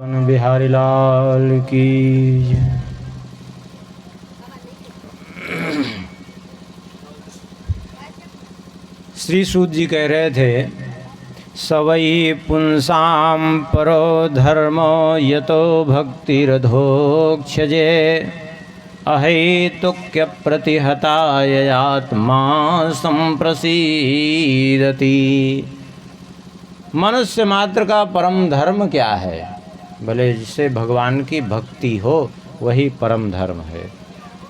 बिहारी लाल की जय। श्री सूत जी कह रहे थे, सवई पुंसाम परो धर्मो यतो भक्तिरधोक्षजे अहेतुक्य प्रतिहताय आत्मा संप्रसीदति। मनुष्य मात्र का परम धर्म क्या है? भले जिससे भगवान की भक्ति हो वही परम धर्म है।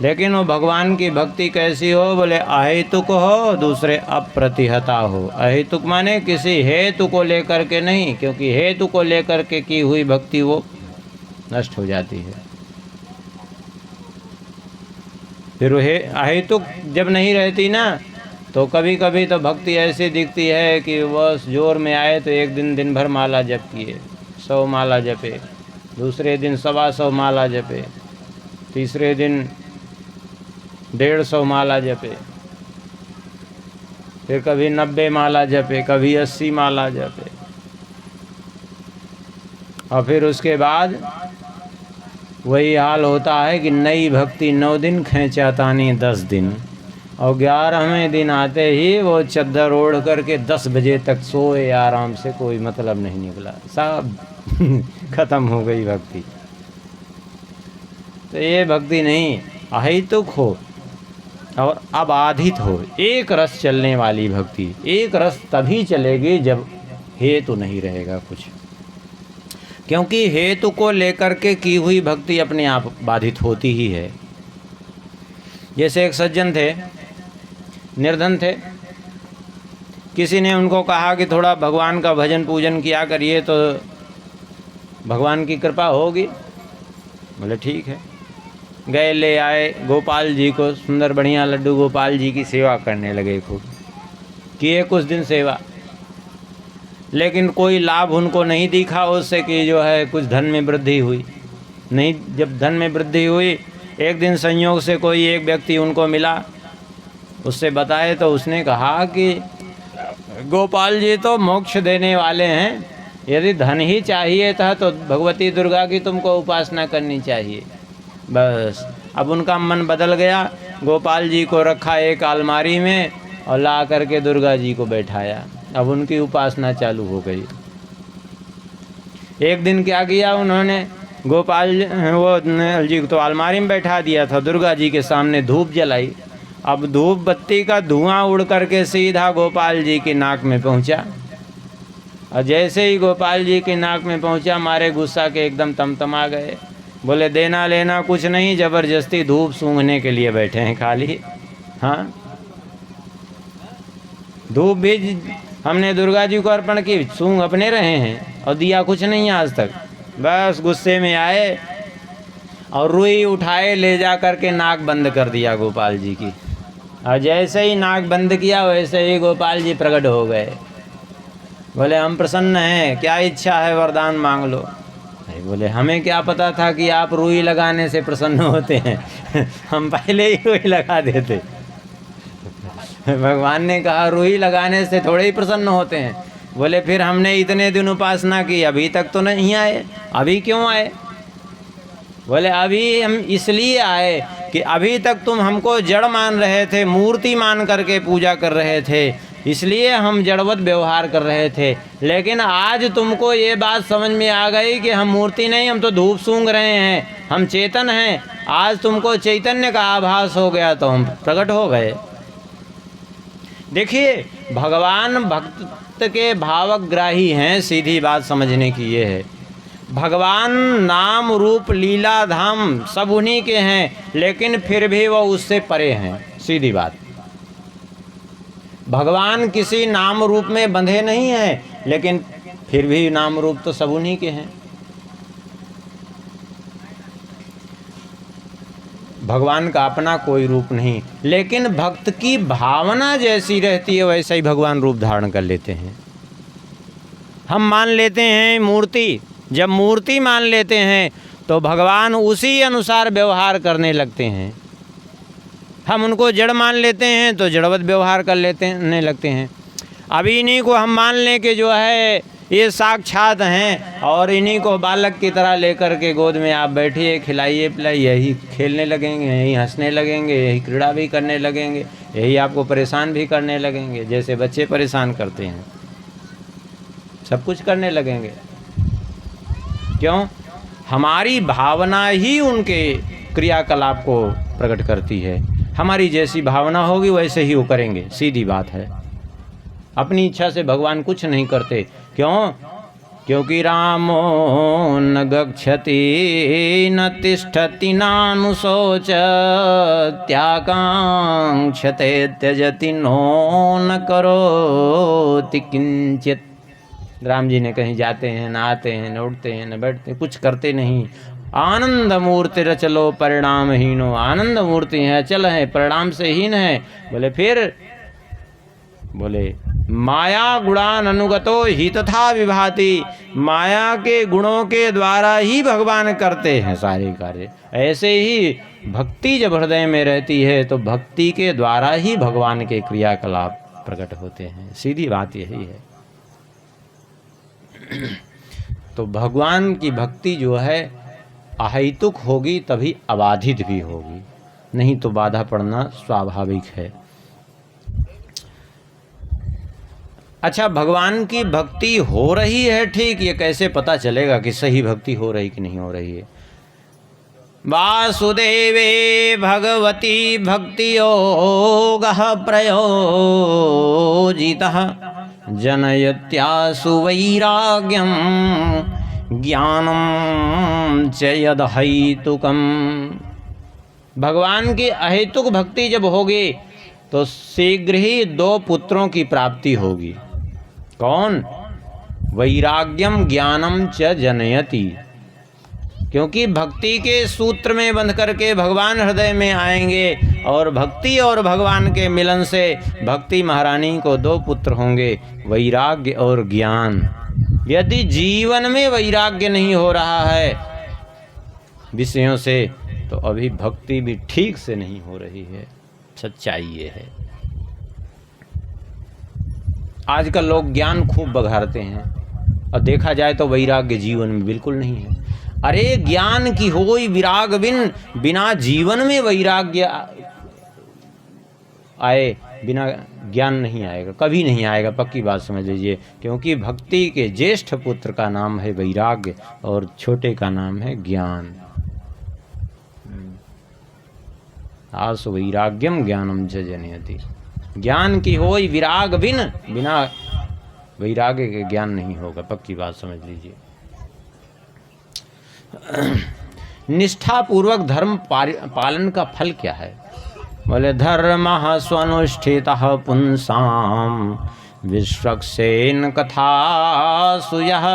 लेकिन वो भगवान की भक्ति कैसी हो? बोले अहेतुक हो, दूसरे अप्रतिहता हो। अहेतुक माने किसी हेतु को लेकर के नहीं, क्योंकि हेतु को लेकर के की हुई भक्ति वो नष्ट हो जाती है। फिर वो अहेतुक जब नहीं रहती ना, तो कभी कभी तो भक्ति ऐसी दिखती है कि बस जोर में आए तो एक दिन भर माला जप किए, 100 माला जपे, दूसरे दिन 125 माला जपे, तीसरे दिन 150 माला जपे, फिर कभी 90 माला जपे, कभी 80 माला जपे, और फिर उसके बाद वही हाल होता है कि नई भक्ति 9 दिन खींचातानी 10 दिन, और 11वें दिन आते ही वो चद्दर ओढ़ करके 10 बजे तक सोए आराम से, कोई मतलब नहीं निकला, सब खत्म हो गई भक्ति। तो ये भक्ति नहीं, अहेतुक हो और अबाधित हो, एक रस चलने वाली भक्ति। एक रस तभी चलेगी जब हेतु नहीं रहेगा कुछ, क्योंकि हेतु को लेकर के की हुई भक्ति अपने आप बाधित होती ही है। जैसे एक सज्जन थे, निर्धन थे, किसी ने उनको कहा कि थोड़ा भगवान का भजन पूजन किया करिए तो भगवान की कृपा होगी। बोले ठीक है। गए, ले आए गोपाल जी को, सुंदर बढ़िया लड्डू गोपाल जी की सेवा करने लगे। खूब किए कुछ दिन सेवा, लेकिन कोई लाभ उनको नहीं दिखा उससे कि जो है कुछ धन में वृद्धि हुई नहीं। जब धन में वृद्धि हुई, एक दिन संयोग से कोई एक व्यक्ति उनको मिला, उससे बताए तो उसने कहा कि गोपाल जी तो मोक्ष देने वाले हैं, यदि धन ही चाहिए था तो भगवती दुर्गा की तुमको उपासना करनी चाहिए। बस अब उनका मन बदल गया, गोपाल जी को रखा एक अलमारी में और ला करके दुर्गा जी को बैठाया। अब उनकी उपासना चालू हो गई। एक दिन क्या किया उन्होंने, गोपाल वो जी तो अलमारी में बैठा दिया था, दुर्गा जी के सामने धूप जलाई। अब धूप बत्ती का धुआं उड़ करके सीधा गोपाल जी की नाक में पहुंचा, और जैसे ही गोपाल जी की नाक में पहुंचा, मारे गुस्सा के एकदम तमतमा गए। बोले देना लेना कुछ नहीं, जबरदस्ती धूप सूंघने के लिए बैठे हैं खाली। हाँ, धूप भी हमने दुर्गा जी को अर्पण की, सूंघ अपने रहे हैं और दिया कुछ नहीं आज तक। बस गुस्से में आए और रुई उठाए, ले जा करके नाक बंद कर दिया गोपाल जी की। और जैसे ही नाक बंद किया वैसे ही गोपाल जी प्रकट हो गए। बोले हम प्रसन्न हैं, क्या इच्छा है वरदान मांग लो। बोले हमें क्या पता था कि आप रुई लगाने से प्रसन्न होते हैं हम पहले ही रुई लगा देते। भगवान ने कहा रुई लगाने से थोड़े ही प्रसन्न होते हैं। बोले फिर हमने इतने दिन उपासना की, अभी तक तो नहीं आए, अभी क्यों आए? बोले अभी हम इसलिए आए कि अभी तक तुम हमको जड़ मान रहे थे, मूर्ति मान करके पूजा कर रहे थे, इसलिए हम जड़वत व्यवहार कर रहे थे। लेकिन आज तुमको ये बात समझ में आ गई कि हम मूर्ति नहीं, हम तो धूप सूंघ रहे हैं, हम चेतन हैं। आज तुमको चैतन्य का आभास हो गया तो हम प्रकट हो गए। देखिए, भगवान भक्त के भावग्राही हैं, सीधी बात समझने की ये है। भगवान नाम रूप लीला धाम सब उन्हीं के हैं, लेकिन फिर भी वो उससे परे हैं, सीधी बात। भगवान किसी नाम रूप में बंधे नहीं हैं, लेकिन फिर भी नाम रूप तो सब उन्हीं के हैं। भगवान का अपना कोई रूप नहीं, लेकिन भक्त की भावना जैसी रहती है वैसा ही भगवान रूप धारण कर लेते हैं। हम मान लेते हैं मूर्ति, जब मूर्ति मान लेते हैं तो भगवान उसी अनुसार व्यवहार करने लगते हैं। हम उनको जड़ मान लेते हैं तो जड़वत व्यवहार कर लेने लगते हैं। अभी इन्हीं को हम मान लें कि जो है ये साक्षात हैं और इन्हीं को बालक की तरह लेकर के गोद में आप बैठिए, खिलाइए पिलाइए, यही खेलने लगेंगे, यही हंसने लगेंगे, यही क्रीड़ा भी करने लगेंगे, यही आपको परेशान भी करने लगेंगे, जैसे बच्चे परेशान करते हैं सब कुछ करने लगेंगे। क्यों? हमारी भावना ही उनके क्रियाकलाप को प्रकट करती है। हमारी जैसी भावना होगी वैसे ही वो करेंगे, सीधी बात है। अपनी इच्छा से भगवान कुछ नहीं करते। क्यों? क्योंकि रामो न गच्छति न तिष्ठति नानुशोच त्याकांक्षते त्यजति नो न करोति किंचित। राम जी ने कहीं जाते हैं, न आते हैं, न उठते हैं, न बैठते हैं, कुछ करते नहीं। आनंद मूर्ति रचलो परिणामहीनो, आनंद मूर्ति है, चल है, परिणाम से हीन है। बोले फिर, बोले माया गुणान अनुगतो ही तथा विभाति, माया के गुणों के द्वारा ही भगवान करते हैं सारे कार्य। ऐसे ही भक्ति जब हृदय में रहती है तो भक्ति के द्वारा ही भगवान के क्रियाकलाप प्रकट होते हैं। सीधी बात यही है। तो भगवान की भक्ति जो है अहैतुक होगी तभी अबाधित भी होगी, नहीं तो बाधा पड़ना स्वाभाविक है। अच्छा, भगवान की भक्ति हो रही है ठीक, ये कैसे पता चलेगा कि सही भक्ति हो रही कि नहीं हो रही है? वासुदेवे भगवती भक्ति योगः प्रयोजितः जनयत्यासु वैराग्यम ज्ञानम च यदहैतुकम। भगवान की अहेतुक भक्ति जब होगी तो शीघ्र ही 2 पुत्रों की प्राप्ति होगी। कौन? वैराग्यम ज्ञानम च जनयति। क्योंकि भक्ति के सूत्र में बंध करके भगवान हृदय में आएंगे और भक्ति और भगवान के मिलन से भक्ति महारानी को 2 पुत्र होंगे, वैराग्य और ज्ञान। यदि जीवन में वैराग्य नहीं हो रहा है विषयों से तो अभी भक्ति भी ठीक से नहीं हो रही है। सच्चाई ये है। आजकल लोग ज्ञान खूब बघारते हैं और देखा जाए तो वैराग्य जीवन में बिल्कुल नहीं है। अरे ज्ञान की होई विराग बिन, बिना जीवन में वैराग्य आए बिना ज्ञान नहीं आएगा, कभी नहीं आएगा, पक्की बात समझ लीजिए। क्योंकि भक्ति के ज्येष्ठ पुत्र का नाम है वैराग्य और छोटे का नाम है ज्ञान। आसु वैराग्यम ज्ञानम च जनयति। ज्ञान की होई विराग बिन, बिना वैराग्य के ज्ञान नहीं होगा, पक्की बात समझ लीजिए। निष्ठा पूर्वक धर्म पालन का फल क्या है? बोले धर्मः स्वनुष्ठितः पुंसाम विश्वक्सेन कथासु यः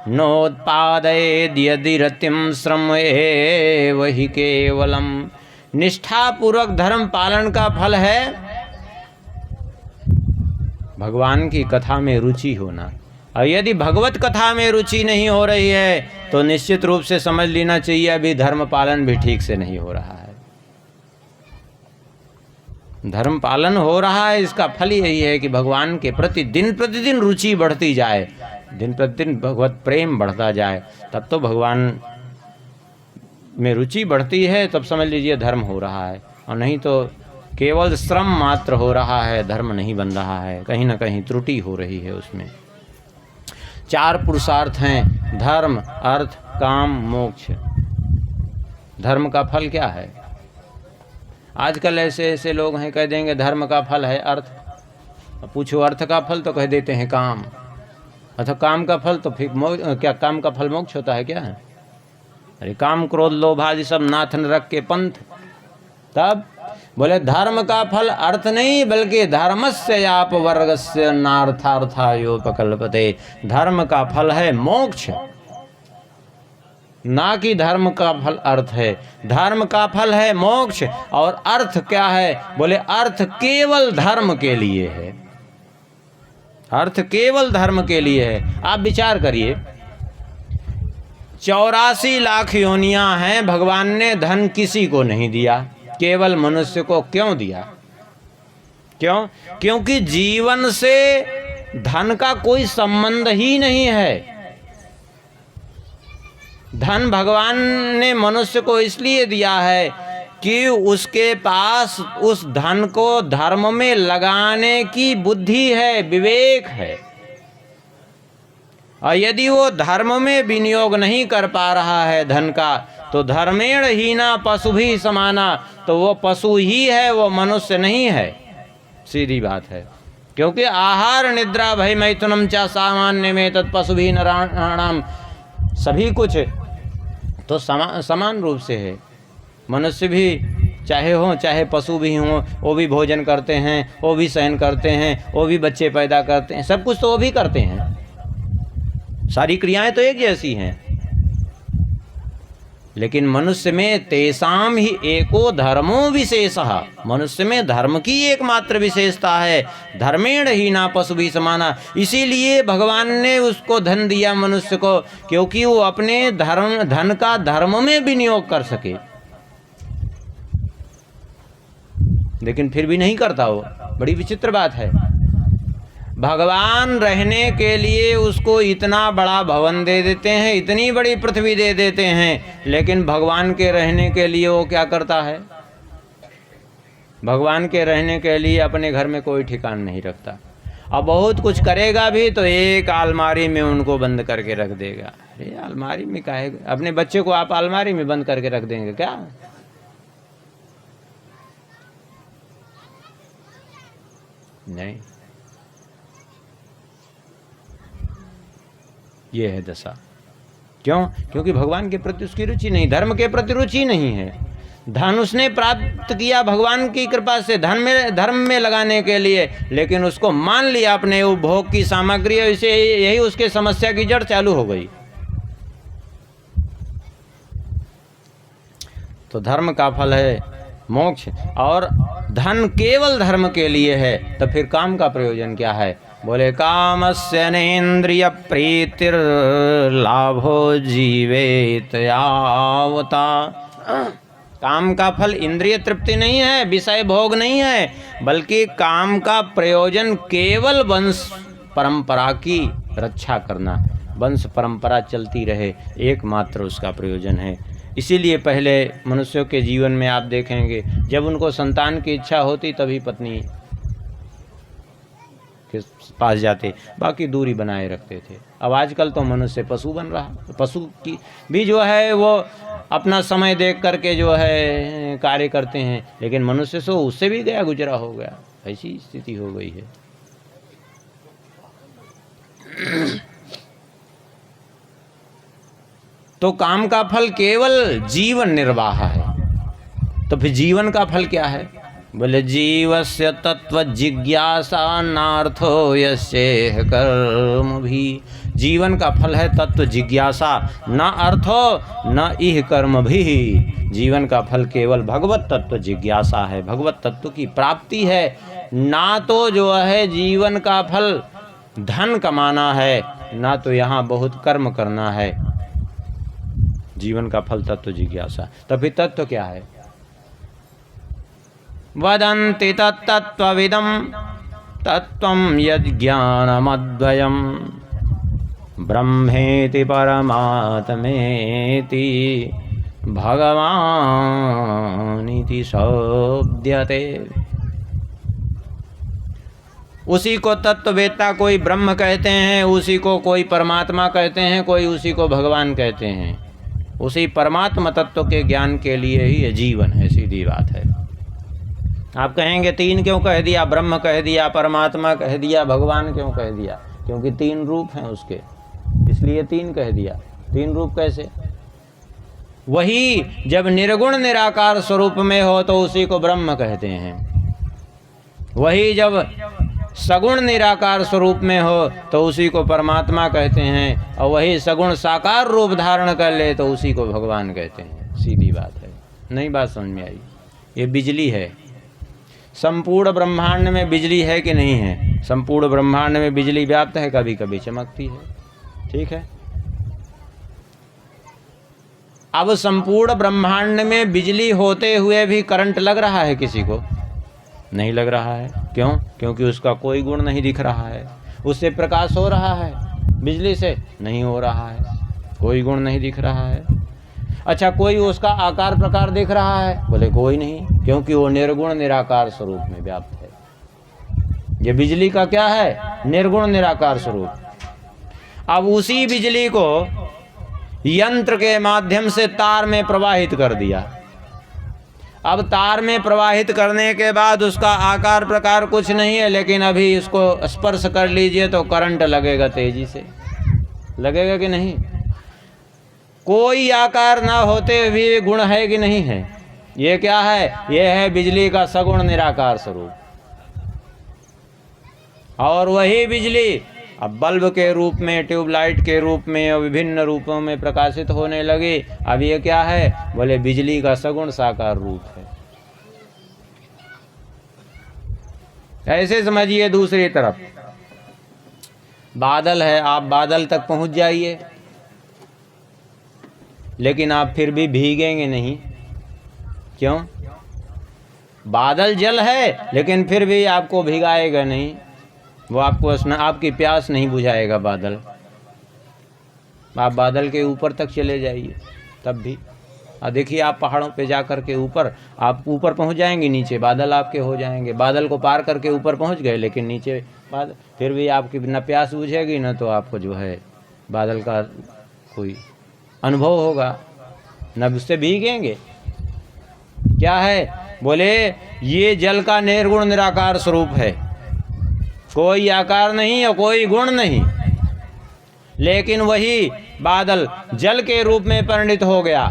नोत्पादयेद् यदि रतिं श्रमेव हि केवलम। निष्ठा पूर्वक धर्म पालन का फल है भगवान की कथा में रुचि होना। और यदि भगवत कथा में रुचि नहीं हो रही है तो निश्चित रूप से समझ लेना चाहिए अभी धर्म पालन भी ठीक से नहीं हो रहा है। धर्म पालन हो रहा है, इसका फल यही है कि भगवान के प्रति दिन प्रतिदिन रुचि बढ़ती जाए, दिन प्रतिदिन भगवत प्रेम बढ़ता जाए, तब तो भगवान में रुचि बढ़ती है, तब समझ लीजिए धर्म हो रहा है। और नहीं तो केवल श्रम मात्र हो रहा है, धर्म नहीं बन रहा है, कहीं ना कहीं त्रुटि हो रही है उसमें। 4 पुरुषार्थ हैं, धर्म, अर्थ, काम, मोक्ष। धर्म का फल क्या है? आजकल ऐसे ऐसे लोग हैं कह देंगे धर्म का फल है अर्थ, पूछो अर्थ का फल तो कह देते हैं काम, अथवा काम का फल तो फिर क्या काम का फल मोक्ष होता है क्या? अरे काम क्रोध लोभ आदि सब नाथ नरक के पंथ। तब बोले धर्म का फल अर्थ नहीं बल्कि धर्मस्य याप वर्गस्य नार्थार्थायोपकल्पते। धर्म का फल है मोक्ष, ना कि धर्म का फल अर्थ है। धर्म का फल है मोक्ष और अर्थ क्या है? बोले अर्थ केवल धर्म के लिए है, अर्थ केवल धर्म के लिए है। आप विचार करिए, 84 लाख योनियां हैं, भगवान ने धन किसी को नहीं दिया, केवल मनुष्य को क्यों दिया? क्यों? क्योंकि जीवन से धन का कोई संबंध ही नहीं है। धन भगवान ने मनुष्य को इसलिए दिया है कि उसके पास उस धन को धर्म में लगाने की बुद्धि है, विवेक है। और यदि वो धर्म में विनियोग नहीं कर पा रहा है धन का, तो धर्मेण हीना पशु भी समाना, तो वो पशु ही है, वो मनुष्य नहीं है। सीधी बात है। क्योंकि आहार निद्रा भय मैथुनम चा सामान्य में तत्पशु भी नराणाम, सभी कुछ तो समान रूप से है। मनुष्य भी चाहे हो चाहे पशु भी हों, वो भी भोजन करते हैं, वो भी शयन करते हैं, वो भी बच्चे पैदा करते हैं, सब कुछ तो वो भी करते हैं। सारी क्रियाएं तो एक जैसी हैं। लेकिन मनुष्य में तेषाम ही एको धर्मो विशेषः, मनुष्य में धर्म की एकमात्र विशेषता है। धर्मेण हीना पशु भी समाना। इसीलिए भगवान ने उसको धन दिया मनुष्य को, क्योंकि वो अपने धन का धर्म में विनियोग कर सके। लेकिन फिर भी नहीं करता वो, बड़ी विचित्र बात है। भगवान रहने के लिए उसको इतना बड़ा भवन दे देते हैं, इतनी बड़ी पृथ्वी दे देते हैं, लेकिन भगवान के रहने के लिए वो क्या करता है? भगवान के रहने के लिए अपने घर में कोई ठिकान नहीं रखता। अब बहुत कुछ करेगा भी तो एक अलमारी में उनको बंद करके रख देगा। अरे अलमारी में काहे? अपने बच्चे को आप अलमारी में बंद करके रख देंगे क्या? नहीं, ये है दशा। क्यों? क्योंकि भगवान के प्रति उसकी रुचि नहीं, धर्म के प्रति रुचि नहीं है। धन उसने प्राप्त किया भगवान की कृपा से धर्म में लगाने के लिए, लेकिन उसको मान लिया अपने उपभोग की सामग्री, इसे यही उसके समस्या की जड़ चालू हो गई। तो धर्म का फल है मोक्ष, और धन केवल धर्म के लिए है, तो फिर काम का प्रयोजन क्या है? बोले कामस्य नेन्द्रिय प्रीतिर लाभो जीवेत यावता। काम का फल इंद्रिय तृप्ति नहीं है, विषय भोग नहीं है, बल्कि काम का प्रयोजन केवल वंश परंपरा की रक्षा करना, वंश परंपरा चलती रहे, एकमात्र उसका प्रयोजन है। इसीलिए पहले मनुष्यों के जीवन में आप देखेंगे, जब उनको संतान की इच्छा होती तभी पत्नी के पास जाते, बाकी दूरी बनाए रखते थे। अब आजकल तो मनुष्य पशु बन रहा, पशु की भी जो है वो अपना समय देख करके जो है कार्य करते हैं, लेकिन मनुष्य से उससे भी गया गुजरा हो गया, ऐसी स्थिति हो गई है। तो काम का फल केवल जीवन निर्वाह है। तो फिर जीवन का फल क्या है? बोले जीवस्य तत्व जिज्ञासा नार्थो यस्येह कर्म भी। जीवन का फल है तत्व जिज्ञासा, न अर्थो न इह कर्म भी। जीवन का फल केवल भगवत तत्व जिज्ञासा है, भगवत तत्व की प्राप्ति है। ना तो जो है जीवन का फल धन कमाना है, ना तो यहाँ बहुत कर्म करना है। जीवन का फल तत्व जिज्ञासा। तो फिर तत्व क्या है? वदन्ति तत्तत्त्वविदं तत्त्वं यज्ञानमद्वयं ब्रह्मेति परमात्मेति भगवानिति शोभ्यते। उसी को तत्ववेत्ता कोई ब्रह्म कहते हैं, उसी को कोई परमात्मा कहते हैं, कोई उसी को भगवान कहते हैं। उसी परमात्मा तत्व के ज्ञान के लिए ही ये जीवन है, सीधी बात है। आप कहेंगे तीन क्यों कह दिया? ब्रह्म कह दिया, परमात्मा कह दिया, भगवान क्यों कह दिया? क्योंकि तीन रूप हैं उसके, इसलिए तीन कह दिया। तीन रूप कैसे? वही जब निर्गुण निराकार स्वरूप में हो तो उसी को ब्रह्म कहते हैं। वही जब सगुण निराकार स्वरूप में हो तो उसी को परमात्मा कहते हैं, और वही सगुण साकार रूप धारण कर ले तो उसी को भगवान कहते हैं। सीधी बात है। नई बात समझ में आई? ये बिजली है। संपूर्ण ब्रह्मांड में बिजली है कि नहीं है? संपूर्ण ब्रह्मांड में बिजली व्याप्त है, कभी कभी चमकती है, ठीक है। अब संपूर्ण ब्रह्मांड में बिजली होते हुए भी करंट लग रहा है किसी को? नहीं लग रहा है। क्यों? क्योंकि उसका कोई गुण नहीं दिख रहा है। उससे प्रकाश हो रहा है, बिजली से नहीं हो रहा है, कोई गुण नहीं दिख रहा है। अच्छा, कोई उसका आकार प्रकार दिख रहा है? बोले कोई नहीं, क्योंकि वो निर्गुण निराकार स्वरूप में व्याप्त है। ये बिजली का क्या है? निर्गुण निराकार स्वरूप। अब उसी बिजली को यंत्र के माध्यम से तार में प्रवाहित कर दिया। अब तार में प्रवाहित करने के बाद उसका आकार प्रकार कुछ नहीं है, लेकिन अभी इसको स्पर्श कर लीजिए तो करंट लगेगा, तेजी से लगेगा कि नहीं? कोई आकार ना होते हुए गुण है कि नहीं है? ये क्या है? ये है बिजली का सगुण निराकार स्वरूप। और वही बिजली अब बल्ब के रूप में, ट्यूबलाइट के रूप में और विभिन्न रूपों में प्रकाशित होने लगी। अब ये क्या है? बोले बिजली का सगुण साकार रूप है। ऐसे समझिए, दूसरी तरफ बादल है, आप बादल तक पहुंच जाइए, लेकिन आप फिर भी भीगेंगे नहीं। क्यों? बादल जल है, लेकिन फिर भी आपको भिगाएगा नहीं, वो आपकी प्यास नहीं बुझाएगा बादल। आप बादल के ऊपर तक चले जाइए तब भी। देखिए, आप पहाड़ों पे जा कर के आप ऊपर पहुंच जाएंगे, नीचे बादल आपके हो जाएंगे। बादल को पार करके ऊपर पहुंच गए, लेकिन नीचे बादल, फिर भी आपकी न प्यास बुझेगी, न तो आपको जो है बादल का कोई अनुभव होगा, न उससे भीगेंगे। क्या है? बोले ये जल का निर्गुण निराकार स्वरूप है, कोई आकार नहीं और कोई गुण नहीं। लेकिन वही बादल जल के रूप में परिणित हो गया,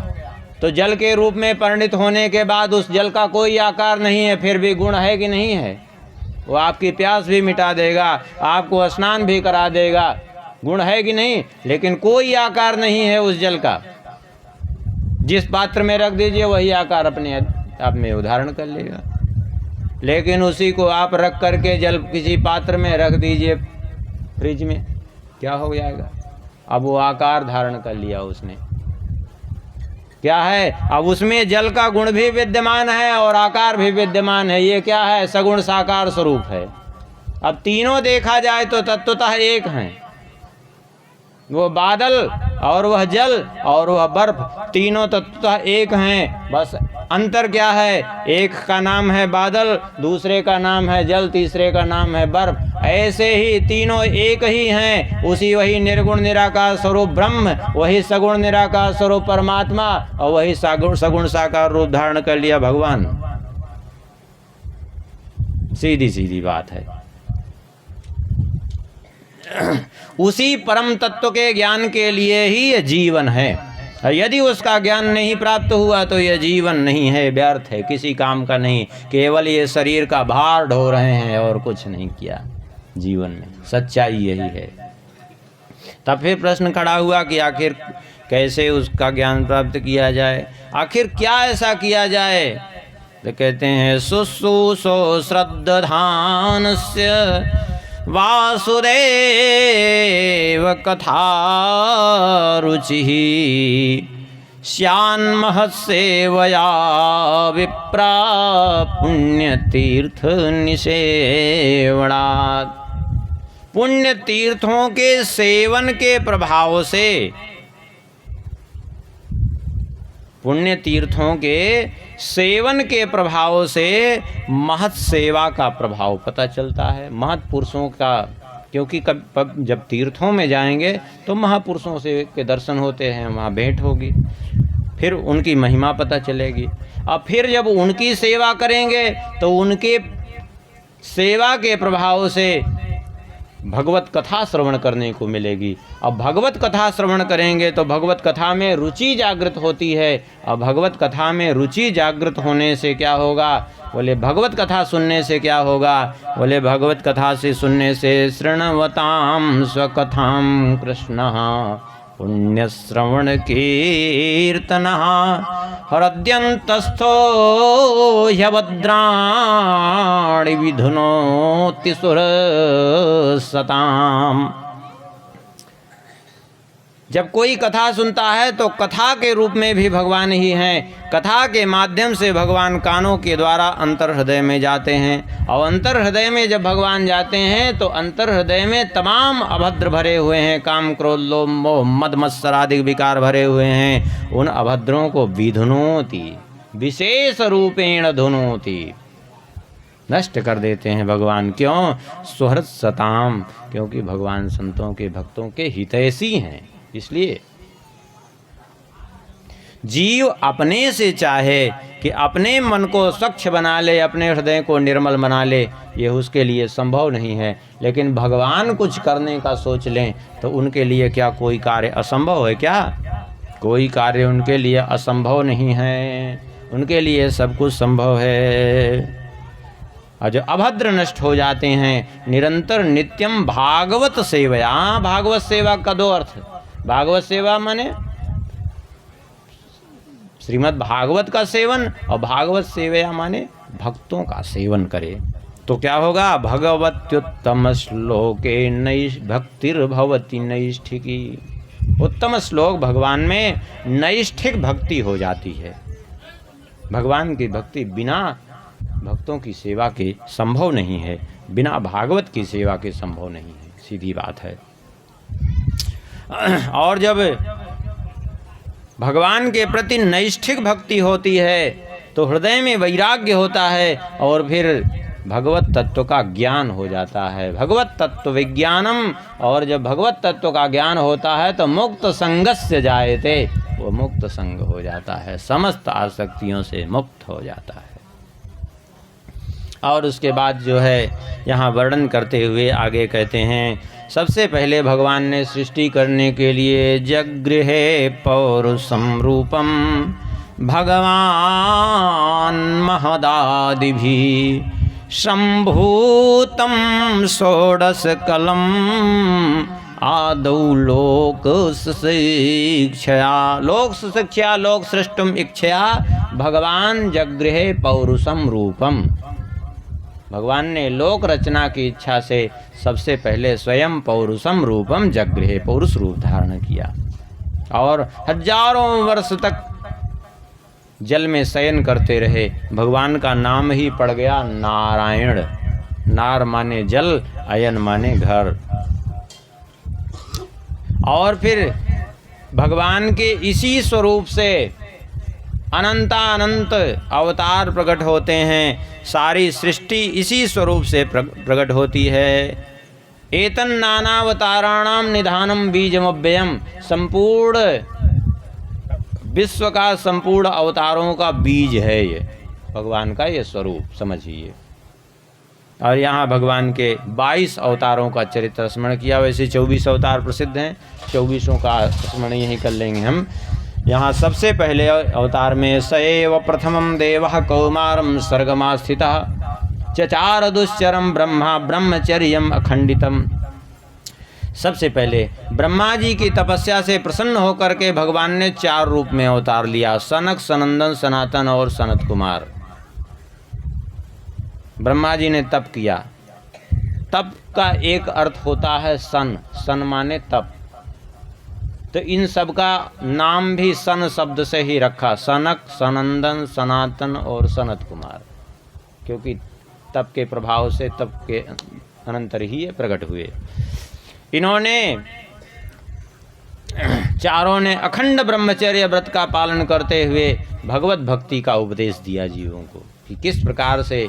तो जल के रूप में परिणित होने के बाद उस जल का कोई आकार नहीं है, फिर भी गुण है कि नहीं है? वो आपकी प्यास भी मिटा देगा, आपको स्नान भी करा देगा, गुण है कि नहीं? लेकिन कोई आकार नहीं है उस जल का। जिस पात्र में रख दीजिए वही आकार अपने आप में उधारण कर लेगा। लेकिन उसी को आप रख करके जल किसी पात्र में रख दीजिए फ्रिज में, क्या हो जाएगा? अब वो आकार धारण कर लिया उसने। क्या है? अब उसमें जल का गुण भी विद्यमान है और आकार भी विद्यमान है। ये क्या है? सगुण साकार स्वरूप है। अब तीनों देखा जाए तो तत्वतः एक हैं। वो बादल और वह जल और वह बर्फ, तीनों तत्वतः एक हैं। बस अंतर क्या है? एक का नाम है बादल, दूसरे का नाम है जल, तीसरे का नाम है बर्फ। ऐसे ही तीनों एक ही हैं। उसी वही निर्गुण निराकार स्वरूप ब्रह्म, वही सगुण निराकार स्वरूप परमात्मा, और वही सगुण साकार रूप धारण कर लिया भगवान। सीधी सीधी बात है। उसी परम तत्व के ज्ञान के लिए ही यह जीवन है। यदि उसका ज्ञान नहीं प्राप्त हुआ तो यह जीवन नहीं है, व्यर्थ है, किसी काम का नहीं, केवल ये शरीर का भार ढो रहे हैं और कुछ नहीं किया जीवन में। सच्चाई यही है। तब फिर प्रश्न खड़ा हुआ कि आखिर कैसे उसका ज्ञान प्राप्त किया जाए, आखिर क्या ऐसा किया जाए? तो कहते हैं शुश्रूषो श्रद्धानस्य वासुदेव कथा रुचिः स्यान्महत्सेवया विप्रा पुण्यतीर्थ निषेवणात्। पुण्य तीर्थों के सेवन के प्रभाव से, पुण्य तीर्थों के सेवन के प्रभाव से महत सेवा का प्रभाव पता चलता है। महत पुरुषों का, क्योंकि जब तीर्थों में जाएंगे तो महापुरुषों से के दर्शन होते हैं, वहाँ भेंट होगी, फिर उनकी महिमा पता चलेगी। अब फिर जब उनकी सेवा करेंगे तो उनके सेवा के प्रभाव से भगवत कथा श्रवण करने को मिलेगी। अब भगवत कथा श्रवण करेंगे तो भगवत कथा में रुचि जागृत होती है। अब भगवत कथा में रुचि जागृत होने से क्या होगा? बोले भगवत कथा सुनने से क्या होगा? बोले भगवत कथा से सुनने से शृण्वतां स्वकथां कृष्णः पुण्यश्रवण कीर्तनः हृद्यन्तस्थो ह्यभद्राणि विधुनोति सुरसताम्। जब कोई कथा सुनता है तो कथा के रूप में भी भगवान ही हैं। कथा के माध्यम से भगवान कानों के द्वारा अंतर हृदय में जाते हैं, और अंतर हृदय में जब भगवान जाते हैं तो अंतर हृदय में तमाम अभद्र भरे हुए हैं, काम क्रोध लोभ मोह मद मत्सर आदि विकार भरे हुए हैं। उन अभद्रों को विधुनोति, विशेष रूपेण धुनोति, नष्ट कर देते हैं भगवान। क्यों? सुहृद सताम, क्योंकि भगवान संतों के भक्तों के हितैषी हैं। इसलिए जीव अपने से चाहे कि अपने मन को स्वच्छ बना ले, अपने हृदय को निर्मल बना ले, ये उसके लिए संभव नहीं है। लेकिन भगवान कुछ करने का सोच लें तो उनके लिए क्या कोई कार्य असंभव है? क्या कोई कार्य उनके लिए असंभव नहीं है, उनके लिए सब कुछ संभव है। और जो अभद्र नष्ट हो जाते हैं निरंतर नित्यम भागवत सेवया। भागवत सेवा का दो अर्थ। भागवत सेवा माने श्रीमद् भागवत का सेवन, और भागवत सेवया माने भक्तों का सेवन करे तो क्या होगा? भगवत्युत्तम श्लोके भक्तिर्भवति नैष्ठिकी। उत्तम श्लोक भगवान में नैष्ठिक भक्ति हो जाती है। भगवान की भक्ति बिना भक्तों की सेवा के संभव नहीं है, बिना भागवत की सेवा के संभव नहीं है, सीधी बात है। और जब भगवान के प्रति नैष्ठिक भक्ति होती है तो हृदय में वैराग्य होता है, और फिर भगवत तत्व का ज्ञान हो जाता है, भगवत तत्व विज्ञानम। और जब भगवत तत्व का ज्ञान होता है तो मुक्त संगस्य जायते, वो मुक्त संग हो जाता है, समस्त आसक्तियों से मुक्त हो जाता है। और उसके बाद जो है यहाँ वर्णन करते हुए आगे कहते हैं, सबसे पहले भगवान ने सृष्टि करने के लिए जगृहे पौरुषम रूपम भगवान महदादिभिः सम्भूतं षोडश कलम आदौ लोक शिक्षया। लोक शिक्षया लोक सृष्टुम इच्छया भगवान जगृहे पौरुषम रूपम। भगवान ने लोक रचना की इच्छा से सबसे पहले स्वयं पौरुषम रूपम जगृहे, पौरुष रूप धारण किया, और हजारों वर्ष तक जल में शयन करते रहे। भगवान का नाम ही पड़ गया नारायण। नार माने जल, अयन माने घर। और फिर भगवान के इसी स्वरूप से अनंतानंत अवतार प्रकट होते हैं। सारी सृष्टि इसी स्वरूप से प्रकट होती है। एतन नानावताराणाम निधानम बीजमव्ययम। संपूर्ण विश्व का, संपूर्ण अवतारों का बीज है ये भगवान का, ये स्वरूप समझिए। और यहाँ भगवान के 22 अवतारों का चरित्र स्मरण किया। वैसे 24 अवतार प्रसिद्ध हैं, 24 का स्मरण यहीं कर लेंगे हम। यहाँ सबसे पहले अवतार में सएव प्रथमं देवः कौमारं सर्गमा स्थितः चचार दुश्चरम ब्रह्मा ब्रह्मचर्यम अखंडितम। सबसे पहले ब्रह्मा जी की तपस्या से प्रसन्न होकर के भगवान ने 4 रूप में अवतार लिया, सनक, सनंदन, सनातन और सनत कुमार। ब्रह्मा जी ने तप किया। तप का एक अर्थ होता है सन, सन माने तप। तो इन सब का नाम भी सन शब्द से ही रखा, सनक, सनंदन, सनातन और सनत कुमार, क्योंकि तप के प्रभाव से तप के अनंतर ही ये प्रकट हुए। इन्होंने चारों ने अखंड ब्रह्मचर्य व्रत का पालन करते हुए भगवत भक्ति का उपदेश दिया जीवों को कि किस प्रकार से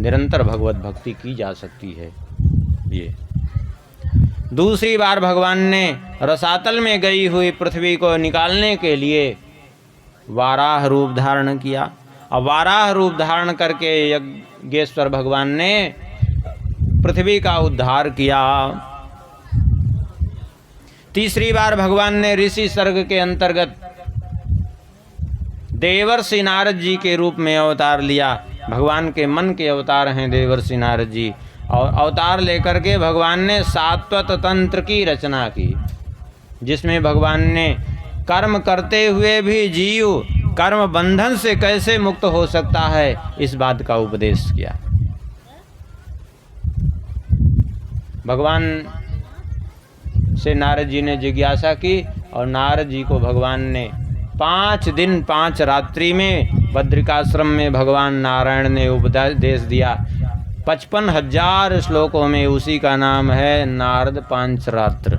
निरंतर भगवत भक्ति की जा सकती है। ये दूसरी बार भगवान ने रसातल में गई हुई पृथ्वी को निकालने के लिए वाराह रूप धारण किया। अब वाराह रूप धारण करके यज्ञेश्वर भगवान ने पृथ्वी का उद्धार किया। तीसरी बार भगवान ने ऋषि सर्ग के अंतर्गत देवर्षि नारद जी के रूप में अवतार लिया। भगवान के मन के अवतार हैं देवर्षि नारद जी, और अवतार लेकर के भगवान ने सात्वत तंत्र की रचना की, जिसमें भगवान ने कर्म करते हुए भी जीव कर्म बंधन से कैसे मुक्त हो सकता है, इस बात का उपदेश किया। भगवान से नारद जी ने जिज्ञासा की और नारद जी को भगवान ने 5 दिन 5 रात्रि में बद्रिकाश्रम में भगवान नारायण ने उपदेश दिया। 55,000 श्लोकों में उसी का नाम है नारद पांचरात्र।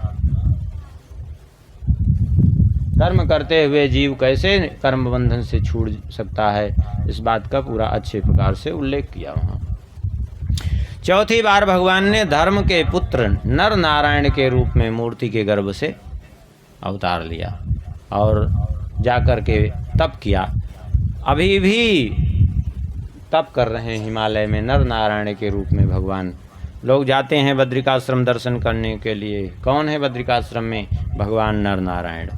कर्म करते हुए जीव कैसे कर्म बंधन से छूट सकता है, इस बात का पूरा अच्छे प्रकार से उल्लेख किया वहाँ। चौथी बार भगवान ने धर्म के पुत्र नर नारायण के रूप में मूर्ति के गर्भ से अवतार लिया और जाकर के तप किया। अभी भी तप कर रहे हैं हिमालय में नर नारायण के रूप में भगवान। लोग जाते हैं बद्रिकाश्रम दर्शन करने के लिए। कौन है बद्रिकाश्रम में? भगवान नर नारायण।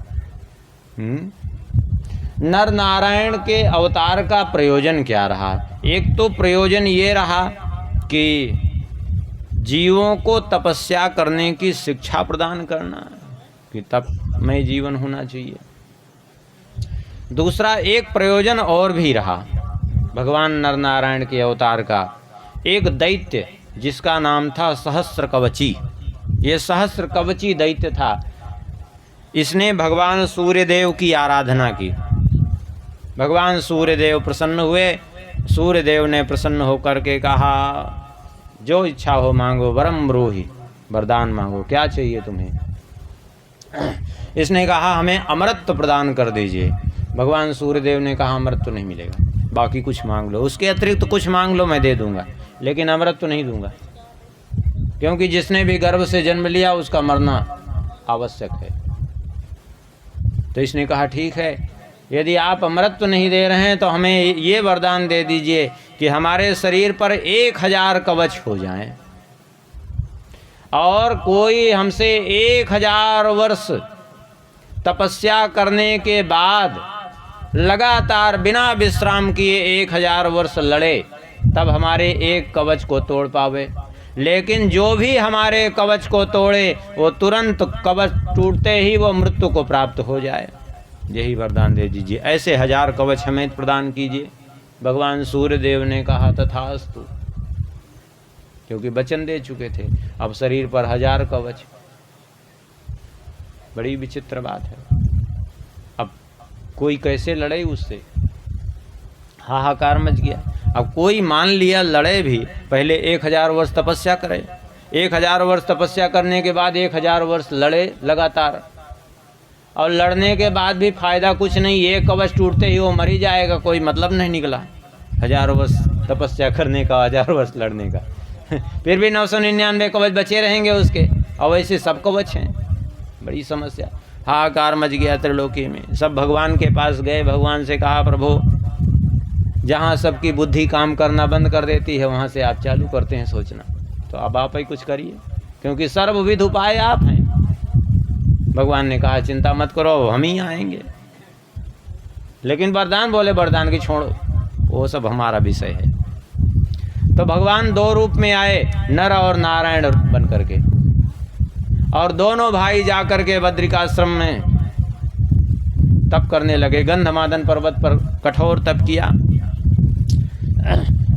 नर नारायण के अवतार का प्रयोजन क्या रहा? एक तो प्रयोजन ये रहा कि जीवों को तपस्या करने की शिक्षा प्रदान करना, कि तपमय जीवन होना चाहिए। दूसरा एक प्रयोजन और भी रहा भगवान नर नारायण के अवतार का। एक दैत्य जिसका नाम था सहस्र कवची, ये सहस्र कवची दैत्य था। इसने भगवान सूर्यदेव की आराधना की। भगवान सूर्यदेव प्रसन्न हुए। सूर्यदेव ने प्रसन्न होकर के कहा, जो इच्छा हो मांगो, वरम ब्रूहि, वरदान मांगो, क्या चाहिए तुम्हें? इसने कहा, हमें अमरत्व प्रदान कर दीजिए। भगवान सूर्यदेव ने कहा, अमरत्व तो नहीं मिलेगा, बाकी कुछ मांग लो, उसके अतिरिक्त कुछ मांग लो, मैं दे दूंगा, लेकिन अमरत्व तो नहीं दूंगा, क्योंकि जिसने भी गर्भ से जन्म लिया उसका मरना आवश्यक है। तो इसने कहा, ठीक है, यदि आप अमरत्व नहीं दे रहे हैं तो हमें ये वरदान दे दीजिए कि हमारे शरीर पर 1000 कवच हो जाएं और कोई हमसे 1000 वर्ष तपस्या करने के बाद लगातार बिना विश्राम किए 1000 वर्ष लड़े, तब हमारे एक कवच को तोड़ पावे। लेकिन जो भी हमारे कवच को तोड़े वो तुरंत कवच टूटते ही वो मृत्यु को प्राप्त हो जाए। यही वरदान दे दीजिए, ऐसे 1000 कवच हमें प्रदान कीजिए। भगवान सूर्यदेव ने कहा, तथास्तु, क्योंकि वचन दे चुके थे। अब शरीर पर 1000 कवच, बड़ी विचित्र बात है। अब कोई कैसे लड़े उससे? हाहाकार मच गया। अब कोई मान लिया लड़े भी, पहले 1000 वर्ष तपस्या करे, 1000 वर्ष तपस्या करने के बाद 1000 वर्ष लड़े लगातार, और लड़ने के बाद भी फायदा कुछ नहीं, एक कवच टूटते ही वो मर ही जाएगा, कोई मतलब नहीं निकला 1000 वर्ष तपस्या करने का, 1000 वर्ष लड़ने का। फिर भी 999 कवच बचे रहेंगे उसके, और वैसे सब कवच हैं। बड़ी समस्या, हाहाकार मच गया त्रिलोकी में। सब भगवान के पास गए, भगवान से कहा, प्रभु, जहाँ सबकी बुद्धि काम करना बंद कर देती है वहाँ से आप चालू करते हैं सोचना, तो अब आप ही कुछ करिए, क्योंकि सर्वविध उपाय आप हैं। भगवान ने कहा, चिंता मत करो, हम ही आएंगे। लेकिन वरदान बोले, वरदान की छोड़ो, वो सब हमारा विषय है। तो भगवान 2 रूप में आए, नर और नारायण बन करके, और दोनों भाई जाकर के बद्रिकाश्रम में तप करने लगे। गंधमादन पर्वत पर कठोर तप किया।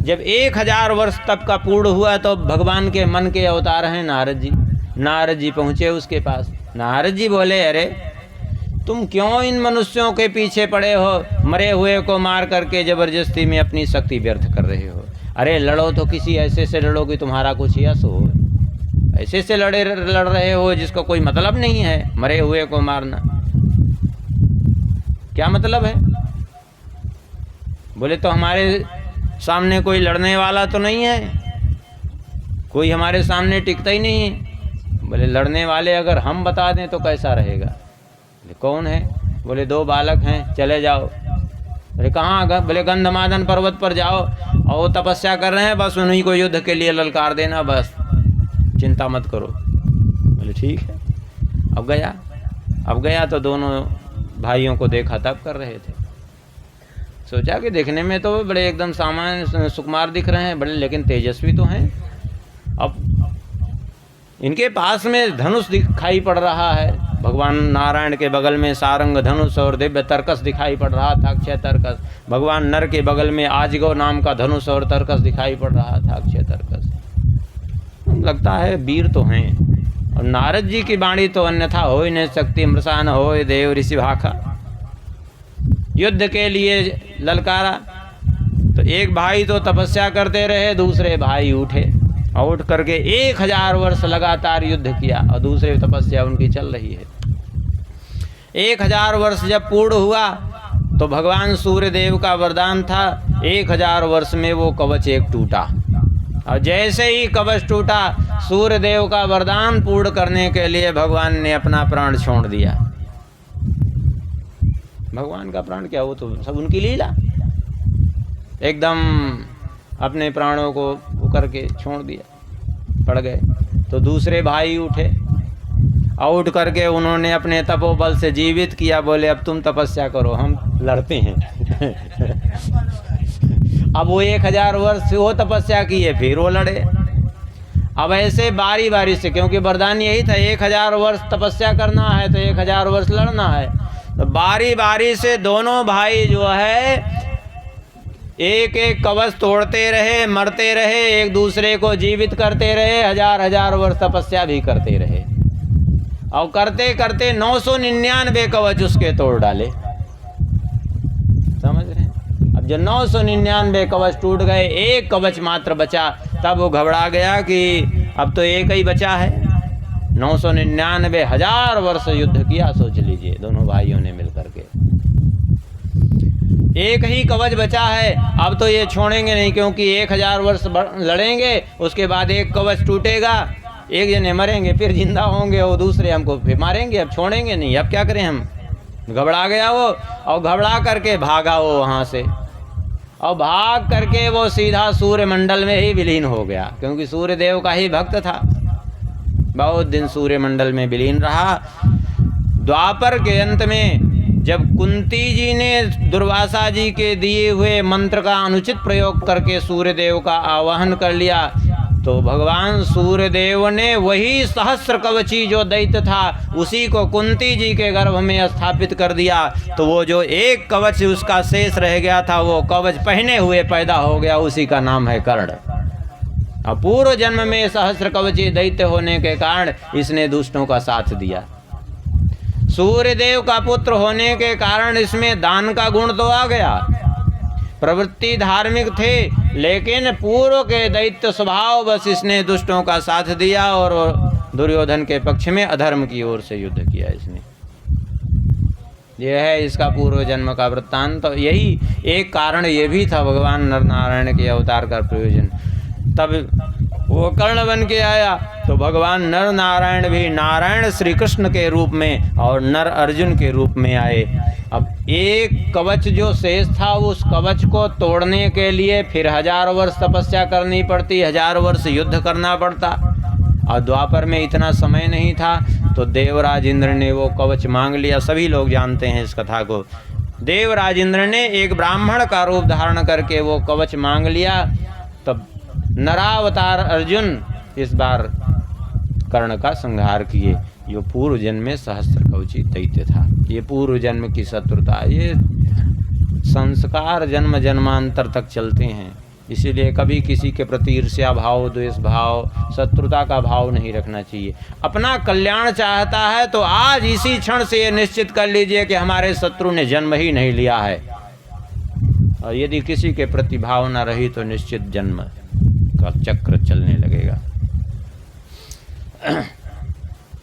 जब 1000 वर्ष तप का पूर्ण हुआ तो भगवान के मन के अवतार हैं नारद जी। नारद जी पहुँचे उसके पास। नारद जी बोले, अरे तुम क्यों इन मनुष्यों के पीछे पड़े हो? मरे हुए को मार करके जबरदस्ती में अपनी शक्ति व्यर्थ कर रहे हो। अरे लड़ो तो किसी ऐसे से लड़ो कि तुम्हारा कुछ यश हो। ऐसे से लड़ रहे हो जिसका कोई मतलब नहीं है। मरे हुए को मारना क्या मतलब है? बोले, तो हमारे सामने कोई लड़ने वाला तो नहीं है, कोई हमारे सामने टिकता ही नहीं है। बोले, लड़ने वाले अगर हम बता दें तो कैसा रहेगा? बोले, कौन है? बोले, 2 बालक हैं, चले जाओ। बोले, कहाँ? बोले, गंधमादन पर्वत पर जाओ, और वो तपस्या कर रहे हैं, बस उन्हीं को युद्ध के लिए ललकार देना, बस चिंता मत करो। बोले, ठीक है। अब गया तो दोनों भाइयों को देखा, तप कर रहे थे। सोचा कि देखने में तो बड़े एकदम सामान्य सुकुमार दिख रहे हैं, बड़े, लेकिन तेजस्वी तो हैं। अब इनके पास में धनुष दिखाई पड़ रहा है। भगवान नारायण के बगल में सारंग धनुष और दिव्य तरकस दिखाई पड़ रहा था, अक्षय तरकस। भगवान नर के बगल में आजगो नाम का धनुष और तरकस दिखाई पड़ रहा था, अक्षय तरकस। लगता है वीर तो हैं, और नारद जी की वाणी तो अन्यथा हो ही नहीं सकती। मृषा न होय देव ऋषि भाखा। युद्ध के लिए ललकारा तो एक भाई तो तपस्या करते रहे, दूसरे भाई उठे और उठ करके 1000 वर्ष लगातार युद्ध किया और दूसरे तपस्या उनकी चल रही है। 1000 वर्ष जब पूर्ण हुआ तो भगवान सूर्य देव का वरदान था, 1000 वर्ष में वो कवच एक टूटा और जैसे ही कवच टूटा सूर्य देव का वरदान पूर्ण करने के लिए भगवान ने अपना प्राण छोड़ दिया। भगवान का प्राण क्या, वो तो सब उनकी लीला। एकदम अपने प्राणों को वो करके छोड़ दिया, पड़ गए। तो दूसरे भाई उठे और उठ करके उन्होंने अपने तपोबल से जीवित किया। बोले अब तुम तपस्या करो, हम लड़ते हैं। अब वो 1000 वर्ष वो तपस्या किए, फिर वो लड़े। अब ऐसे बारी बारी से, क्योंकि वरदान यही था 1000 वर्ष तपस्या करना है तो 1000 वर्ष लड़ना है। तो बारी बारी से दोनों भाई जो है एक एक कवच तोड़ते रहे, मरते रहे, एक दूसरे को जीवित करते रहे, 1000 वर्ष तपस्या भी करते रहे और करते करते 999 कवच उसके तोड़ डाले। समझ रहे हैं? अब जब 999 कवच टूट गए, एक कवच मात्र बचा, तब वो घबरा गया कि अब तो एक ही बचा है। 999,000 वर्ष युद्ध किया, सोच लीजिए दोनों भाइयों ने मिलकर के। एक ही कवच बचा है, अब तो ये छोड़ेंगे नहीं, क्योंकि 1000 वर्ष लड़ेंगे, उसके बाद एक कवच टूटेगा, एक जने मरेंगे, फिर जिंदा होंगे, वो दूसरे हमको फिर मारेंगे, अब छोड़ेंगे नहीं, अब क्या करें हम। घबरा गया वो और घबरा करके भागा वो वहाँ से और भाग करके वो सीधा सूर्य मंडल में ही विलीन हो गया, क्योंकि सूर्य देव का ही भक्त था। बहुत दिन सूर्य मंडल में विलीन रहा। द्वापर के अंत में जब कुंती जी ने दुर्वासा जी के दिए हुए मंत्र का अनुचित प्रयोग करके सूर्य देव का आवाहन कर लिया, तो भगवान सूर्य देव ने वही सहस्र कवची जो दैत्य था उसी को कुंती जी के गर्भ में स्थापित कर दिया। तो वो जो एक कवच उसका शेष रह गया था, वो कवच पहने हुए पैदा हो गया, उसी का नाम है कर्ण। अपूर्व जन्म में सहस्र कवची दैत्य होने के कारण इसने दुष्टों का साथ दिया। सूर्य देव का पुत्र होने के कारण इसमें दान का गुण तो आ गया। प्रवृत्ति धार्मिक थे, लेकिन पूर्व के दैत्य स्वभाव बस इसने दुष्टों का साथ दिया और दुर्योधन के पक्ष में अधर्म की ओर से युद्ध किया इसने। यह है इसका पूर्व जन्म का वृत्तांत। तो यही एक कारण ये भी था भगवान नर नारायण के अवतार का प्रयोजन। तब वो कर्ण बन के आया तो भगवान नर नारायण भी नारायण श्री कृष्ण के रूप में और नर अर्जुन के रूप में आए। अब एक कवच जो शेष था, उस कवच को तोड़ने के लिए फिर 1000 वर्ष तपस्या करनी पड़ती, 1000 वर्ष युद्ध करना पड़ता, और द्वापर में इतना समय नहीं था। तो देवराज इंद्र ने वो कवच मांग लिया। सभी लोग जानते हैं इस कथा को। देवराज इंद्र ने एक ब्राह्मण का रूप धारण करके वो कवच मांग लिया। तब नरावतार अर्जुन इस बार कर्ण का संहार किए, जो पूर्व जन्म में सहस्त्र कवची दैत्य था। ये पूर्व जन्म की शत्रुता, ये संस्कार जन्म जन्मांतर तक चलते हैं। इसीलिए कभी किसी के प्रति ईर्ष्या भाव, द्वेष भाव, शत्रुता का भाव नहीं रखना चाहिए। अपना कल्याण चाहता है तो आज इसी क्षण से ये निश्चित कर लीजिए कि हमारे शत्रु ने जन्म ही नहीं लिया है, और यदि किसी के प्रति भावना रही तो निश्चित जन्म का चक्र चलने लगेगा।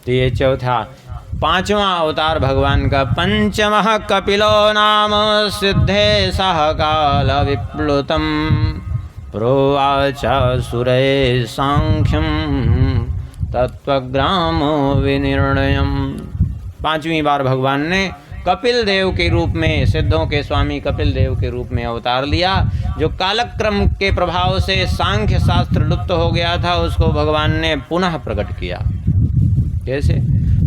तो ये चौथा, पांचवा अवतार भगवान का। पंचमः कपिलो नाम सिद्धे सह काल विप्लुतम प्रोवाच सुरे सांख्यम तत्वग्रामो विनिर्णयम। पांचवी बार भगवान ने कपिल देव के रूप में, सिद्धों के स्वामी कपिल देव के रूप में अवतार लिया। जो कालक्रम के प्रभाव से सांख्य शास्त्र लुप्त हो गया था, उसको भगवान ने पुनः प्रकट किया। कैसे?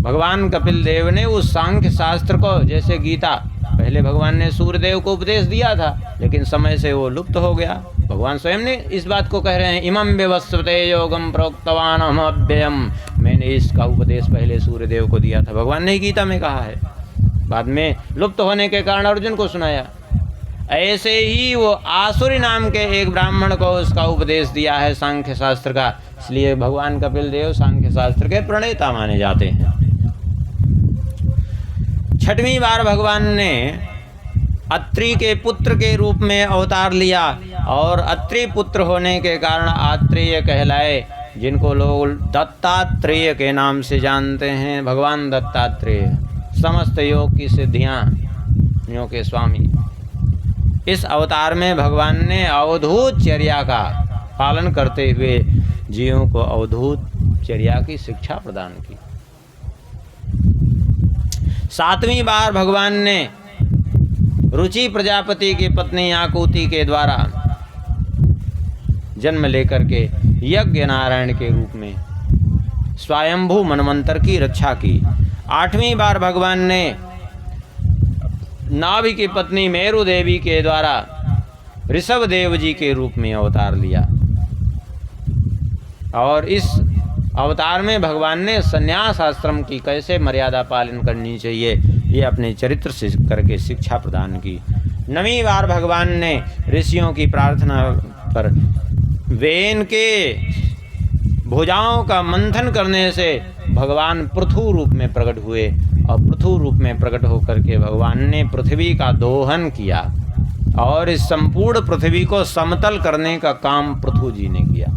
भगवान कपिल देव ने उस सांख्य शास्त्र को, जैसे गीता, पहले भगवान ने सूर्यदेव को उपदेश दिया था, लेकिन समय से वो लुप्त हो गया। भगवान स्वयं ने इस बात को कह रहे हैं, इमं विवस्वते योगम प्रोक्तवान अहमव्ययम। मैंने इसका उपदेश पहले सूर्यदेव को दिया था, भगवान ने गीता में कहा है। बाद में लुप्त होने के कारण अर्जुन को सुनाया। ऐसे ही वो आसुरी नाम के एक ब्राह्मण को उसका उपदेश दिया है सांख्य शास्त्र का। इसलिए भगवान कपिल देव सांख्य धर्मशास्त्र के प्रणेता माने जाते हैं। 6वीं बार भगवान ने अत्रि के पुत्र के रूप में अवतार लिया और अत्रि पुत्र होने के कारण आत्रेय कहलाए, जिनको लोग दत्तात्रेय के नाम से जानते हैं। भगवान दत्तात्रेय समस्त योग की सिद्धियां योग के स्वामी। इस अवतार में भगवान ने अवधूत चर्या का पालन करते हुए जीवों को अवधूत चर्या की शिक्षा प्रदान की। 7वीं बार भगवान ने रुचि प्रजापति की पत्नी आकुति के द्वारा जन्म लेकर के यज्ञ नारायण के रूप में स्वयंभू मनवंतर की रक्षा की। 8वीं बार भगवान ने नाभि की पत्नी मेरु देवी के द्वारा ऋषभ देव जी के रूप में अवतार लिया और इस अवतार में भगवान ने संन्यास आश्रम की कैसे मर्यादा पालन करनी चाहिए ये अपने चरित्र से करके शिक्षा प्रदान की। 9वीं बार भगवान ने ऋषियों की प्रार्थना पर वेन के भुजाओं का मंथन करने से भगवान पृथु रूप में प्रकट हुए और पृथु रूप में प्रकट होकर के भगवान ने पृथ्वी का दोहन किया और इस संपूर्ण पृथ्वी को समतल करने का काम पृथु जी ने किया।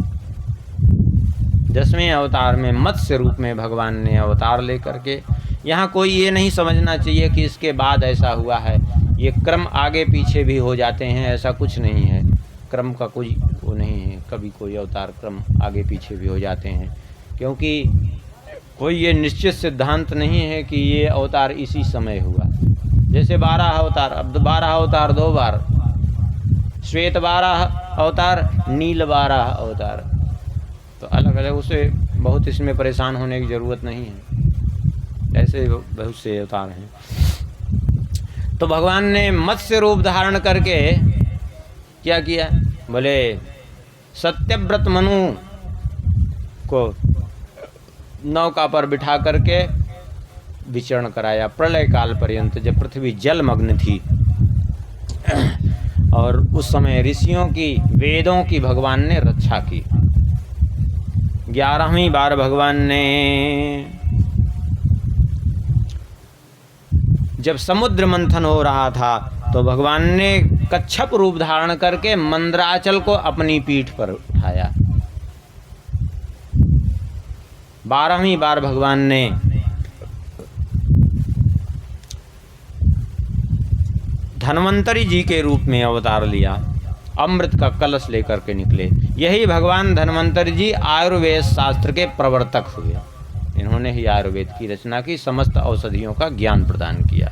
10वें अवतार में मत्स्य रूप में भगवान ने अवतार लेकर के, यहाँ कोई ये नहीं समझना चाहिए कि इसके बाद ऐसा हुआ है, ये क्रम आगे पीछे भी हो जाते हैं, ऐसा कुछ नहीं है। क्रम का कोई वो नहीं है, कभी कोई अवतार क्रम आगे पीछे भी हो जाते हैं, क्योंकि कोई ये निश्चित सिद्धांत नहीं है कि ये अवतार इसी समय हुआ। जैसे 12 अवतार, अब 12 अवतार 2 बार, श्वेत 12 अवतार, नील 12 अवतार, तो अलग अलग, उसे बहुत इसमें परेशान होने की ज़रूरत नहीं है, ऐसे बहुत से अवतार हैं। तो भगवान ने मत्स्य रूप धारण करके क्या किया, बोले सत्यव्रत मनु को नौका पर बिठा करके विचरण कराया प्रलय काल पर्यंत, जब पृथ्वी जलमग्न थी और उस समय ऋषियों की वेदों की भगवान ने रक्षा की। 11वीं बार भगवान ने जब समुद्र मंथन हो रहा था तो भगवान ने कच्छप रूप धारण करके मंदराचल को अपनी पीठ पर उठाया। 12वीं बार भगवान ने धन्वंतरी जी के रूप में अवतार लिया, अमृत का कलश लेकर के निकले। यही भगवान धन्वंतरी जी आयुर्वेद शास्त्र के प्रवर्तक हुए। इन्होंने ही आयुर्वेद की रचना की, समस्त औषधियों का ज्ञान प्रदान किया।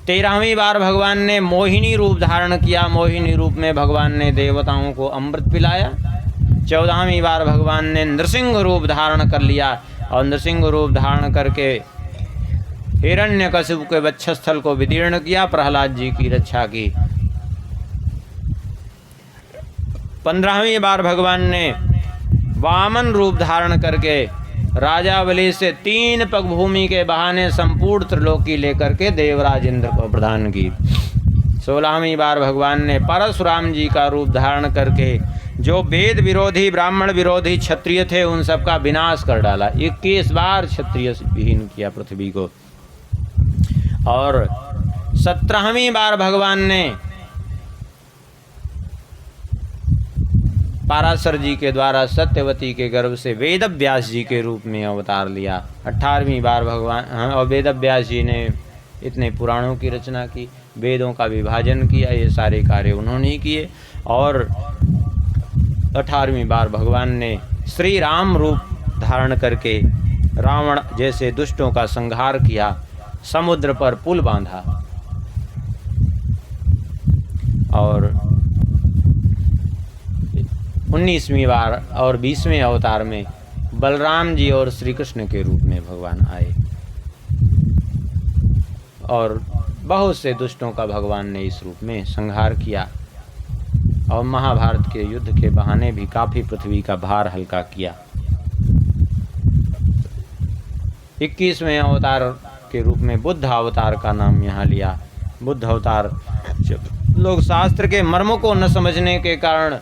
13वीं बार भगवान ने मोहिनी रूप धारण किया। मोहिनी रूप में भगवान ने देवताओं को अमृत पिलाया। 14वीं बार भगवान ने नृसिंह रूप धारण कर लिया और नृसिंह रूप धारण करके हिरण्यकशिपु के वक्षस्थल को विदीर्ण किया, प्रहलाद जी की रक्षा की। 15वीं बार भगवान ने वामन रूप धारण करके राजा बलि से 3 पग भूमि के बहाने संपूर्ण त्रिलोकी लेकर के देवराज इंद्र को प्रदान की। 16वीं बार भगवान ने परशुराम जी का रूप धारण करके जो वेद विरोधी ब्राह्मण विरोधी क्षत्रिय थे उन सबका विनाश कर डाला। 21 बार क्षत्रिय विहीन किया पृथ्वी को। और 17वीं बार भगवान ने पाराशर जी के द्वारा सत्यवती के गर्भ से वेदव्यास जी के रूप में अवतार लिया। 18वीं बार भगवान और वेदव्यास जी ने इतने पुराणों की रचना की, वेदों का विभाजन किया, ये सारे कार्य उन्होंने ही किए। और 18वीं बार भगवान ने श्री राम रूप धारण करके रावण जैसे दुष्टों का संहार किया, समुद्र पर पुल बांधा। और 19वीं बार और 20वें अवतार में बलराम जी और श्री कृष्ण के रूप में भगवान आए और बहुत से दुष्टों का भगवान ने इस रूप में संहार किया और महाभारत के युद्ध के बहाने भी काफ़ी पृथ्वी का भार हल्का किया। 21वें अवतार के रूप में बुद्ध अवतार का नाम यहाँ लिया। बुद्ध अवतार, लोग शास्त्र के मर्मों को न समझने के कारण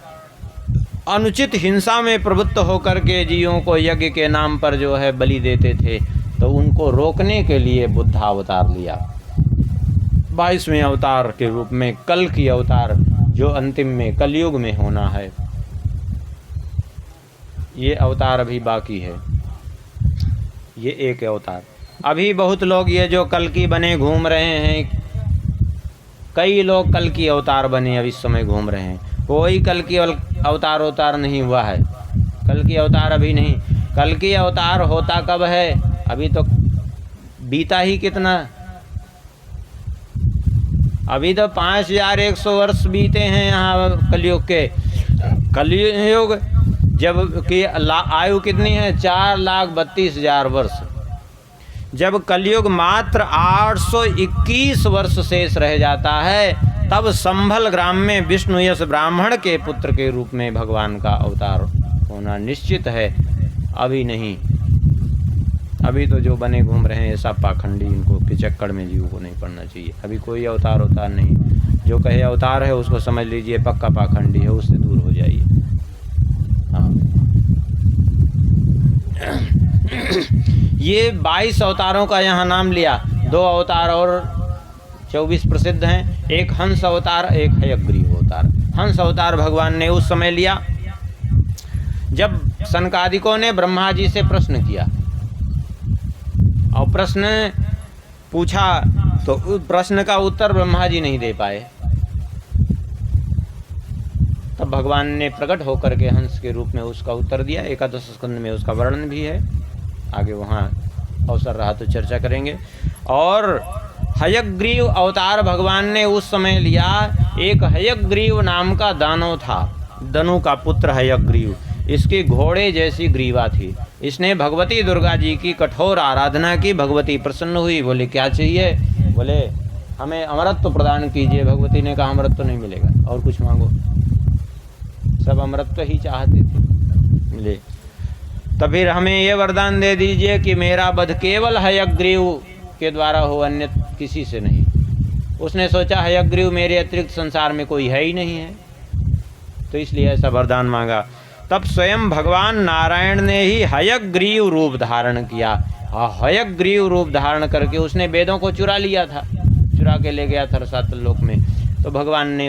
अनुचित हिंसा में प्रवृत्त होकर के जीवों को यज्ञ के नाम पर जो है बलि देते थे, तो उनको रोकने के लिए बुद्ध अवतार लिया। 22वें अवतार के रूप में कल की अवतार जो अंतिम में कलयुग में होना है, ये अवतार अभी बाकी है। ये एक अवतार अभी बहुत लोग ये जो कल की बने घूम रहे हैं, कई लोग कल की अवतार बने अब इस समय घूम रहे हैं। कोई कल की अवतार नहीं हुआ है। कल की अवतार अभी नहीं। कल की अवतार होता कब है? अभी तो बीता ही कितना, अभी तो 5100 वर्ष बीते हैं यहाँ कलयुग के। कलयुग जब कि आयु कितनी है? 4,32,000 वर्ष। जब कलयुग मात्र 821 वर्ष शेष रह जाता है, तब संभल ग्राम में विष्णु यश ब्राह्मण के पुत्र के रूप में भगवान का अवतार होना निश्चित है। अभी नहीं। अभी तो जो बने घूम रहे हैं सब पाखंडी, इनको के चक्कर में जीव को नहीं पड़ना चाहिए। अभी कोई अवतार नहीं। जो कहे अवतार है उसको समझ लीजिए पक्का पाखंडी है, उससे दूर हो जाइए। हाँ। ये 22 अवतारों का यहाँ नाम लिया। 2 अवतार और 24 प्रसिद्ध हैं। एक हंस अवतार, एक हयग्रीव अवतार। हंस अवतार भगवान ने उस समय लिया जब सनकादिकों ने ब्रह्मा जी से प्रश्न किया और प्रश्न पूछा, तो उस प्रश्न का उत्तर ब्रह्मा जी नहीं दे पाए। तब भगवान ने प्रकट होकर के हंस के रूप में उसका उत्तर दिया। 11 स्कंद में उसका वर्णन भी है, आगे वहाँ अवसर रहा तो चर्चा करेंगे। और हयग्रीव अवतार भगवान ने उस समय लिया। एक हयग्रीव नाम का दानव था, दनु का पुत्र हयग्रीव। इसकी घोड़े जैसी ग्रीवा थी। इसने भगवती दुर्गा जी की कठोर आराधना की। भगवती प्रसन्न हुई, बोले क्या चाहिए? बोले हमें अमरत्व प्रदान कीजिए। भगवती ने कहा अमरत्व नहीं मिलेगा, और कुछ मांगो। सब अमरत्व ही चाहते थे, मिले। तो फिर हमें ये वरदान दे दीजिए कि मेरा वध केवल हयग्रीव के द्वारा हो, अन्य किसी से नहीं। उसने सोचा हयग्रीव मेरे अतिरिक्त संसार में कोई है ही नहीं है, तो इसलिए ऐसा वरदान मांगा। तब स्वयं भगवान नारायण ने ही हयग्रीव रूप धारण किया। हयग्रीव रूप धारण करके उसने वेदों को चुरा लिया था, चुरा के ले गया था रसातल लोक में। तो भगवान ने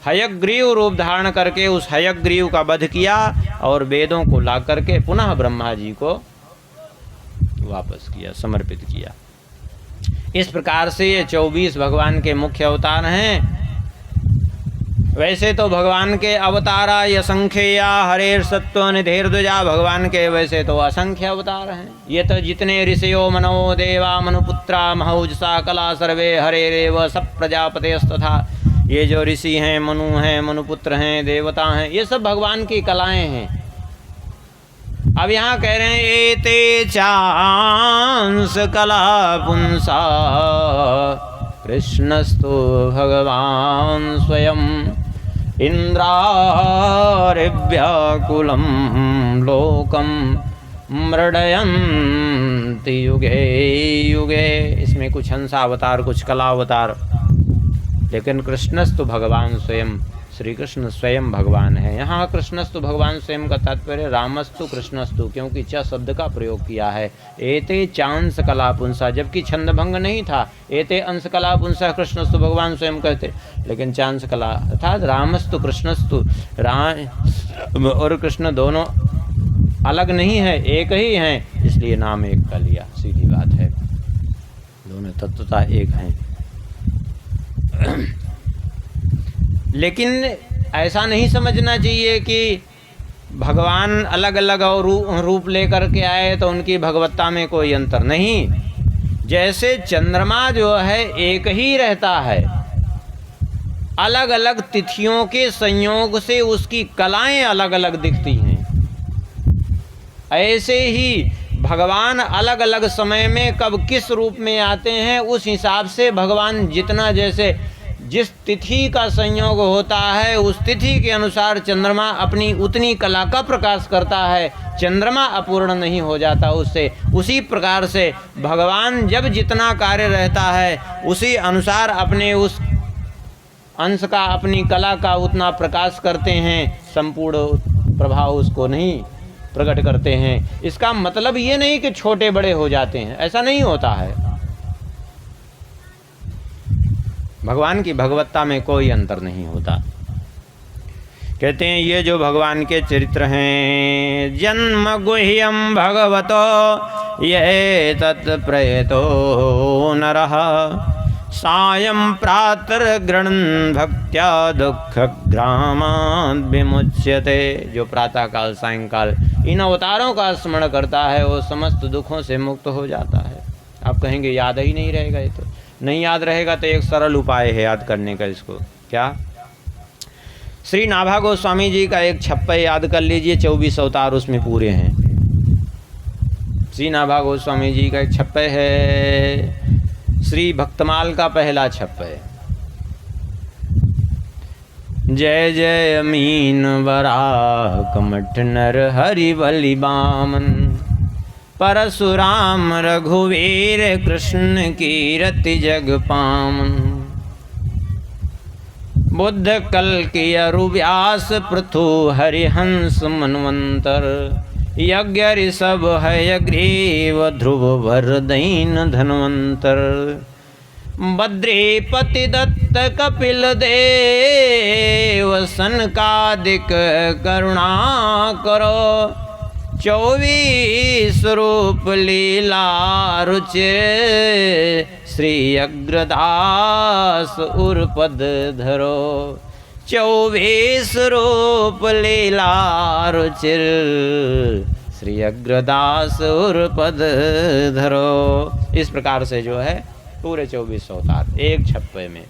हयग्रीव रूप धारण करके उस हयग्रीव का वध किया और वेदों को ला करके पुनः ब्रह्मा जी को वापस किया, समर्पित किया। इस प्रकार से ये 24 भगवान के मुख्य अवतार हैं। वैसे तो भगवान के अवतारा असंख्या, हरेर सत्व निधेर्द्वजा। भगवान के वैसे तो असंख्य अवतार हैं। ये तो जितने ऋषियो मनो देवा मनुपुत्रा महौजसा कला सर्वे हरेरेव सब प्रजापतेस्तथा। ये जो ऋषि हैं, मनु हैं, मनुपुत्र हैं, देवता हैं, ये सब भगवान की कलाएं हैं। अब यहाँ कह रहे हैं एते चांस कला पुंसा कृष्णस्तु भगवान स्वयं इंद्रारिव्याकुलं लोकम मृडयन्ति युगे युगे। इसमें कुछ हंसावतार, कुछ कलावतार, लेकिन कृष्णस्तु भगवान स्वयं, श्री कृष्ण स्वयं भगवान है। यहाँ कृष्णस्तु भगवान स्वयं का तात्पर्य रामस्तु कृष्णस्तु, क्योंकि च शब्द का प्रयोग किया है। एते चांस कला पुंसा, जबकि छंदभंग नहीं था। एते अंश कला पुंसा कृष्णस्तु भगवान स्वयं कहते, लेकिन चांस कला अर्थात रामस्तु कृष्णस्तु। राम और कृष्ण दोनों अलग नहीं है, एक ही हैं, इसलिए नाम एक का लिया। सीधी बात है, दोनों तत्वता एक हैं। लेकिन ऐसा नहीं समझना चाहिए कि भगवान अलग अलग और रूप लेकर के आए तो उनकी भगवत्ता में कोई अंतर नहीं। जैसे चंद्रमा जो है एक ही रहता है, अलग अलग तिथियों के संयोग से उसकी कलाएं अलग अलग दिखती हैं, ऐसे ही भगवान अलग अलग समय में कब किस रूप में आते हैं, उस हिसाब से भगवान जितना, जैसे जिस तिथि का संयोग होता है उस तिथि के अनुसार चंद्रमा अपनी उतनी कला का प्रकाश करता है। चंद्रमा अपूर्ण नहीं हो जाता उससे। उसी प्रकार से भगवान जब जितना कार्य रहता है उसी अनुसार अपने उस अंश का, अपनी कला का उतना प्रकाश करते हैं, संपूर्ण प्रभाव उसको नहीं प्रकट करते हैं। इसका मतलब ये नहीं कि छोटे बड़े हो जाते हैं, ऐसा नहीं होता है। भगवान की भगवत्ता में कोई अंतर नहीं होता। कहते हैं ये जो भगवान के चरित्र हैं, जन्म गुह्यम भगवतो ये तत्प्रयतो नरः सायं प्रातर्गृह्णन् भक्त्या दुःख ग्रामाद् विमुच्यते। जो प्रातः काल सायंकाल इन अवतारों का स्मरण करता है वो समस्त दुखों से मुक्त हो जाता है। आप कहेंगे याद ही नहीं रहेगा, ये तो नहीं याद रहेगा। तो एक सरल उपाय है याद करने का इसको। क्या? श्री नाभा गोस्वामी जी का एक छप्पय याद कर लीजिए, 24 अवतार उसमें पूरे हैं। श्री नाभा गोस्वामी जी का एक छप्पय है, श्री भक्तमाल का पहला छप्पय। जय जय मीन वराह कमठ नर हरि बलि बामन परशुराम रघुवीर कृष्ण कीरति जग पामन बुद्ध कल की अरुव्यास पृथु हरिहंस मनवंतर यज्ञ ऋषभ है ग्रीव ध्रुव वरदैन धनवंतर बद्रीपति दत्त कपिल देव सनकादिक करुणा करो 24 रूप लीला रुचिर श्री अग्रदास उर्पद धरो 24 रूप लीला रुचिर श्री अग्रदास उर्पद धरो। इस प्रकार से जो है पूरे 24 अवतार एक छप्पे में।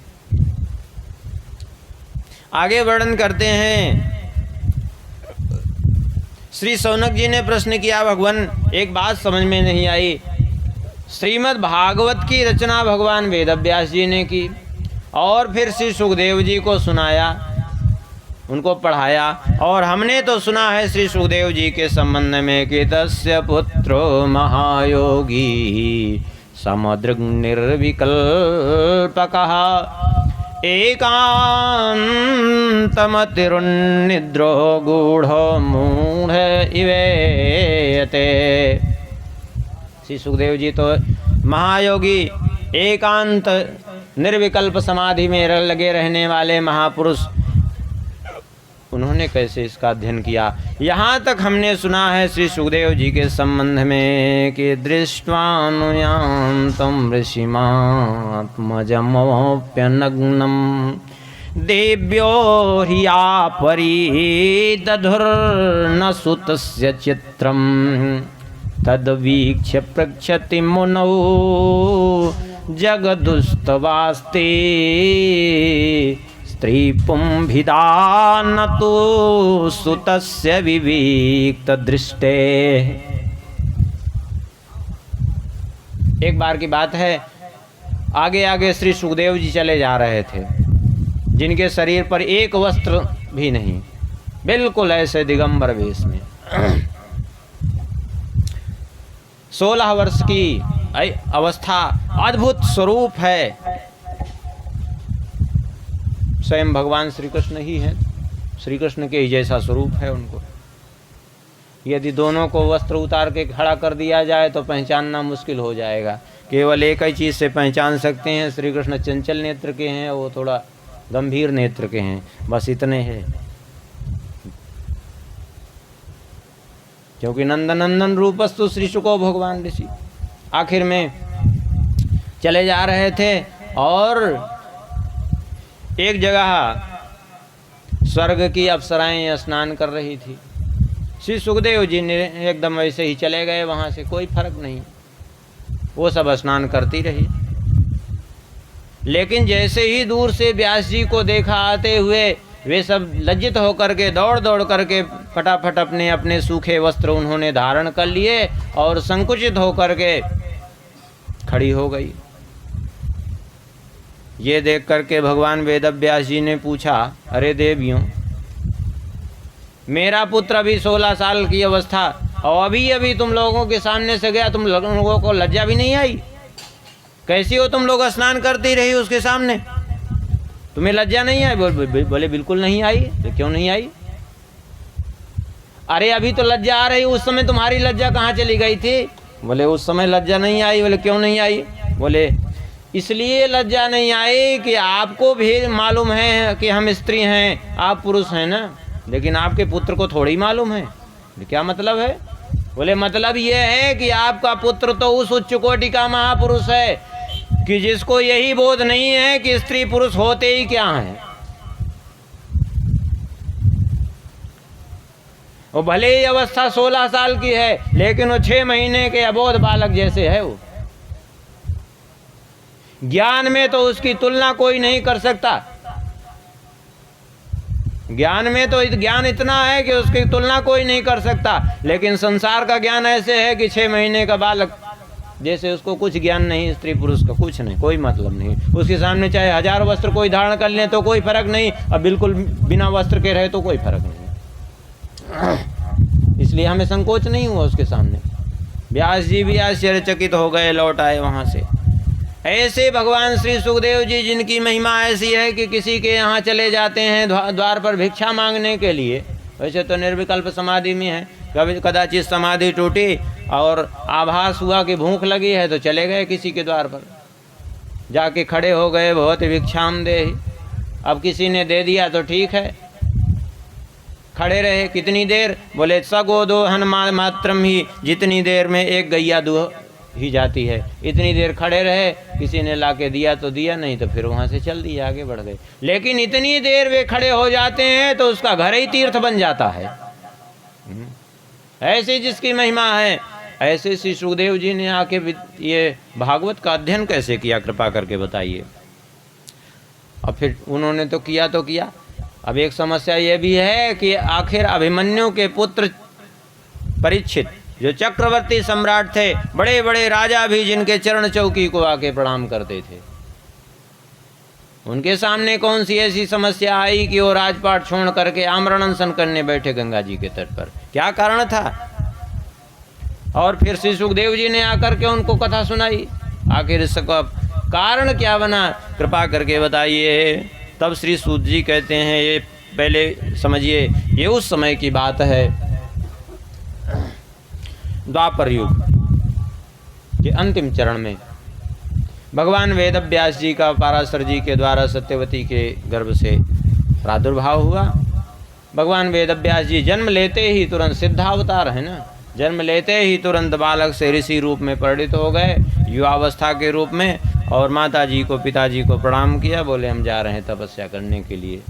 आगे वर्णन करते हैं। श्री शौनक जी ने प्रश्न किया, भगवान एक बात समझ में नहीं आई। श्रीमद् भागवत की रचना भगवान वेदव्यास जी ने की और फिर श्री सुखदेव जी को सुनाया, उनको पढ़ाया। और हमने तो सुना है श्री सुखदेव जी के संबंध में कि तस्य पुत्रो महायोगी समदृग् निर्विकल्पकः एकान्तमतिरुन्निद्रो गूढ़ो मूढ़ इवेयते। श्री सुखदेव जी तो महायोगी, एकांत निर्विकल्प समाधि में लगे रहने वाले महापुरुष, उन्होंने कैसे इसका अध्ययन किया। यहाँ तक हमने सुना है श्री सुखदेव जी के संबंध में कि दृष्ट्वानुयान्तं ऋषिमात्मजमोप्यनग्नं देव्यो ह्रिया परिदधुर्न सुतस्य चित्रं तद्वीक्ष्य पृच्छति मुनौ जगदुस्तवास्ते स्त्रीपुंभिदा तु सुतस्य विविक्त दृष्टे। एक बार की बात है, आगे आगे श्री सुखदेव जी चले जा रहे थे, जिनके शरीर पर एक वस्त्र भी नहीं, बिल्कुल ऐसे दिगंबर वेश में। 16 वर्ष की अवस्था, अद्भुत स्वरूप है, स्वयं भगवान श्री कृष्ण ही हैं। श्री कृष्ण के ही जैसा स्वरूप है उनको। यदि दोनों को वस्त्र उतार के खड़ा कर दिया जाए तो पहचानना मुश्किल हो जाएगा। केवल एक ही चीज़ से पहचान सकते हैं, श्री कृष्ण चंचल नेत्र के हैं, वो थोड़ा गंभीर नेत्र के हैं, बस इतने हैं। क्योंकि नंदनंदन रूपस्तु श्री शुको भगवान ऋषि। आखिर में चले जा रहे थे और एक जगह स्वर्ग की अप्सराएं स्नान कर रही थी। श्री सुखदेव जी ने एकदम वैसे ही चले गए वहाँ से, कोई फर्क नहीं, वो सब स्नान करती रही। लेकिन जैसे ही दूर से व्यास जी को देखा आते हुए, वे सब लज्जित होकर के दौड़ दौड़ करके फटाफट अपने अपने सूखे वस्त्र उन्होंने धारण कर लिए और संकुचित होकर के खड़ी हो गई। ये देख करके भगवान वेदव्यास जी ने पूछा, अरे देवियों, मेरा पुत्र अभी 16 साल की अवस्था और अभी अभी तुम लोगों के सामने से गया, तुम लोगों को लज्जा भी नहीं आई? कैसी हो तुम लोग, स्नान करती रही उसके सामने? तुम्हें लज्जा नहीं आई? बोले बिल्कुल नहीं आई। तो क्यों नहीं आई? अरे अभी तो लज्जा आ रही, उस समय तुम्हारी लज्जा कहाँ चली गई थी? बोले उस समय लज्जा नहीं आई। बोले क्यों नहीं आई? बोले इसलिए लज्जा नहीं आई कि आपको भी मालूम है कि हम स्त्री हैं, आप पुरुष हैं ना, लेकिन आपके पुत्र को थोड़ी मालूम है। क्या मतलब है? बोले मतलब ये है कि आपका पुत्र तो उस उच्च कोटि का महापुरुष है कि जिसको यही बोध नहीं है कि स्त्री पुरुष होते ही क्या हैं। वो भले ही अवस्था 16 साल की है, लेकिन वो 6 महीने के अबोध बालक जैसे है। वो ज्ञान में तो उसकी तुलना कोई नहीं कर सकता। ज्ञान में तो ज्ञान इतना है कि उसकी तुलना कोई नहीं कर सकता, लेकिन संसार का ज्ञान ऐसे है कि 6 महीने का बालक जैसे, उसको कुछ ज्ञान नहीं, स्त्री पुरुष का कुछ नहीं, कोई मतलब नहीं। उसके सामने चाहे 1000 वस्त्र कोई धारण कर ले तो कोई फर्क नहीं, और बिल्कुल बिना वस्त्र के रहे तो कोई फर्क नहीं। इसलिए हमें संकोच नहीं हुआ उसके सामने। व्यास जी भी आश्चर्यचकित हो गए, लौट आए वहाँ से। ऐसे भगवान श्री सुखदेव जी, जिनकी महिमा ऐसी है कि किसी के यहाँ चले जाते हैं द्वार पर भिक्षा मांगने के लिए, वैसे तो निर्विकल्प समाधि में है, कभी कदाचित समाधि टूटी और आभास हुआ कि भूख लगी है तो चले गए किसी के द्वार पर, जाके खड़े हो गए, बहुत भिक्षाम दे। अब किसी ने दे दिया तो ठीक है, खड़े रहे। कितनी देर? बोले सगो दोहन मात्रम ही, जितनी देर में एक गैया दूह ही जाती है, इतनी देर खड़े रहे। किसी ने लाके दिया तो दिया, नहीं तो फिर वहाँ से चल दिए, आगे बढ़ गए। लेकिन इतनी देर वे खड़े हो जाते हैं तो उसका घर ही तीर्थ बन जाता है। ऐसी जिसकी महिमा है, ऐसे श्री सुखदेव जी ने आके ये भागवत का अध्ययन कैसे किया, कृपा करके बताइए। और फिर उन्होंने तो किया तो किया। अब एक समस्या ये भी है कि आखिर अभिमन्यु के पुत्र परीक्षित, जो चक्रवर्ती सम्राट थे, बड़े बड़े राजा भी जिनके चरण चौकी को आके प्रणाम करते थे, उनके सामने कौन सी ऐसी समस्या आई कि वो राजपाट छोड़ करके आमरण अनशन करने बैठे गंगा जी के तट पर? क्या कारण था? और फिर श्री सुखदेव जी ने आकर के उनको कथा सुनाई। आखिर इसका कारण क्या बना, कृपा करके बताइए। तब श्री सूत जी कहते हैं, ये पहले समझिए, ये उस समय की बात है, द्वापर युग के अंतिम चरण में भगवान वेदव्यास जी का पाराशर जी के द्वारा सत्यवती के गर्भ से प्रादुर्भाव हुआ। भगवान वेदव्यास जी जन्म लेते ही तुरंत सिद्धावतार है ना, जन्म लेते ही तुरंत बालक से ऋषि रूप में परिणित हो गए, युवावस्था के रूप में। और माता जी को, पिताजी को प्रणाम किया, बोले हम जा रहे हैं तपस्या करने के लिए।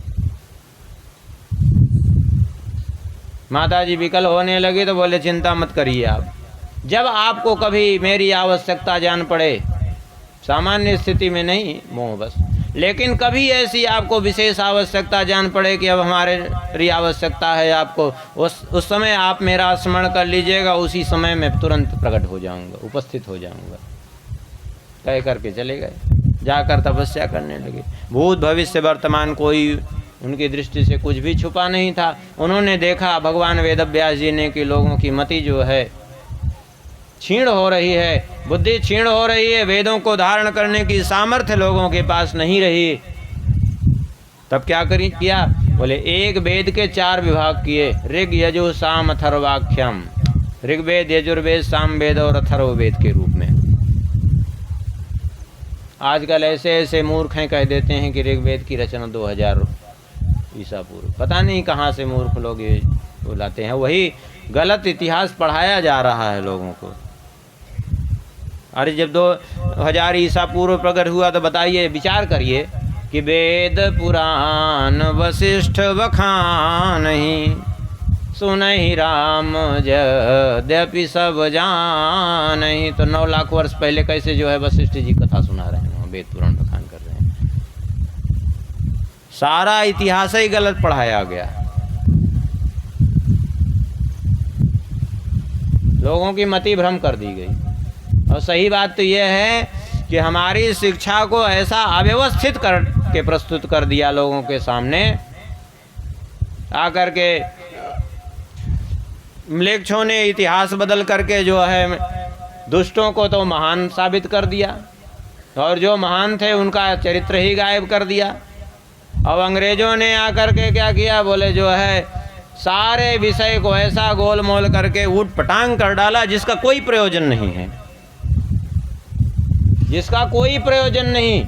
माता जी विकल होने लगी तो बोले चिंता मत करिए आप, जब आपको कभी मेरी आवश्यकता जान पड़े, सामान्य स्थिति में नहीं मोह बस, लेकिन कभी ऐसी आपको विशेष आवश्यकता जान पड़े कि अब हमारी आवश्यकता है आपको, उस समय आप मेरा स्मरण कर लीजिएगा, उसी समय मैं तुरंत प्रकट हो जाऊंगा, उपस्थित हो जाऊंगा। कह करके चले गए, जाकर तपस्या करने लगे। भूत भविष्य वर्तमान कोई उनकी दृष्टि से कुछ भी छुपा नहीं था। उन्होंने देखा भगवान वेदव्यास जी ने कि लोगों की मति जो है क्षीण हो रही है, बुद्धि क्षीण हो रही है, वेदों को धारण करने की सामर्थ्य लोगों के पास नहीं रही। तब क्या किया? बोले एक वेद के 4 विभाग किए, ऋग यजु साम अथर्वाख्यम, ऋग्वेद यजुर्वेद सामवेद और अथर्ववेद के रूप में। आजकल ऐसे ऐसे मूर्ख हैं, कह देते हैं कि ऋग्वेद की रचना 2000 ईसा पूर्व, पता नहीं कहाँ से मूर्ख लोग ये बुलाते हैं। वही गलत इतिहास पढ़ाया जा रहा है लोगों को। अरे जब 2000 ईसा पूर्व प्रकट हुआ तो बताइए, विचार करिए कि वेद पुराण वशिष्ठ बखान ही, सुनहि राम यद्यपि सब जान ही। तो 9 लाख वर्ष पहले कैसे जो है वशिष्ठ जी कथा सुना रहे हैं, वेद पुराण बखान कर रहे हैं। सारा इतिहास ही गलत पढ़ाया गया। लोगों की मति भ्रम कर दी गई। और सही बात तो यह है कि हमारी शिक्षा को ऐसा अव्यवस्थित करके प्रस्तुत कर दिया लोगों के सामने, आकर के म्लेच्छों ने इतिहास बदल करके जो है दुष्टों को तो महान साबित कर दिया, और जो महान थे उनका चरित्र ही गायब कर दिया। अब अंग्रेजों ने आकर के क्या किया, बोले जो है सारे विषय को ऐसा गोल मोल करके ऊट पटांग कर डाला जिसका कोई प्रयोजन नहीं है, जिसका कोई प्रयोजन नहीं।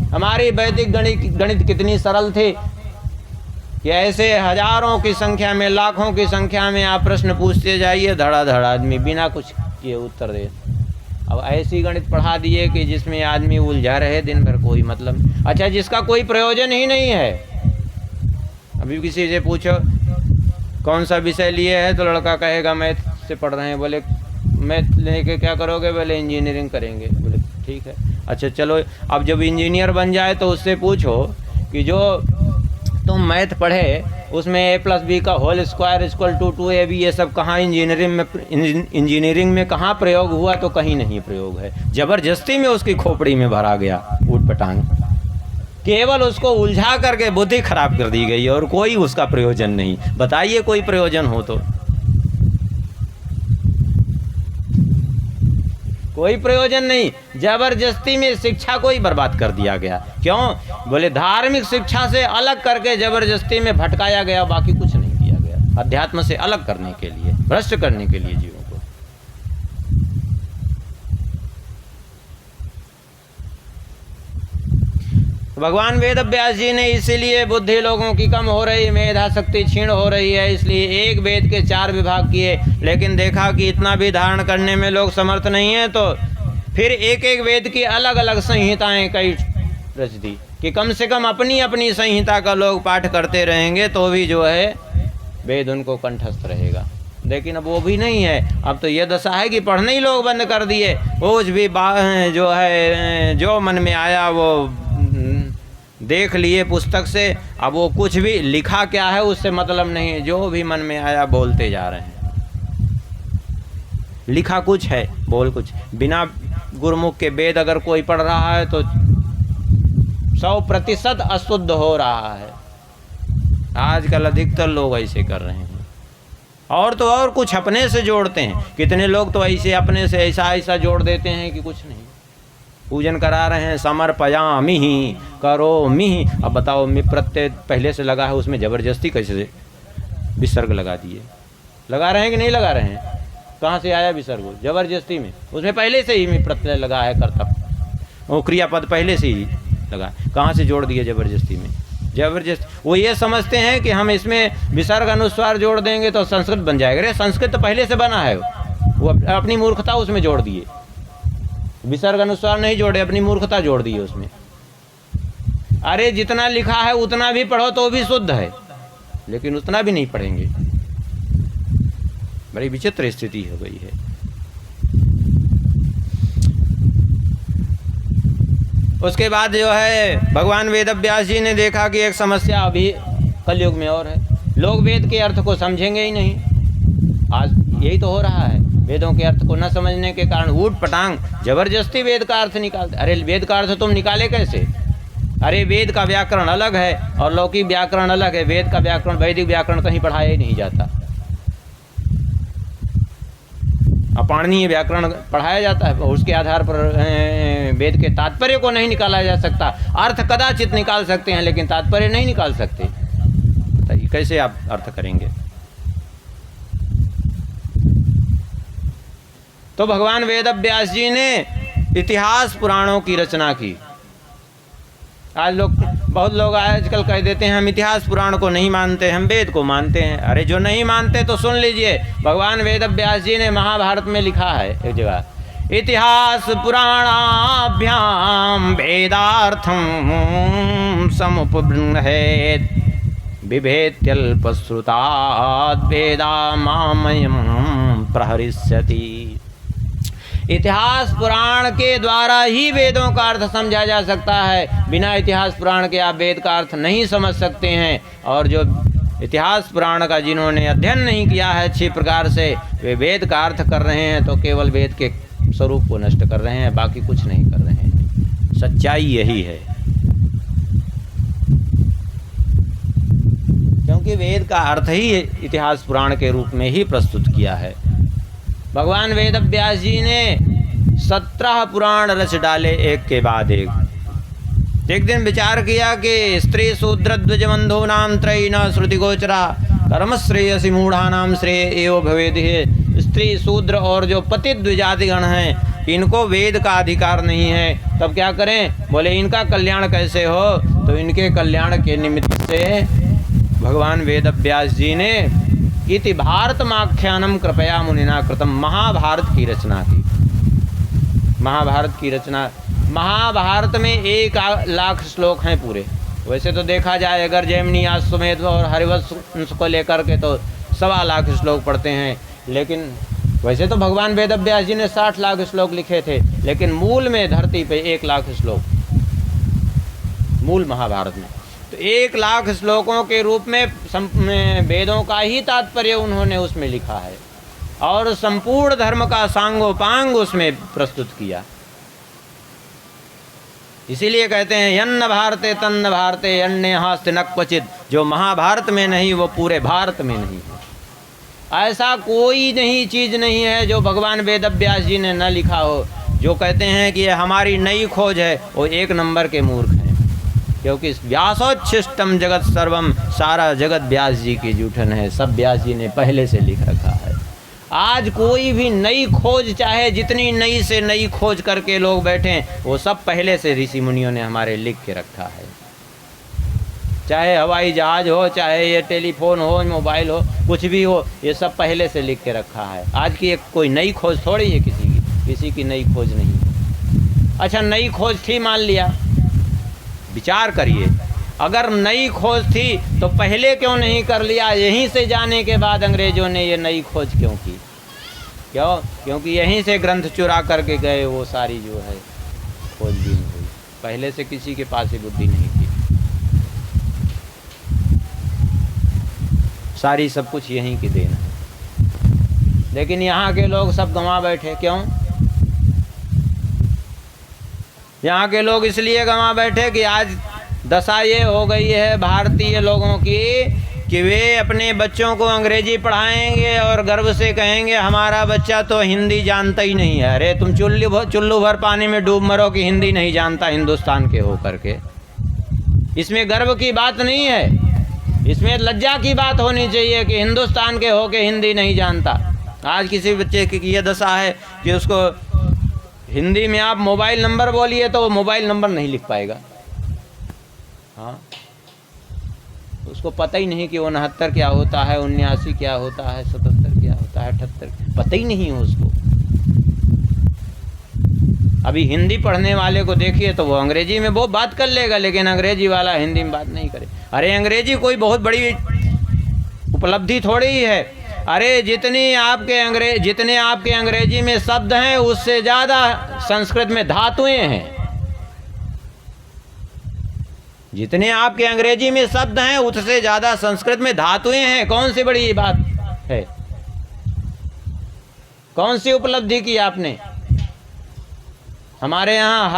हमारी वैदिक गणित कितनी सरल थी कि ऐसे हजारों की संख्या में, लाखों की संख्या में आप प्रश्न पूछते जाइए, धड़ाधड़ आदमी बिना कुछ किए उत्तर दे। अब ऐसी गणित पढ़ा दिए कि जिसमें आदमी उलझा रहे दिन भर, कोई मतलब। अच्छा, जिसका कोई प्रयोजन ही नहीं है। अभी किसी से पूछो कौन सा विषय लिए है, तो लड़का कहेगा मैथ से पढ़ रहे हैं। बोले मैथ लेके क्या करोगे? बोले इंजीनियरिंग करेंगे। बोले ठीक है, अच्छा चलो। अब जब इंजीनियर बन जाए तो उससे पूछो कि जो तुम मैथ पढ़े उसमें a+b का whole square equal to 2ab, ये सब कहाँ इंजीनियरिंग में कहाँ प्रयोग हुआ? तो कहीं नहीं प्रयोग है। जबरदस्ती में उसकी खोपड़ी में भरा गया ऊट पटांग, केवल उसको उलझा करके बुद्धि खराब कर दी गई और कोई उसका प्रयोजन नहीं। बताइए कोई प्रयोजन हो तो? कोई प्रयोजन नहीं। जबरदस्ती में शिक्षा को ही बर्बाद कर दिया गया। क्यों? बोले धार्मिक शिक्षा से अलग करके जबरदस्ती में भटकाया गया, बाकी कुछ नहीं किया गया। अध्यात्म से अलग करने के लिए, भ्रष्ट करने के लिए जीवों को। भगवान वेद व्यास जी ने इसीलिए बुद्धि लोगों की कम हो रही, मेधा शक्ति क्षीण हो रही है, इसलिए एक वेद के 4 विभाग किए। लेकिन देखा कि इतना भी धारण करने में लोग समर्थ नहीं है, तो फिर एक एक वेद की अलग अलग संहिताएं कई रच दी कि कम से कम अपनी अपनी संहिता का लोग पाठ करते रहेंगे तो भी जो है वेद उनको कंठस्थ रहेगा। लेकिन अब वो भी नहीं है। अब तो ये दशा है कि पढ़ने ही लोग बंद कर दिए। कुछ भी जो है जो मन में आया वो देख लिए पुस्तक से। अब वो कुछ भी लिखा क्या है उससे मतलब नहीं, जो भी मन में आया बोलते जा रहे हैं। लिखा कुछ है, बोल कुछ। बिना गुरुमुख के वेद अगर कोई पढ़ रहा है तो 100% अशुद्ध हो रहा है। आजकल अधिकतर लोग ऐसे कर रहे हैं। और तो और कुछ अपने से जोड़ते हैं। कितने लोग तो ऐसे अपने से ऐसा जोड़ देते हैं कि कुछ नहीं। पूजन करा रहे हैं, समर्पयामि ही करोमि ही। अब बताओ, मैं प्रत्यय पहले से लगा है, उसमें ज़बरदस्ती कैसे विसर्ग लगा दिए? लगा रहे हैं कि नहीं लगा रहे हैं? कहाँ से आया विसर्ग? जबरदस्ती में। उसमें पहले से ही मैं प्रत्यय लगा है, कर्तव्य वो क्रियापद पहले से ही लगा। कहाँ से जोड़ दिए जबरदस्ती में? जबरदस्त वो ये समझते हैं कि हम इसमें विसर्ग अनुस्वार जोड़ देंगे तो संस्कृत बन जाएगा। अरे संस्कृत तो पहले से बना है, वो अपनी मूर्खता उसमें जोड़ दिए। विसर्ग अनुस्वार नहीं जोड़े, अपनी मूर्खता जोड़ दी है उसमें। अरे जितना लिखा है उतना भी पढ़ो तो भी शुद्ध है, लेकिन उतना भी नहीं पढ़ेंगे। बड़ी विचित्र स्थिति हो गई है। उसके बाद जो है भगवान वेद व्यास जी ने देखा कि एक समस्या अभी कलयुग में और है। लोग वेद के अर्थ को समझेंगे ही नहीं। आज यही तो हो रहा है। वेदों के अर्थ को न समझने के कारण ऊट पटांग जबरदस्ती वेद का अर्थ निकालते। अरे वेद का अर्थ तुम निकाले कैसे? अरे वेद का व्याकरण अलग है और लौकिक व्याकरण अलग है। वेद का व्याकरण, वैदिक व्याकरण कहीं पढ़ाया ही नहीं जाता। अपाणनीय व्याकरण पढ़ाया जाता है, उसके आधार पर वेद के तात्पर्य को नहीं निकाला जा सकता। अर्थ कदाचित निकाल सकते हैं लेकिन तात्पर्य नहीं निकाल सकते। बताइए कैसे आप अर्थ करेंगे? तो भगवान वेद व्यास जी ने इतिहास पुराणों की रचना की। आज बहुत लोग आजकल कह देते हैं हम इतिहास पुराण को नहीं मानते, हम वेद को मानते हैं। अरे जो नहीं मानते तो सुन लीजिए, भगवान वेद व्यास जी ने महाभारत में लिखा है एक जगह, इतिहास पुराणाभ्याम वेदार्थम समुपबृंहेत बिभेत्यल्पश्रुताद् वेदा मामयं प्रहरिष्यति। इतिहास पुराण के द्वारा ही वेदों का अर्थ समझा जा सकता है। बिना इतिहास पुराण के आप वेद का अर्थ नहीं समझ सकते हैं। और जो इतिहास पुराण का जिन्होंने अध्ययन नहीं किया है अच्छी प्रकार से, वे वेद का अर्थ कर रहे हैं तो केवल वेद के स्वरूप को नष्ट कर रहे हैं, बाकी कुछ नहीं कर रहे हैं। सच्चाई यही है, क्योंकि वेद का अर्थ ही इतिहास पुराण के रूप में ही प्रस्तुत किया है। भगवान वेद व्यास जी ने 17 पुराण रच डाले एक के बाद एक। तो एक दिन विचार किया कि स्त्री शूद्र द्विजबंधो नाम त्रयी न श्रुति गोचरा कर्म श्रेयसी मूढ़ा नाम श्रेय एवं भवेद है। स्त्री शूद्र और जो पति द्विजातिगण हैं इनको वेद का अधिकार नहीं है, तब क्या करें? बोले इनका कल्याण कैसे हो? तो इनके कल्याण के निमित्त से भगवान वेद व्यास जी ने इति भारतमाख्यानम कृपया मुनिना कृतम, महाभारत की रचना की। महाभारत की रचना, महाभारत में 1,00,000 श्लोक हैं पूरे। वैसे तो देखा जाए अगर जैमिनी अश्वमेध और हरिवंश को लेकर के तो 1,25,000 श्लोक पढ़ते हैं, लेकिन वैसे तो भगवान वेद व्यास जी ने 60,00,000 श्लोक लिखे थे, लेकिन मूल में धरती पे 1,00,000 श्लोक मूल महाभारत में। तो 1,00,000 श्लोकों के रूप में वेदों का ही तात्पर्य उन्होंने उसमें लिखा है और संपूर्ण धर्म का सांगोपांग उसमें प्रस्तुत किया। इसीलिए कहते हैं यन्न भारते तन्न भारते अन्य हास्ति न क्वचित, जो महाभारत में नहीं वो पूरे भारत में नहीं है। ऐसा कोई नहीं चीज़ नहीं है जो भगवान वेद व्यास जी ने न लिखा हो। जो कहते हैं कि ये हमारी नई खोज है वो 1 नंबर के मूर्ख हैं, क्योंकि व्यासोच्छिष्टम जगत सर्वम, सारा जगत व्यास जी की जूठन है, सब व्यास जी ने पहले से लिख रखा है। आज कोई भी नई खोज, चाहे जितनी नई से नई खोज करके लोग बैठें, वो सब पहले से ऋषि मुनियों ने हमारे लिख के रखा है। चाहे हवाई जहाज हो, चाहे ये टेलीफोन हो, मोबाइल हो, कुछ भी हो, ये सब पहले से लिख के रखा है। आज की एक कोई नई खोज थोड़ी है किसी की नई खोज नहीं है। अच्छा नई खोज थी मान लिया, विचार करिए अगर नई खोज थी तो पहले क्यों नहीं कर लिया? यहीं से जाने के बाद अंग्रेज़ों ने ये नई खोज क्यों की? क्यों? क्योंकि यहीं से ग्रंथ चुरा करके गए, वो सारी जो है खोजबीन हुई। पहले से किसी के पास ही बुद्धि नहीं थी, सारी सब कुछ यहीं की देन है। लेकिन यहाँ के लोग सब गंवा बैठे। क्यों? यहाँ के लोग इसलिए गंवा बैठे कि आज दशा ये हो गई है भारतीय लोगों की कि वे अपने बच्चों को अंग्रेजी पढ़ाएंगे और गर्व से कहेंगे हमारा बच्चा तो हिंदी जानता ही नहीं है। अरे तुम चुल्लू भर पानी में डूब मरो कि हिंदी नहीं जानता हिंदुस्तान के हो करके। इसमें गर्व की बात नहीं है, इसमें लज्जा की बात होनी चाहिए कि हिंदुस्तान के हो के हिंदी नहीं जानता। आज किसी बच्चे की ये दशा है कि उसको हिंदी में आप मोबाइल नंबर बोलिए तो वो मोबाइल नंबर नहीं लिख पाएगा। हाँ, उसको पता ही नहीं कि 69 क्या होता है, 79 क्या होता है, 77 क्या होता है, 78 पता ही नहीं है उसको। अभी हिंदी पढ़ने वाले को देखिए तो वो अंग्रेजी में वो बात कर लेगा, लेकिन अंग्रेजी वाला हिंदी में बात नहीं करे। अरे अंग्रेजी कोई बहुत बड़ी उपलब्धि थोड़ी ही है। अरे जितने आपके अंग्रेजी में शब्द हैं उससे ज़्यादा संस्कृत में धातुएं हैं। जितने आपके अंग्रेजी में शब्द हैं उससे ज़्यादा संस्कृत में धातुएं हैं। कौन सी बड़ी बात है? कौन सी उपलब्धि की आपने? हमारे यहाँ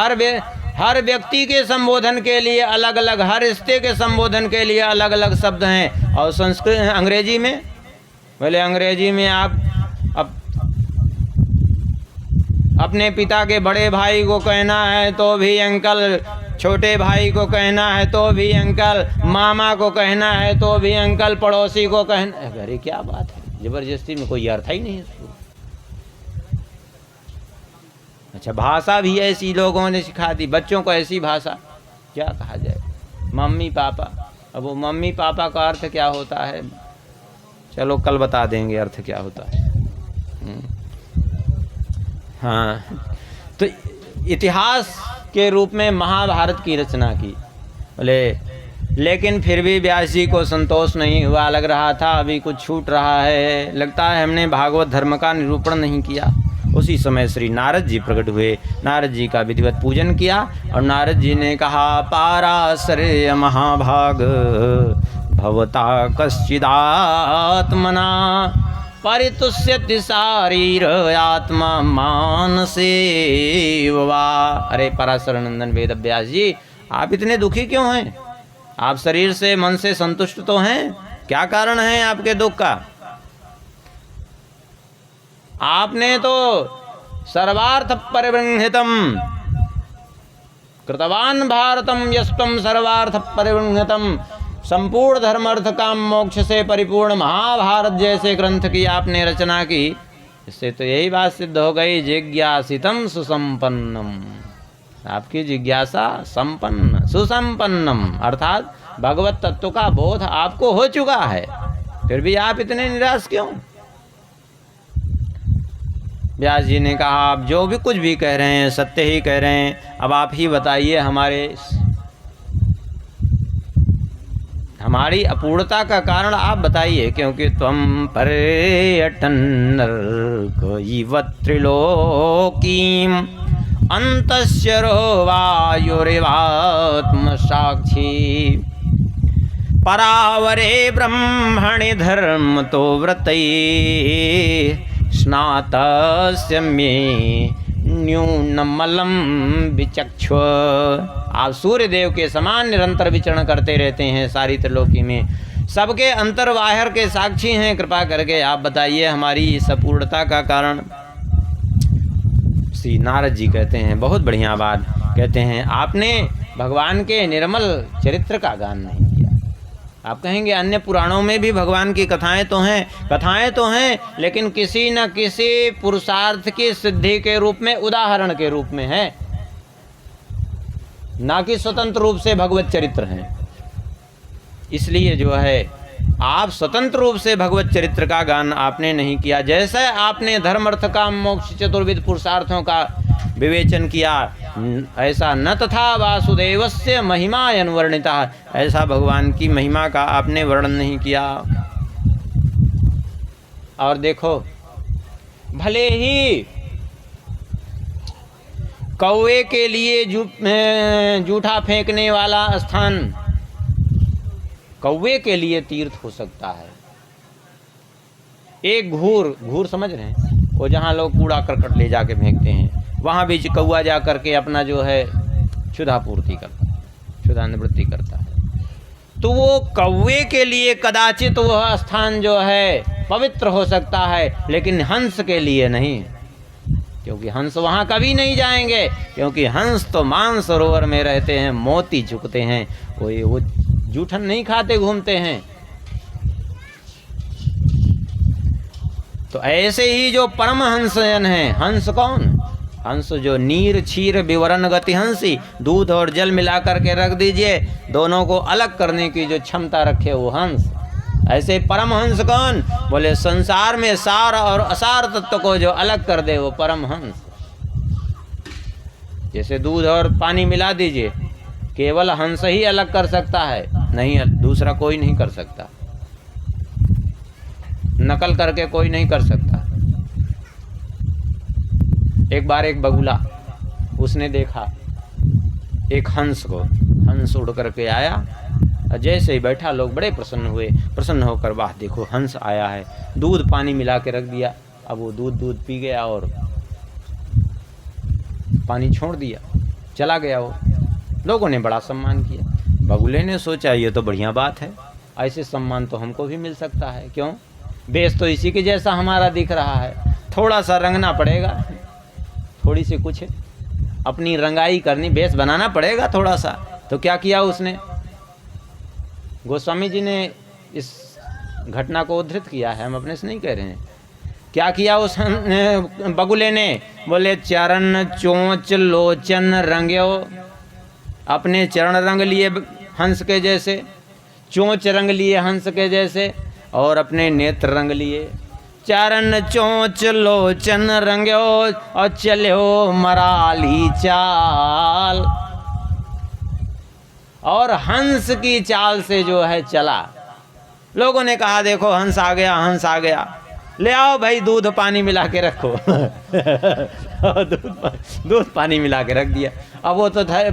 हर व्यक्ति के संबोधन के लिए अलग अलग, हर रिश्ते के संबोधन के लिए अलग अलग शब्द हैं। और संस्कृत अंग्रेजी में, बोले अंग्रेजी में आप अपने पिता के बड़े भाई को कहना है तो भी अंकल, छोटे भाई को कहना है तो भी अंकल, मामा को कहना है तो भी अंकल, पड़ोसी को कहना है। अरे क्या बात है, जबरदस्ती में कोई अर्थ ही नहीं है उसको। अच्छा भाषा भी ऐसी लोगों ने सिखा दी बच्चों को, ऐसी भाषा क्या कहा जाए, मम्मी पापा। अब वो मम्मी पापा का अर्थ क्या होता है, चलो कल बता देंगे अर्थ क्या होता है। हाँ, तो इतिहास के रूप में महाभारत की रचना की। बोले लेकिन फिर भी व्यास जी को संतोष नहीं हुआ, लग रहा था अभी कुछ छूट रहा है, लगता है हमने भागवत धर्म का निरूपण नहीं किया। उसी समय श्री नारद जी प्रकट हुए, नारद जी का विधिवत पूजन किया और नारद जी ने कहा पाराश्रय महाभाग भवता कश्चिदात्मना परितुष्यति शारीर आत्मा मानसे वा। अरे पराशर नंदन वेद व्यास जी, आप इतने दुखी क्यों हैं? आप शरीर से मन से संतुष्ट तो हैं? क्या कारण है आपके दुख का? आपने तो सर्वार्थ परिबृंहितम कृतवान भारतम यस्त्वं सर्वार्थ परिणतम, संपूर्ण धर्म अर्थ काम मोक्ष से परिपूर्ण महाभारत जैसे ग्रंथ की आपने रचना की। इससे तो यही बात सिद्ध हो गई, जिज्ञासितम सुसंपन्नम, आपकी जिज्ञासा संपन्न सुसंपन्नम, अर्थात भगवत तत्व का बोध आपको हो चुका है, फिर भी आप इतने निराश क्यों? व्यास जी ने कहा, आप जो भी कुछ भी कह रहे हैं सत्य ही कह रहे हैं, अब आप ही बताइए हमारी अपूर्णता का कारण आप बताइए, क्योंकि त्वं पर्यटन त्रिलोकीम अंतस्यरो वायुरिवात्म साक्षी, परावरे ब्रह्मणि धर्म तो व्रतै स्नातस्य मे न्यूनमलम विचक्ष। आप सूर्य देव के समान निरंतर विचरण करते रहते हैं सारी त्रिलोकी में, सबके अंतर बाहर के साक्षी हैं, कृपा करके आप बताइए हमारी इस अपूर्णता का कारण। श्री नारद जी कहते हैं, बहुत बढ़िया बात कहते हैं, आपने भगवान के निर्मल चरित्र का गान नहीं किया। आप कहेंगे अन्य पुराणों में भी भगवान की कथाएं तो हैं, लेकिन किसी न किसी पुरुषार्थ की सिद्धि के रूप में, उदाहरण के रूप में है, ना कि स्वतंत्र रूप से भगवत चरित्र हैं। इसलिए जो है आप स्वतंत्र रूप से भगवत चरित्र का गान आपने नहीं किया। जैसे आपने धर्म अर्थ काम मोक्ष चतुर्विध पुरुषार्थों का विवेचन किया, ऐसा न तथा वासुदेवस्य महिमा अनुवर्णिता, ऐसा भगवान की महिमा का आपने वर्णन नहीं किया। और देखो, भले ही कौवे के लिए जूठा फेंकने वाला स्थान कौवे के लिए तीर्थ हो सकता है। एक घूर समझ रहे हैं, वो जहाँ लोग कूड़ा करकट ले जाके फेंकते हैं, वहाँ भी कौवा जा करके अपना जो है क्षुधापूर्ति करता है, क्षुधानिवृत्ति करता है। तो वो कौवे के लिए कदाचित वह स्थान जो है पवित्र हो सकता है, लेकिन हंस के लिए नहीं, क्योंकि हंस वहाँ कभी नहीं जाएंगे, क्योंकि हंस तो मानसरोवर में रहते हैं, मोती झुकते हैं, वो जूठन नहीं खाते घूमते हैं। तो ऐसे ही जो परमहंसन हैं, हंस कौन? हंस जो नीर क्षीर विवरण गति हंसी, दूध और जल मिला करके रख दीजिए, दोनों को अलग करने की जो क्षमता रखे वो हंस। ऐसे परमहंस कौन? बोले संसार में सार और असार तत्व को जो अलग कर दे वो परमहंस। जैसे दूध और पानी मिला दीजिए, केवल हंस ही अलग कर सकता है, नहीं दूसरा कोई नहीं कर सकता, नकल करके कोई नहीं कर सकता। एक बार एक बगुला, उसने देखा एक हंस को, हंस उड़ करके आया, जैसे ही बैठा लोग बड़े प्रसन्न हुए, प्रसन्न होकर वाह देखो हंस आया है, दूध पानी मिला के रख दिया। अब वो दूध पी गया और पानी छोड़ दिया, चला गया। वो लोगों ने बड़ा सम्मान किया। बगुले ने सोचा ये तो बढ़िया बात है, ऐसे सम्मान तो हमको भी मिल सकता है, क्यों? बेस तो इसी के जैसा हमारा दिख रहा है, थोड़ा सा रंगना पड़ेगा, थोड़ी सी कुछ अपनी रंगाई करनी, बेस बनाना पड़ेगा थोड़ा सा। तो क्या किया उसने? गोस्वामी जी ने इस घटना को उद्धृत किया है, हम अपने से नहीं कह रहे हैं। क्या किया उस बगुले ने? बोले चरण चोंच लोचन रंग्यो, अपने चरण रंग लिए हंस के जैसे, चोंच रंग लिए हंस के जैसे, और अपने नेत्र रंग लिए। चरण चोंच लोचन रंग्यो और चलो मराली चाल, और हंस की चाल से जो है चला। लोगों ने कहा देखो हंस आ गया, हंस आ गया, ले आओ भाई दूध पानी मिला के रखो। दूध पानी मिला के रख दिया। अब वो तो था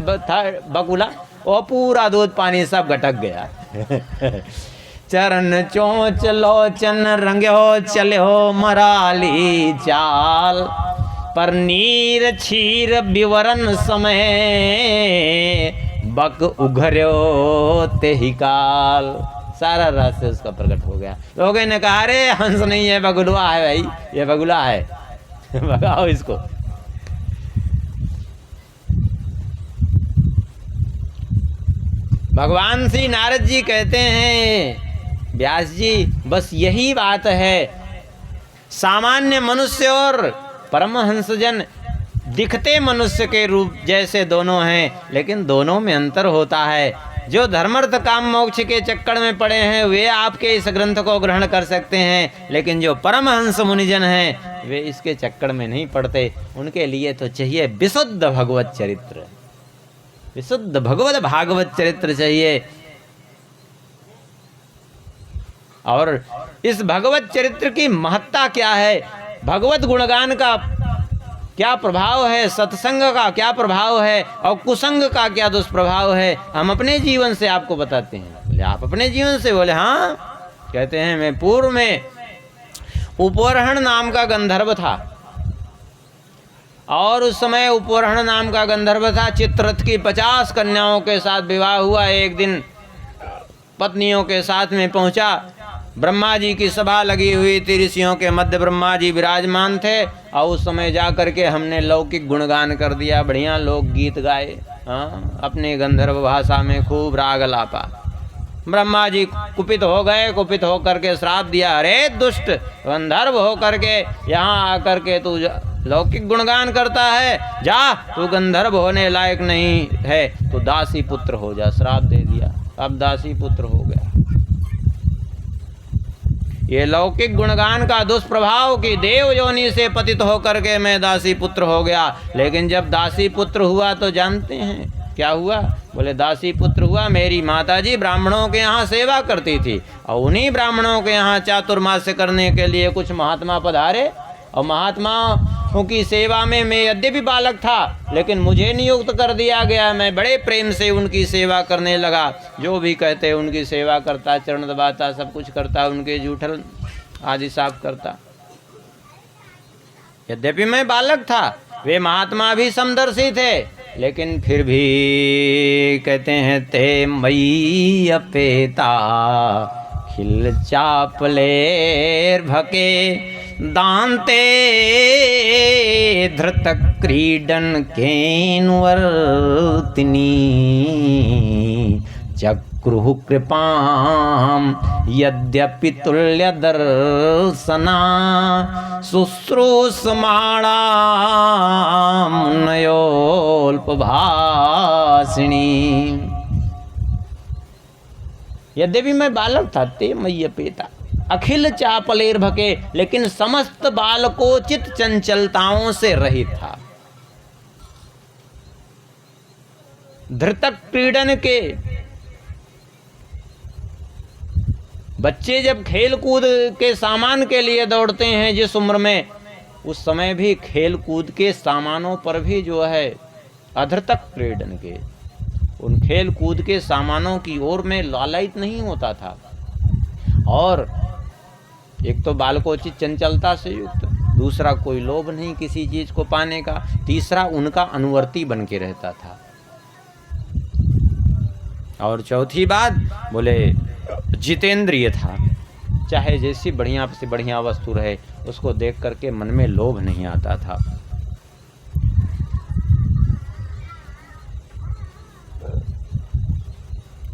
बगुला, वो पूरा दूध पानी सब गटक गया। चरण चोंच लोचन रंग्यो चलो मराली चाल, पर नीर क्षीर विवरण समय बक उघर्यो तेहि काल। सारा रहस्य उसका प्रकट हो गया। लोगों ने कहा अरे हंस नहीं है, बगुला है भाई, ये बगुला है, भगाओ इसको। भगवान श्री नारद जी कहते हैं, व्यास जी बस यही बात है, सामान्य मनुष्य और परमहंसजन दिखते मनुष्य के रूप जैसे दोनों हैं, लेकिन दोनों में अंतर होता है। जो धर्मार्थ काम मोक्ष के चक्कर में पड़े हैं वे आपके इस ग्रंथ को ग्रहण कर सकते हैं, लेकिन जो परमहंस मुनिजन हैं वे इसके चक्कर में नहीं पड़ते। उनके लिए तो चाहिए विशुद्ध भगवत चरित्र, विशुद्ध भगवत भागवत चरित्र चाहिए। और इस भगवत चरित्र की महत्ता क्या है, भगवत गुणगान का क्या प्रभाव है, सत्संग का क्या प्रभाव है और कुसंग का क्या दुष्प्रभाव है, हम अपने जीवन से आपको बताते हैं। बोले आप अपने जीवन से? बोले हाँ। कहते हैं मैं पूर्व में उपवरहण नाम का गंधर्व था, और उस समय उपवरहण नाम का गंधर्व था। चित्ररथ की 50 कन्याओं के साथ विवाह हुआ। एक दिन पत्नियों के साथ में पहुंचा, ब्रह्मा जी की सभा लगी हुई थी, ऋषियों के मध्य ब्रह्मा जी विराजमान थे, और उस समय जा करके हमने लौकिक गुणगान कर दिया, बढ़िया लोक गीत गाए, हाँ, अपने गंधर्व भाषा में खूब राग लापा। ब्रह्मा जी कुपित हो गए, कुपित हो करके श्राप दिया, अरे दुष्ट गंधर्व हो करके यहाँ आकर के तू लौकिक गुणगान करता है, जा तू गंधर्व होने लायक नहीं है, तो दासी पुत्र हो जा। श्राप दे दिया, अब दासी पुत्र हो गया। ये लौकिक गुणगान का दुष्प्रभाव कि देव योनि से पतित होकर के मैं दासी पुत्र हो गया। लेकिन जब दासी पुत्र हुआ तो जानते हैं क्या हुआ? बोले दासी पुत्र हुआ, मेरी माताजी ब्राह्मणों के यहाँ सेवा करती थी, और उन्हीं ब्राह्मणों के यहाँ चातुर्मास्य करने के लिए कुछ महात्मा पधारे, और महात्माओं की सेवा में मैं यद्यपि बालक था लेकिन मुझे नियुक्त कर दिया गया। मैं बड़े प्रेम से उनकी सेवा करने लगा, जो भी कहते उनकी सेवा करता, चरण दबाता, सब कुछ करता, उनके जूठल आदि साफ करता। यद्यपि मैं बालक था, वे महात्मा भी समदर्शी थे, लेकिन फिर भी कहते हैं ते मई अपेता खिल चापलेर भके दांते धृत क्रीडन केन्वर्तिनी चक्रुः कृपाम यद्यपि तुल्य दर्शना शुश्रूषमाणा मुनयोल्पभाषिणी। यद्यपि मैं बालक था, ते मय्य पेता अखिल चापलेर भके, लेकिन समस्त बालकोचित चंचलताओं से रहित था। धृतक क्रीडन के बच्चे जब खेल कूद के सामान के लिए दौड़ते हैं जिस उम्र में, उस समय भी खेल कूद के सामानों पर भी जो है अधृतक क्रीडन के, उन खेल कूद के सामानों की ओर में लालयित नहीं होता था। और एक तो बालकोचित चंचलता से युक्त, दूसरा कोई लोभ नहीं किसी चीज को पाने का, तीसरा उनका अनुवर्ती बन के रहता था। और चौथी बात बोले जितेंद्रिय था, चाहे जैसी बढ़िया से बढ़िया वस्तु रहे उसको देख करके मन में लोभ नहीं आता था।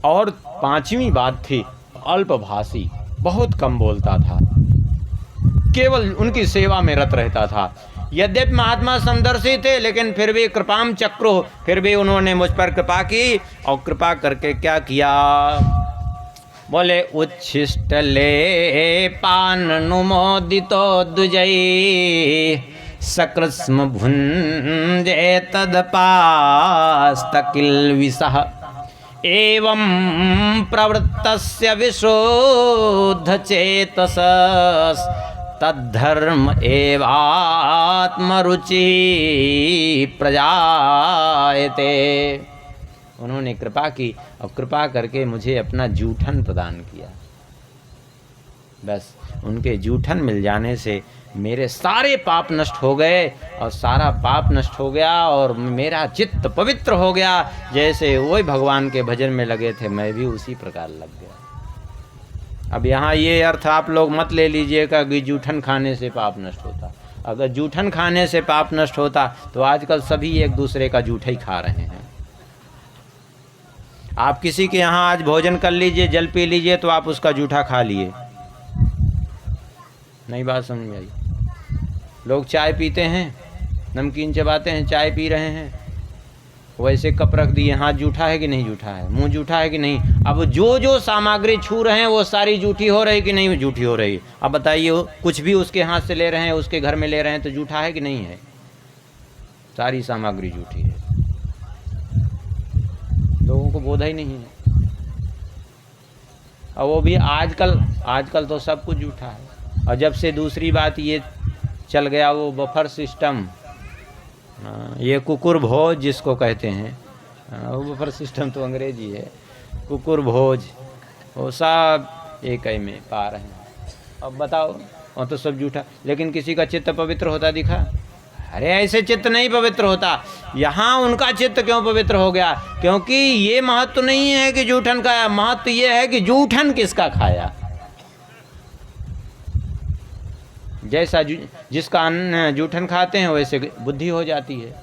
और पांचवी बात थी अल्पभाषी, बहुत कम बोलता था, केवल उनकी सेवा में रत रहता था। यद्यपि महात्मा समदर्शी थे लेकिन फिर भी कृपाम चक्रो, फिर भी उन्होंने मुझ पर कृपा की, और कृपा करके क्या किया? बोले उच्छिष्ट ले पान नुमोदितो द्विजई सकृत्स्म भुंजे तदपास्तकिल विसह एवं प्रवृत्तस्य विशुद्ध चेतसस् तद्धर्म एवात्मरुचि प्रजायते। उन्होंने कृपा की और कृपा करके मुझे अपना जूठन प्रदान किया। बस उनके जूठन मिल जाने से मेरे सारे पाप नष्ट हो गए, और सारा पाप नष्ट हो गया और मेरा चित्त पवित्र हो गया। जैसे वही भगवान के भजन में लगे थे, मैं भी उसी प्रकार लग गया। अब यहाँ ये अर्थ आप लोग मत ले लीजिएगा कि जूठन खाने से पाप नष्ट होता। अगर जूठन खाने से पाप नष्ट होता तो आजकल सभी एक दूसरे का जूठा ही खा रहे हैं। आप किसी के यहाँ आज भोजन कर लीजिए, जल पी लीजिए, तो आप उसका जूठा खा लिए। नई बात समझ में आई? लोग चाय पीते हैं, नमकीन चबाते हैं, चाय पी रहे हैं, वैसे कप रख दिए, हाथ जूठा है कि नहीं जूठा है, मुंह जूठा है कि नहीं। अब जो जो सामग्री छू रहे हैं वो सारी जूठी हो रही कि नहीं जूठी हो रही? अब बताइए, कुछ भी उसके हाथ से ले रहे हैं, उसके घर में ले रहे हैं, तो जूठा है कि नहीं है? सारी सामग्री जूठी है। लोगों को बोधा ही नहीं है। और वो भी आजकल तो सब कुछ जूठा है। और जब से दूसरी बात ये चल गया, वो बफर सिस्टम, ये कुकुर भोज जिसको कहते हैं, वो बफर सिस्टम तो अंग्रेजी है, कुकुर भोज, वो सब एक ही में पा रहे हैं। अब बताओ, वो तो सब जूठा। लेकिन किसी का चित्त पवित्र होता दिखा? अरे ऐसे चित्त नहीं पवित्र होता। यहाँ उनका चित्त क्यों पवित्र हो गया? क्योंकि ये महत्व नहीं है कि जूठन खाया, महत्व ये है कि जूठन किसका खाया। जैसा जिसका अन्न जूठन खाते हैं वैसे बुद्धि हो जाती है।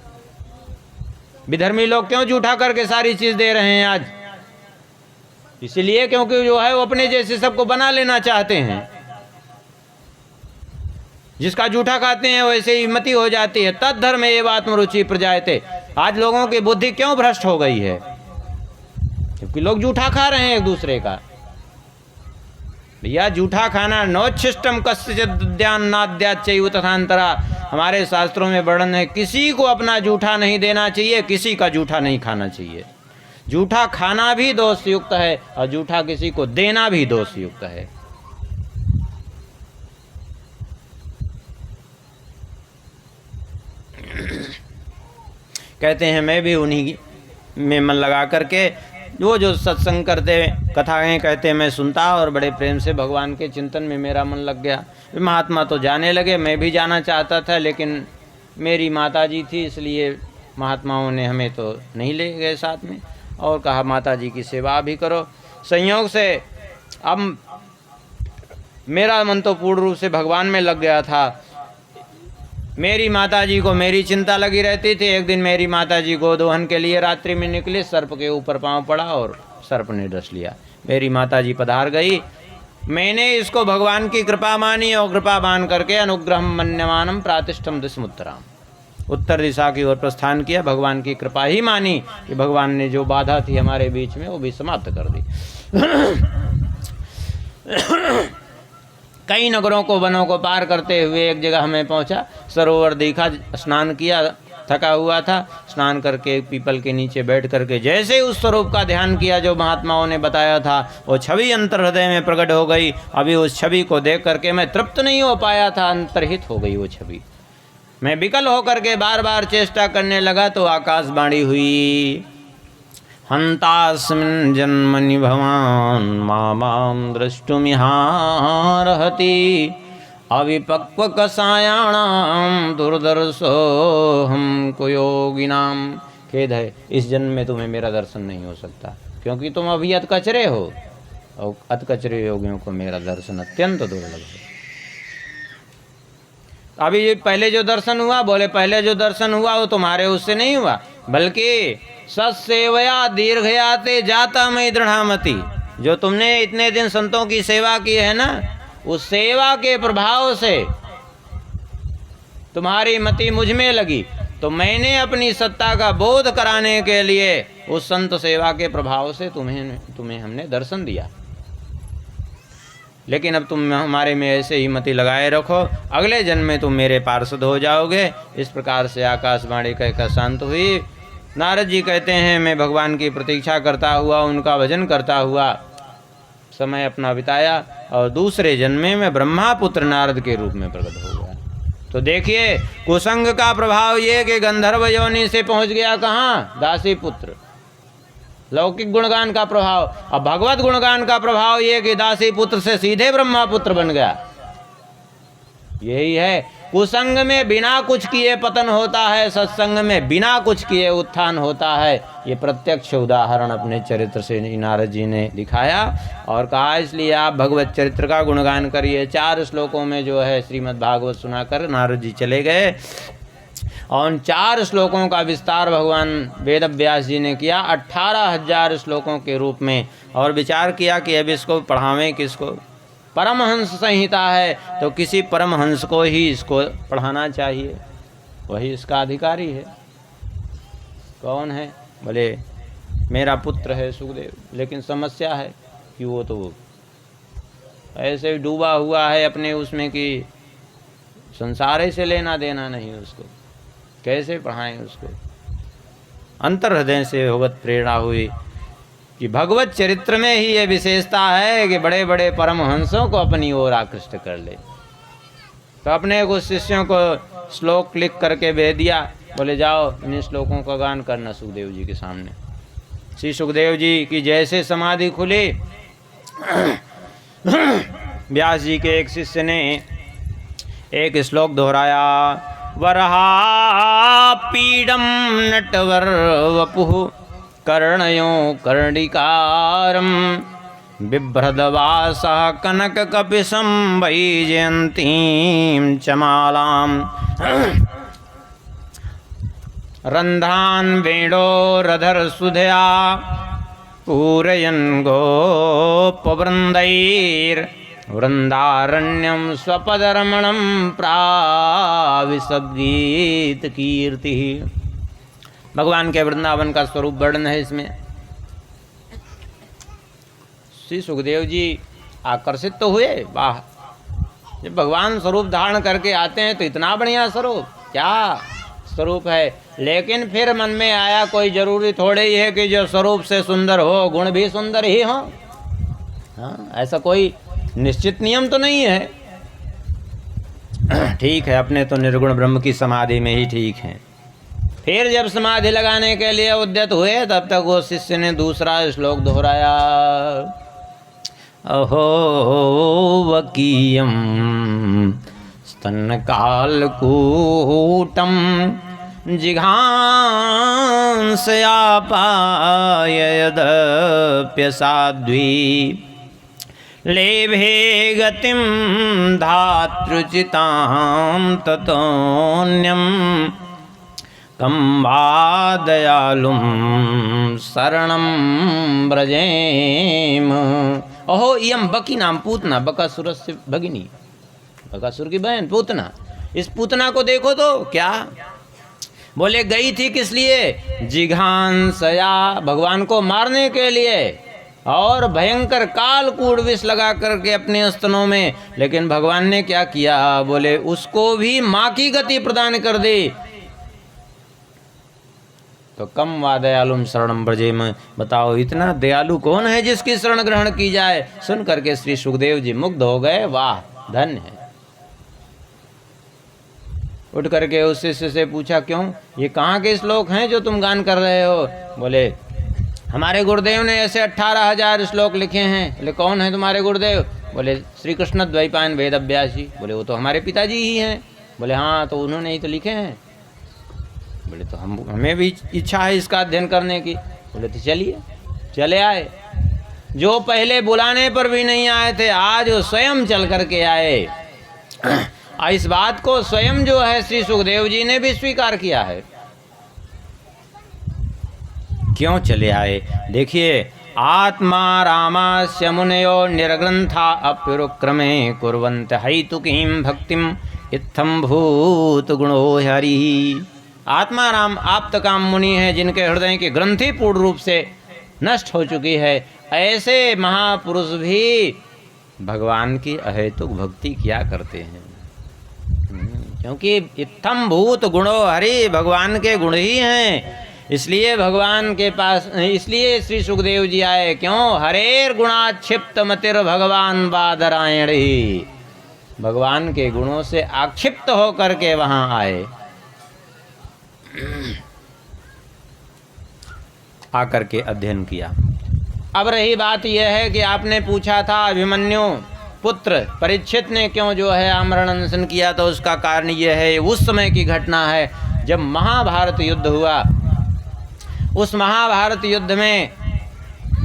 विधर्मी लोग क्यों जूठा करके सारी चीज दे रहे हैं आज? इसलिए क्योंकि जो है वो अपने जैसे सबको बना लेना चाहते हैं। जिसका जूठा खाते हैं वैसे ही मति हो जाती है। तद धर्म एवं आत्मरुचि प्रजायते। आज लोगों की बुद्धि क्यों भ्रष्ट हो गई है? क्योंकि लोग जूठा खा रहे हैं एक दूसरे का। भैया जूठा खाना नोच्छिष्टम कस्यचिद्यान्नाद्याच्चैव तथान्तरा, हमारे शास्त्रों में वर्णन है, किसी को अपना जूठा नहीं देना चाहिए, किसी का जूठा नहीं खाना चाहिए। जूठा खाना भी दोष युक्त है और जूठा किसी को देना भी दोष युक्त है। कहते हैं मैं भी उन्हीं में मन लगा करके वो जो सत्संग करते कथाएं कहते मैं सुनता और बड़े प्रेम से भगवान के चिंतन में मेरा मन लग गया। महात्मा तो जाने लगे, मैं भी जाना चाहता था, लेकिन मेरी माताजी थी, इसलिए महात्माओं ने हमें तो नहीं ले गए साथ में और कहा माताजी की सेवा भी करो। संयोग से अब मेरा मन तो पूर्ण रूप से भगवान में लग गया था। मेरी माताजी को मेरी चिंता लगी रहती थी। एक दिन मेरी माताजी गोदोहन के लिए रात्रि में निकली, सर्प के ऊपर पांव पड़ा और सर्प ने डस लिया। मेरी माताजी पधार गई, मैंने इसको भगवान की कृपा मानी और कृपा मान करके अनुग्रहम मन्यमानम प्रातिष्ठम दिशमुत्तराम, उत्तर दिशा की ओर प्रस्थान किया। भगवान की कृपा ही मानी कि भगवान ने जो बाधा थी हमारे बीच में वो भी समाप्त कर दी। कई नगरों को वनों को पार करते हुए एक जगह हमें पहुंचा, सरोवर देखा, स्नान किया, थका हुआ था, स्नान करके पीपल के नीचे बैठ करके जैसे ही उस स्वरूप का ध्यान किया जो महात्माओं ने बताया था, वो छवि अंतर हृदय में प्रकट हो गई। अभी उस छवि को देख करके मैं तृप्त नहीं हो पाया था, अंतर्हित हो गई वो छवि। मैं विकल होकर के बार बार चेष्टा करने लगा तो आकाशवाणी हुई, हंतास्मिन् जन्मनि भवान् मां द्रष्टुमिहार्हति अविपक्व कसायाणां दुर्दर्शो हमको योगिनां। खेद है, इस जन्म में तुम्हें मेरा दर्शन नहीं हो सकता, क्योंकि तुम अभी अतकचरे हो और अतकचरे योगियों को मेरा दर्शन अत्यंत दुर्लभ है। अभी पहले जो दर्शन हुआ, बोले पहले जो दर्शन हुआ वो तुम्हारे उससे नहीं हुआ, बल्कि सत्सेवया दीर्घयाते जाता मैं दृढ़ामति। जो तुमने इतने दिन संतों की सेवा की है ना, उस सेवा के प्रभाव से तुम्हारी मति मुझ में लगी, तो मैंने अपनी सत्ता का बोध कराने के लिए उस संत सेवा के प्रभाव से तुम्हें हमने दर्शन दिया। लेकिन अब तुम हमारे में ऐसे ही मति लगाए रखो, अगले जन्म में तुम मेरे पार्षद हो जाओगे। इस प्रकार से आकाशवाणी कहकर शांत हुई। नारद जी कहते हैं मैं भगवान की प्रतीक्षा करता हुआ, उनका भजन करता हुआ समय अपना बिताया और दूसरे जन्म में ब्रह्मा पुत्र नारद के रूप में प्रकट हो गया। तो देखिए कुसंग का प्रभाव ये कि गंधर्व योनि से पहुंच गया कहाँ? दासी पुत्र। लौकिक गुणगान का प्रभाव, अब भगवत गुणगान का प्रभाव ये कि दासी पुत्र से सीधे ब्रह्मा पुत्र बन गया। यही है, कुसंग में बिना कुछ किए पतन होता है, सत्संग में बिना कुछ किए उत्थान होता है। ये प्रत्यक्ष उदाहरण अपने चरित्र से नारद जी ने दिखाया और कहा इसलिए आप भगवत चरित्र का गुणगान करिए। 4 श्लोकों में जो है श्रीमद् भागवत सुनाकर नारद जी चले गए और उन 4 श्लोकों का विस्तार भगवान वेद व्यास जी ने किया 18,000 श्लोकों के रूप में, और विचार किया कि अब इसको पढ़ावें किसको। परमहंस संहिता है तो किसी परमहंस को ही इसको पढ़ाना चाहिए, वही इसका अधिकारी है। कौन है? बोले मेरा पुत्र है सुखदेव। लेकिन समस्या है कि वो तो ऐसे ही डूबा हुआ है अपने उसमें कि संसार से लेना देना नहीं उसको, कैसे पढ़ाएं उसको। अंतर हृदय से भगवत प्रेरणा हुई कि भगवत चरित्र में ही ये विशेषता है कि बड़े बड़े परमहंसों को अपनी ओर आकृष्ट कर ले। तो अपने कुछ शिष्यों को श्लोक लिख करके भेज दिया, बोले जाओ इन श्लोकों का गान करना सुखदेव जी के सामने। श्री सुखदेव जी की जैसे समाधि खुली, व्यास जी के एक शिष्य ने एक श्लोक दोहराया, वरहा पीडम नटवर वपुः कर्णयो कर्णिकारम बिभ्रदवासः कनक कपिशं वैजयन्तीं चमालां रन्ध्रान् वेणोरधर सुधया पूरयन् गोपवृन्दैर्वृन्दारण्यं स्वपदरमणं प्राविशद्गीत कीर्तिः। भगवान के वृंदावन का स्वरूप वर्णन है इसमें। श्री सुखदेव जी आकर्षित तो हुए, वाह, जब भगवान स्वरूप धारण करके आते हैं तो इतना बढ़िया स्वरूप, क्या स्वरूप है। लेकिन फिर मन में आया कोई जरूरी थोड़े ही है कि जो स्वरूप से सुंदर हो गुण भी सुंदर ही हो। हाँ, ऐसा कोई निश्चित नियम तो नहीं है। ठीक है, अपने तो निर्गुण ब्रह्म की समाधि में ही ठीक है। फिर जब समाधि लगाने के लिए उद्यत हुए तब तक वो शिष्य ने दूसरा श्लोक दोहराया, अहो वकीयम स्तनकालकूटम जिघांसयापाययदप्यसाध्वी लेभे गतिं धातृचितां ततोऽन्यं कं वा दयालुं शरणं व्रजेम। अहो इयं बकी नाम पूतना, बकासुरस्य भगिनी, बकासुर की बहन पूतना। इस पूतना को देखो तो क्या बोले गई थी किस लिए? जिघांसया, भगवान को मारने के लिए, और भयंकर कालकूट विष लगा करके अपने स्तनों में। लेकिन भगवान ने क्या किया? बोले उसको भी माँ की गति प्रदान कर दी। तो कम वा दयालुम शरणम ब्रजेम, बताओ इतना दयालु कौन है जिसकी शरण ग्रहण की जाए। सुन करके श्री सुखदेव जी मुग्ध हो गए, वाह धन्य है। उठ करके उस शिष्य से पूछा, क्यों, ये कहाँ के श्लोक हैं जो तुम गान कर रहे हो? बोले हमारे गुरुदेव ने ऐसे 18,000 श्लोक लिखे हैं। बोले कौन है तुम्हारे गुरुदेव? बोले श्री कृष्ण द्वैपायन वेद व्यास जी। बोले वो तो हमारे पिताजी ही हैं। बोले हाँ, तो उन्होंने ही तो लिखे हैं। बोले तो हमें भी इच्छा है इसका अध्ययन करने की। बोले तो चलिए। चले आए। जो पहले बुलाने पर भी नहीं आए थे, आज वो स्वयं चल करके आए। इस बात को स्वयं जो है श्री सुखदेव जी ने भी स्वीकार किया है। क्यों चले आए? देखिए, आत्मा रामास्य मुनयो निर्ग्रंथा अप्युरुक्रमे कुर्वन्त हैतुकीं भक्तिम इत्थं भूत गुणो हरि। आत्मा राम आप्तकाम मुनि है जिनके हृदय की ग्रंथि पूर्ण रूप से नष्ट हो चुकी है। ऐसे महापुरुष भी भगवान की अहेतुक भक्ति किया करते हैं, क्योंकि इत्थम भूत गुणो हरि, भगवान के गुण ही हैं। इसलिए भगवान के पास, इसलिए श्री सुखदेव जी आए। क्यों? हरेर गुणाक्षिप्त मतिर भगवान बादरायण ही, भगवान के गुणों से आक्षिप्त होकर के वहां आए। आकर के अध्ययन किया। अब रही बात यह है कि आपने पूछा था अभिमन्यु पुत्र परीक्षित ने क्यों जो है आमरण अनशन किया, तो उसका कारण यह है, उस समय की घटना है जब महाभारत युद्ध हुआ। उस महाभारत युद्ध में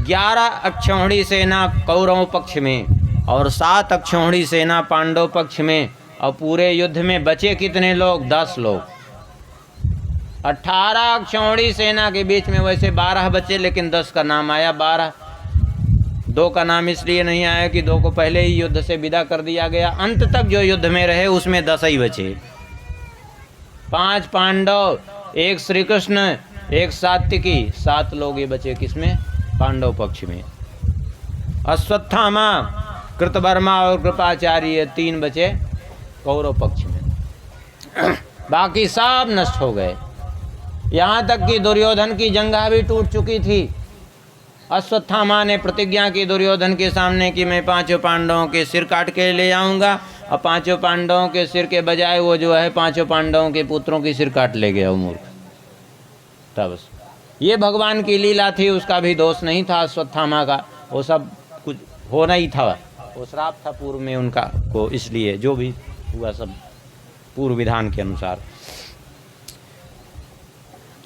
11 अक्षौहिणी सेना कौरव पक्ष में और 7 अक्षौहिणी सेना पांडव पक्ष में, और पूरे युद्ध में बचे कितने लोग? 10 लोग। 18 क्षौणी सेना के बीच में वैसे 12 बचे, लेकिन 10 का नाम आया। 12, 2 का नाम इसलिए नहीं आया कि 2 को पहले ही युद्ध से विदा कर दिया गया। अंत तक जो युद्ध में रहे उसमें 10 ही बचे। 5 पांडव, 1 श्री कृष्ण, 1 सात्विकी, 7 लोग ये बचे किसमें? पांडव पक्ष में। अश्वत्थामा, कृतवर्मा और कृपाचार्य, ये 3 बचे कौरव पक्ष में। बाकी सब नष्ट हो गए। यहाँ तक कि दुर्योधन की जंघा भी टूट चुकी थी। अश्वत्थामा ने प्रतिज्ञा की दुर्योधन के सामने कि मैं 5 पांडवों के सिर काट के ले आऊँगा, और 5 पांडवों के सिर के बजाय वो जो है 5 पांडवों के पुत्रों की सिर काट ले गया वो मूर्ख। तब ये भगवान की लीला थी, उसका भी दोष नहीं था अश्वत्थामा का, वो सब कुछ होना ही था, वो श्राप था पूर्व में उनका को, इसलिए जो भी हुआ सब पूर्व विधान के अनुसार।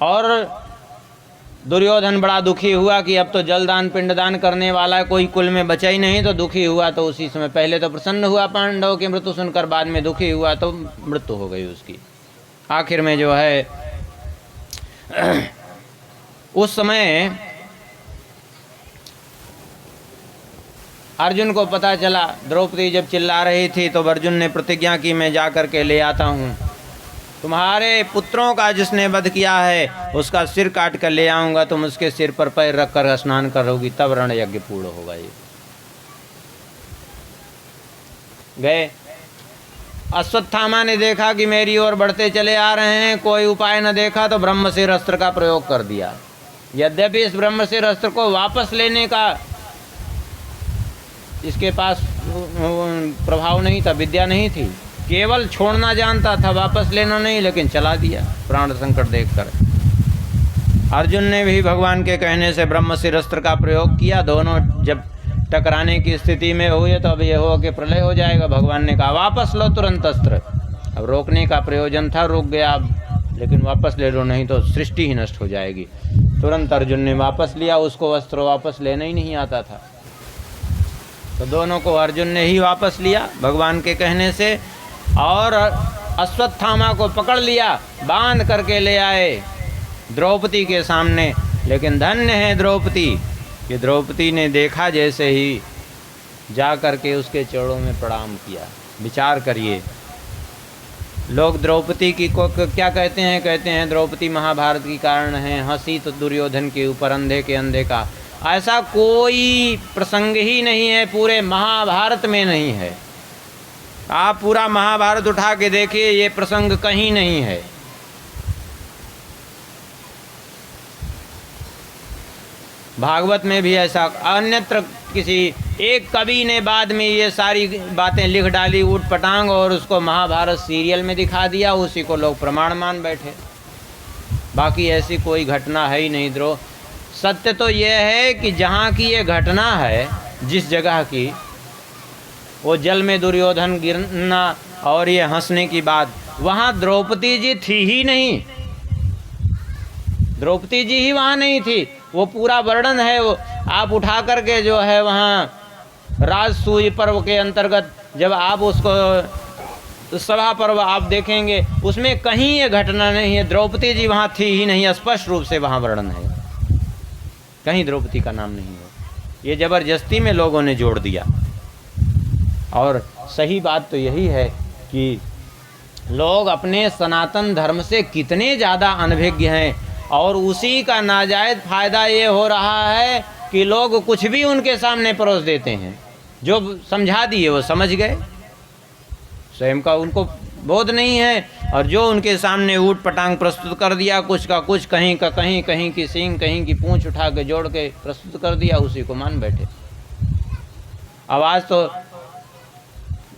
और दुर्योधन बड़ा दुखी हुआ कि अब तो जलदान पिंडदान करने वाला कोई कुल में बचा ही नहीं, तो दुखी हुआ। तो उसी समय पहले तो प्रसन्न हुआ पांडव की मृत्यु सुनकर, बाद में दुखी हुआ तो मृत्यु हो गई उसकी। आखिर में जो है उस समय अर्जुन को पता चला, द्रौपदी जब चिल्ला रही थी तो अर्जुन ने प्रतिज्ञा की मैं जा कर के ले आता हूँ, तुम्हारे पुत्रों का जिसने वध किया है उसका सिर काट कर ले आऊँगा, तुम उसके सिर पर पैर रख कर स्नान करोगी, तब रण यज्ञ पूर्ण होगा। ये गए। अश्वत्थामा ने देखा कि मेरी ओर बढ़ते चले आ रहे हैं, कोई उपाय न देखा तो ब्रह्मशिर अस्त्र का प्रयोग कर दिया। यद्यपि इस ब्रह्मशिर अस्त्र को वापस लेने का इसके पास प्रभाव नहीं था, विद्या नहीं थी, केवल छोड़ना जानता था, वापस लेना नहीं, लेकिन चला दिया प्राण संकट देखकर। अर्जुन ने भी भगवान के कहने से ब्रह्मशिर अस्त्र का प्रयोग किया। दोनों जब टकराने की स्थिति में हुए तो अब ये हो कि प्रलय हो जाएगा। भगवान ने कहा वापस लो तुरंत अस्त्र। अब रोकने का प्रयोजन था, रुक गया अब, लेकिन वापस ले लो नहीं तो सृष्टि ही नष्ट हो जाएगी। तुरंत अर्जुन ने वापस लिया, उसको अस्त्र वापस लेना ही नहीं आता था, तो दोनों को अर्जुन ने ही वापस लिया भगवान के कहने से, और अश्वत्थामा को पकड़ लिया, बांध करके ले आए द्रौपदी के सामने। लेकिन धन्य है द्रौपदी कि द्रौपदी ने देखा जैसे ही जा करके उसके चरणों में प्रणाम किया। विचार करिए, लोग द्रौपदी की को क्या कहते हैं? कहते हैं द्रौपदी महाभारत की कारण है, हंसी तो दुर्योधन के ऊपर अंधे के अंधे का। ऐसा कोई प्रसंग ही नहीं है, पूरे महाभारत में नहीं है। आप पूरा महाभारत उठा के देखिए, ये प्रसंग कहीं नहीं है। भागवत में भी ऐसा, अन्यत्र किसी एक कवि ने बाद में ये सारी बातें लिख डाली ऊट पटांग, और उसको महाभारत सीरियल में दिखा दिया, उसी को लोग प्रमाण मान बैठे। बाकी ऐसी कोई घटना है ही नहीं। द्रोह सत्य तो ये है कि जहाँ की ये घटना है, जिस जगह की, वो जल में दुर्योधन गिरना और ये हंसने की बात, वहाँ द्रौपदी जी थी ही नहीं। द्रौपदी जी ही वहाँ नहीं थी। वो पूरा वर्णन है, वो आप उठा करके जो है वहाँ राजसूय पर्व के अंतर्गत जब आप उसको सभा पर्व आप देखेंगे, उसमें कहीं ये घटना नहीं है, द्रौपदी जी वहाँ थी ही नहीं। स्पष्ट रूप से वहाँ वर्णन है, कहीं द्रौपदी का नाम नहीं है। ये जबरदस्ती में लोगों ने जोड़ दिया। और सही बात तो यही है कि लोग अपने सनातन धर्म से कितने ज़्यादा अनभिज्ञ हैं, और उसी का नाजायज़ फ़ायदा ये हो रहा है कि लोग कुछ भी उनके सामने परोस देते हैं। जो समझा दिए वो समझ गए, स्वयं का उनको बोध नहीं है, और जो उनके सामने ऊट पटांग प्रस्तुत कर दिया, कुछ का कुछ, कहीं का कहीं, कहीं की सींग कहीं की पूंछ उठा के जोड़ के प्रस्तुत कर दिया, उसी को मान बैठे। आवाज़ तो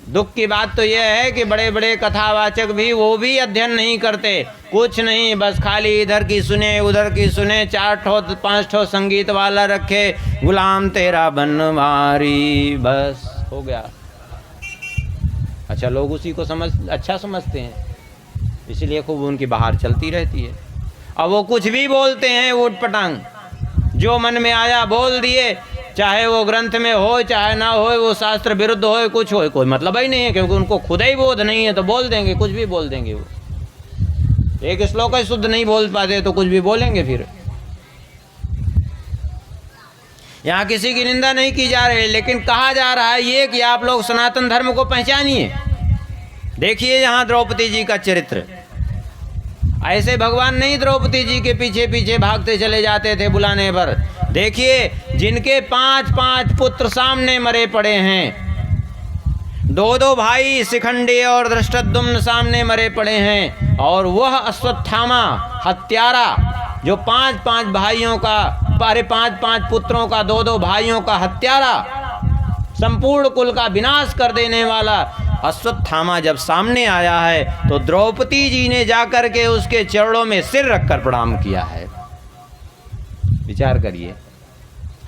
दुख की बात तो यह है कि बड़े बड़े कथावाचक भी वो भी अध्ययन नहीं करते, कुछ नहीं, बस खाली इधर की सुने उधर की सुने, 4 ठो 5 ठो संगीत वाला रखे, गुलाम तेरा बनवारी, बस हो गया। अच्छा, लोग उसी को अच्छा समझते हैं, इसलिए खूब उनकी बहार चलती रहती है। अब वो कुछ भी बोलते हैं ऊट पटांग, जो मन में आया बोल दिए, चाहे वो ग्रंथ में हो चाहे ना हो, वो शास्त्र विरुद्ध हो, कुछ हो, कोई मतलब ही नहीं है, क्योंकि उनको खुद ही बोध नहीं है, तो बोल देंगे, कुछ भी बोल देंगे वो। एक श्लोक है शुद्ध नहीं बोल पाते तो कुछ भी बोलेंगे फिर। यहाँ किसी की निंदा नहीं की जा रही, लेकिन कहा जा रहा है ये कि आप लोग सनातन धर्म को पहचानिए। देखिए यहाँ द्रौपदी जी का चरित्र, ऐसे भगवान नहीं द्रौपदी जी के पीछे पीछे भागते चले जाते थे बुलाने पर। देखिए जिनके 5-5 पुत्र सामने मरे पड़े हैं, 2-2 भाई शिखंडी और धृष्टद्युम्न सामने मरे पड़े हैं, और वह अश्वत्थामा हत्यारा जो 5-5 भाइयों का, 5-5 पुत्रों का, 2-2 भाइयों का हत्यारा, संपूर्ण कुल का विनाश कर देने वाला अश्वत्थामा जब सामने आया है तो द्रौपदी जी ने जाकर के उसके चरणों में सिर रखकर प्रणाम किया है। विचार करिए,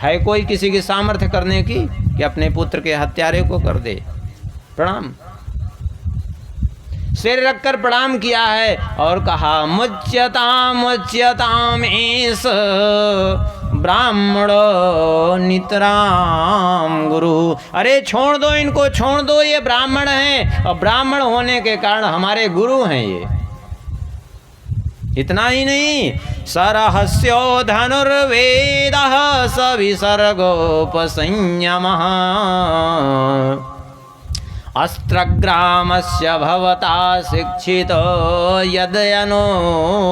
है कोई किसी की सामर्थ्य करने की कि अपने पुत्र के हत्यारे को कर दे प्रणाम? सिर रखकर प्रणाम किया है और कहा मुच्यताम एस ब्राह्मण नितराम गुरु। अरे छोड़ दो इनको, छोड़ दो, ये ब्राह्मण हैं और ब्राह्मण होने के कारण हमारे गुरु हैं ये। इतना ही नहीं, सरहस्यो धनुर्वेदः सविसर्गोपसंयमः अस्त्रग्रामस्य भवता शिक्षितो यदनुग्रहात्।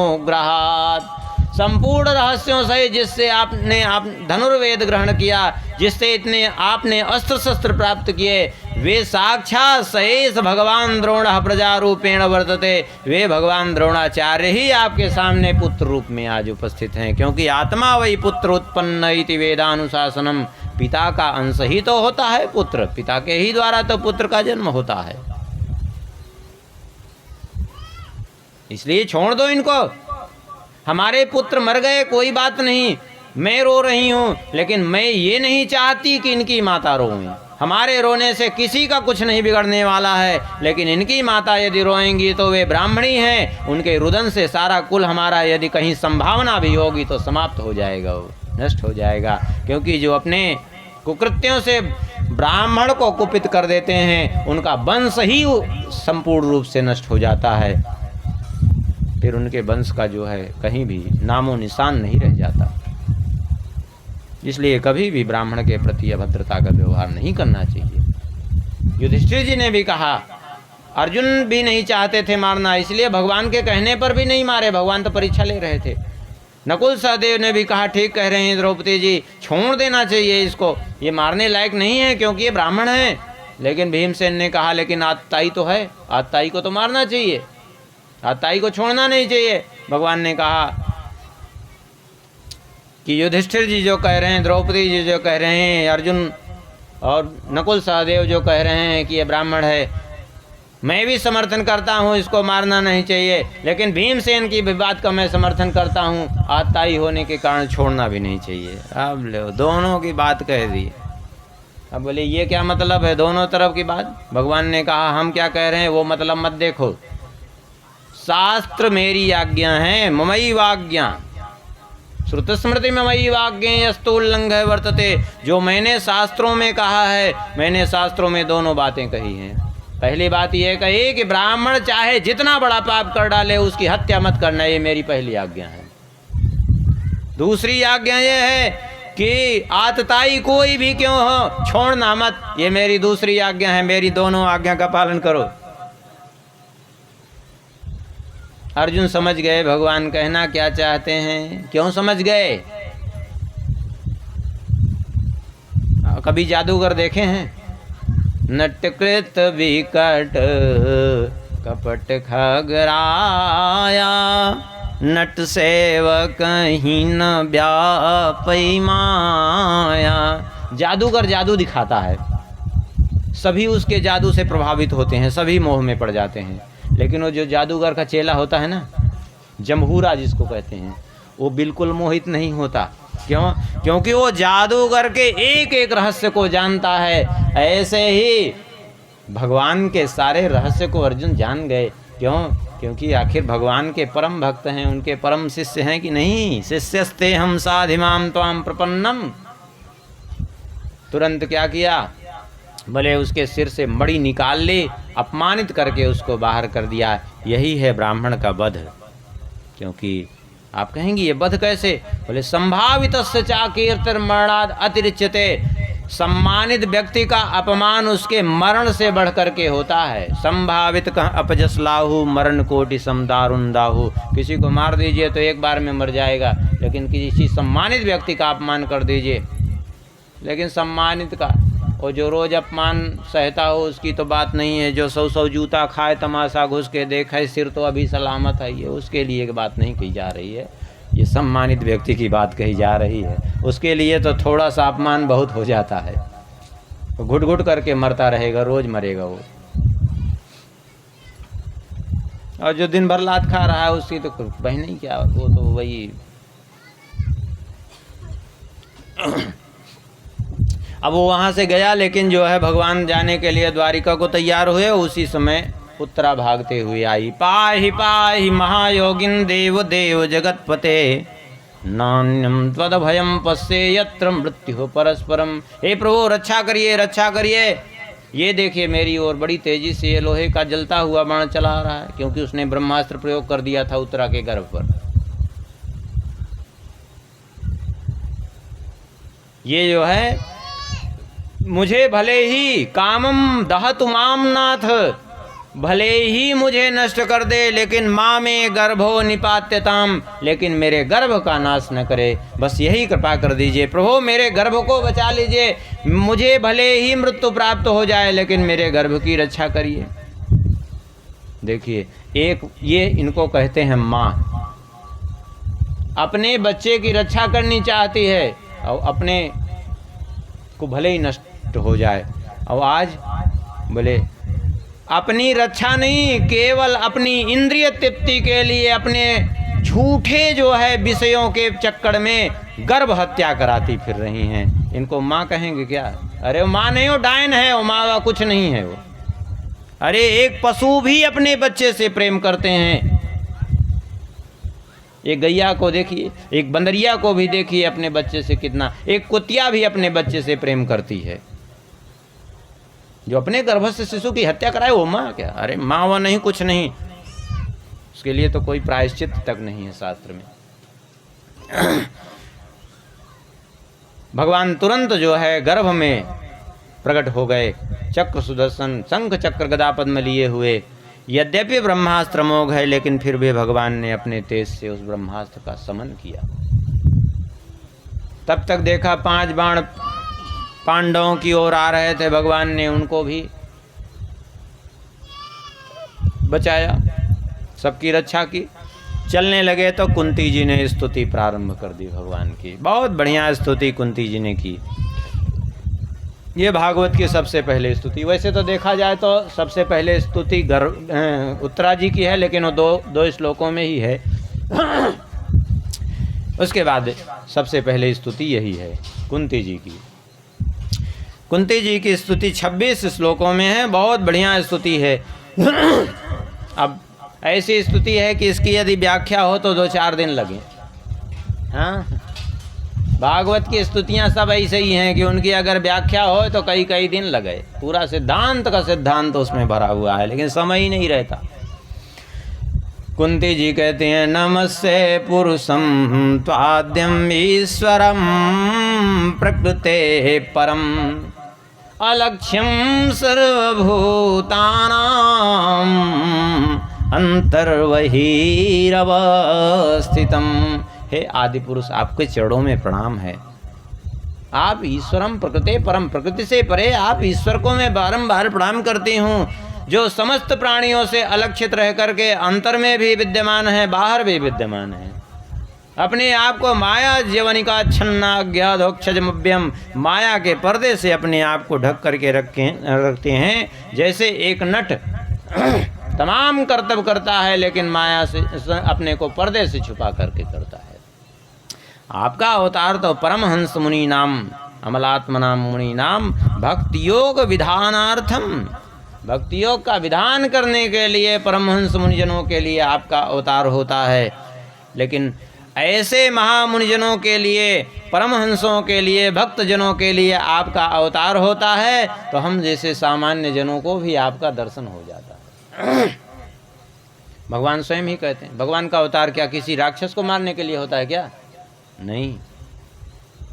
संपूर्ण रहस्यों से जिससे आपने धनुर्वेद ग्रहण किया, जिससे इतने आपने अस्त्र शस्त्र प्राप्त किए, वे साक्षात सहेश भगवान द्रोणः प्रजारूपेण वर्तते। वे भगवान द्रोणाचार्य ही आपके सामने पुत्र रूप में आज उपस्थित हैं, क्योंकि आत्मा वही पुत्र उत्पन्न इति वेदानुशासनम। पिता का अंश ही तो होता है पुत्र, पिता के ही द्वारा तो पुत्र का जन्म होता है। इसलिए छोड़ दो इनको। हमारे पुत्र मर गए कोई बात नहीं, मैं रो रही हूं, लेकिन मैं ये नहीं चाहती कि इनकी माता रोए। हमारे रोने से किसी का कुछ नहीं बिगड़ने वाला है, लेकिन इनकी माता यदि रोएंगी तो वे ब्राह्मणी हैं, उनके रुदन से सारा कुल हमारा यदि कहीं संभावना भी होगी तो समाप्त हो जाएगा, वो नष्ट हो जाएगा। क्योंकि जो अपने कुकृत्यों से ब्राह्मण को कुपित कर देते हैं, उनका वंश ही संपूर्ण रूप से नष्ट हो जाता है। फिर उनके वंश का जो है कहीं भी नामो निशान नहीं रह जाता। इसलिए कभी भी ब्राह्मण के प्रति अभद्रता का व्यवहार नहीं करना चाहिए। युधिष्ठिर जी ने भी कहा, अर्जुन भी नहीं चाहते थे मारना, इसलिए भगवान के कहने पर भी नहीं मारे, भगवान तो परीक्षा ले रहे थे। नकुल सहदेव ने भी कहा, ठीक कह रहे हैं द्रौपदी जी, छोड़ देना चाहिए इसको, ये मारने लायक नहीं है क्योंकि ये ब्राह्मण है। लेकिन भीमसेन ने कहा, लेकिन आतताई तो है, आतताई को तो मारना चाहिए, आतताई को छोड़ना नहीं चाहिए। भगवान ने कहा कि युधिष्ठिर जी जो कह रहे हैं, द्रौपदी जी जो कह रहे हैं, अर्जुन और नकुल सहदेव जो कह रहे हैं कि ये ब्राह्मण है, मैं भी समर्थन करता हूँ, इसको मारना नहीं चाहिए। लेकिन भीमसेन की भी बात का मैं समर्थन करता हूँ, आतताई होने के कारण छोड़ना भी नहीं चाहिए। अब लो, दोनों की बात कह दी। अब बोले ये क्या मतलब है दोनों तरफ की बात? भगवान ने कहा, हम क्या कह रहे हैं वो मतलब मत देखो, शास्त्र मेरी आज्ञा है, ममई वाज्ञा श्रुत स्मृति ममई वाज्ञेयस्तु उल्लंघय वर्तते। जो मैंने शास्त्रों में कहा है, मैंने शास्त्रों में दोनों बातें कही हैं। पहली बात यह कही कि ब्राह्मण चाहे जितना बड़ा पाप कर डाले उसकी हत्या मत करना, ये मेरी पहली आज्ञा है। दूसरी आज्ञा यह है कि आतताई कोई भी क्यों हो, छोड़ना मत, ये मेरी दूसरी आज्ञा है। मेरी दोनों आज्ञा का पालन करो। अर्जुन समझ गए भगवान कहना क्या चाहते हैं। क्यों समझ गए? कभी जादूगर देखे हैं? नटकृत विकट कपट खगराया, नट सेवक ही न व्यापी माया। जादूगर जादू दिखाता है, सभी उसके जादू से प्रभावित होते हैं, सभी मोह में पड़ जाते हैं। लेकिन वो जो जादूगर का चेला होता है ना, जमहूरा जिसको कहते हैं, वो बिल्कुल मोहित नहीं होता। क्यों? क्योंकि वो जादूगर के एक एक रहस्य को जानता है। ऐसे ही भगवान के सारे रहस्य को अर्जुन जान गए। क्यों? क्योंकि आखिर भगवान के परम भक्त हैं, उनके परम शिष्य हैं कि नहीं। शिष्यस्ते हम साधिमाम त्वाम प्रपन्नम। तुरंत क्या किया? भले उसके सिर से मणि निकाल ले, अपमानित करके उसको बाहर कर दिया। यही है ब्राह्मण का वध। क्योंकि आप कहेंगे ये वध कैसे? बोले संभावितस्य चा कीर्तिर्मरणाद अतिरिच्यते। सम्मानित व्यक्ति का अपमान उसके मरण से बढ़ करके होता है। संभावित कह अपजस लाहु मरण कोटि समदारुण दाहु। किसी को मार दीजिए तो एक बार में मर जाएगा, लेकिन किसी सम्मानित व्यक्ति का अपमान कर दीजिए, लेकिन सम्मानित का, और जो रोज अपमान सहता हो उसकी तो बात नहीं है। जो 100 जूता खाए, तमाशा घुस के देखे, सिर तो अभी सलामत है, ये उसके लिए एक बात नहीं कही जा रही है, ये सम्मानित व्यक्ति की बात कही जा रही है। उसके लिए तो थोड़ा सा अपमान बहुत हो जाता है, तो घुट घुट करके मरता रहेगा, रोज मरेगा वो। और जो दिन भर लात खा रहा है उसकी तो बहन ही क्या, वो तो वही। अब वो वहाँ से गया, लेकिन जो है भगवान जाने के लिए द्वारिका को तैयार हुए। उसी समय उत्तरा भागते हुए आई। पाहि पाहि महायोगिन देव देव जगतपते, नान्यम त्वद भयम पश्ये यत्र मृत्यु परस्परम। हे प्रभु रक्षा करिए, रक्षा करिए। ये देखिए मेरी ओर बड़ी तेजी से ये लोहे का जलता हुआ बाण चला रहा है, क्योंकि उसने ब्रह्मास्त्र प्रयोग कर दिया था उत्तरा के गर्भ पर। ये जो है मुझे भले ही कामम दहतु माम नाथ, भले ही मुझे नष्ट कर दे, लेकिन माँ में गर्भो निपात्यताम, लेकिन मेरे गर्भ का नाश न करे। बस यही कृपा कर दीजिए प्रभु, मेरे गर्भ को बचा लीजिए। मुझे भले ही मृत्यु प्राप्त हो जाए, लेकिन मेरे गर्भ की रक्षा करिए। देखिए एक ये इनको कहते हैं माँ, अपने बच्चे की रक्षा करनी चाहती है और अपने को भले ही नष्ट हो जाए। और आज बोले अपनी रक्षा नहीं, केवल अपनी इंद्रिय तृप्ति के लिए अपने झूठे जो है विषयों के चक्कर में गर्भ हत्या कराती फिर रही हैं। इनको माँ कहेंगे क्या? अरे वो माँ नहीं, वो डायन है, वो माँ कुछ नहीं है वो। अरे एक पशु भी अपने बच्चे से प्रेम करते हैं। एक गैया को देखिए, एक बंदरिया को भी देखिए अपने बच्चे से कितना, एक कुतिया भी अपने बच्चे से प्रेम करती है। जो अपने गर्भ से शिशु की हत्या कराए वो माँ क्या? अरे माँ वो नहीं, कुछ नहीं, उसके लिए तो कोई प्रायश्चित तक नहीं है शास्त्र में। भगवान तुरंत जो है गर्भ में प्रकट हो गए, चक्र सुदर्शन शंख चक्र गदा पद्म लिए हुए। यद्यपि ब्रह्मास्त्र मोघ है, लेकिन फिर भी भगवान ने अपने तेज से उस ब्रह्मास्त्र का समन किया। तब तक देखा 5 बाण पांडवों की ओर आ रहे थे, भगवान ने उनको भी बचाया, सबकी रक्षा की। चलने लगे तो कुंती जी ने स्तुति प्रारंभ कर दी भगवान की। बहुत बढ़िया स्तुति कुंती जी ने की। ये भागवत की सबसे पहले स्तुति। वैसे तो देखा जाए तो सबसे पहले स्तुति उत्तरा जी की है, लेकिन वो दो श्लोकों में ही है। उसके बाद सबसे पहले स्तुति यही है कुंती जी की। कुंती जी की स्तुति 26 श्लोकों में है, बहुत बढ़िया स्तुति है। अब ऐसी स्तुति है कि इसकी यदि व्याख्या हो तो 2-4 दिन लगे। हाँ, भागवत की स्तुतियाँ सब ऐसे ही हैं कि उनकी अगर व्याख्या हो तो कई दिन लगे। पूरा सिद्धांत का सिद्धांत उसमें भरा हुआ है, लेकिन समय ही नहीं रहता। कुंती जी कहते हैं, नमस्ते पुरुषं त्वाद्यम ईश्वरम प्रकृते परम अलक्ष्यम सर्वभूतानां अंतर्बहिरवस्थितम। हे आदि पुरुष, आपके चरणों में प्रणाम है। आप ईश्वरम प्रकृते परम, प्रकृति से परे आप ईश्वर को मैं बारंबार प्रणाम करती हूँ, जो समस्त प्राणियों से अलक्षित रह करके अंतर में भी विद्यमान है, बाहर भी विद्यमान है। अपने आप को माया जीवनिका छन्नाज्ञाधोक्षजमभ्यम, माया के पर्दे से अपने आप को ढक करके रखते हैं। जैसे एक नट तमाम कर्तव्य करता है, लेकिन माया से अपने को पर्दे से छुपा करके करता है। आपका अवतार तो परमहंस मुनि नाम अमलात्मना मुनि नाम भक्ति योग विधानार्थम, भक्ति योग का विधान करने के लिए परमहंस मुनिजनों के लिए आपका अवतार होता है। लेकिन ऐसे महामुनिजनों के लिए, परमहंसों के लिए, भक्तजनों के लिए आपका अवतार होता है, तो हम जैसे सामान्य जनों को भी आपका दर्शन हो जाता है। भगवान स्वयं ही कहते हैं। भगवान का अवतार क्या किसी राक्षस को मारने के लिए होता है क्या? नहीं,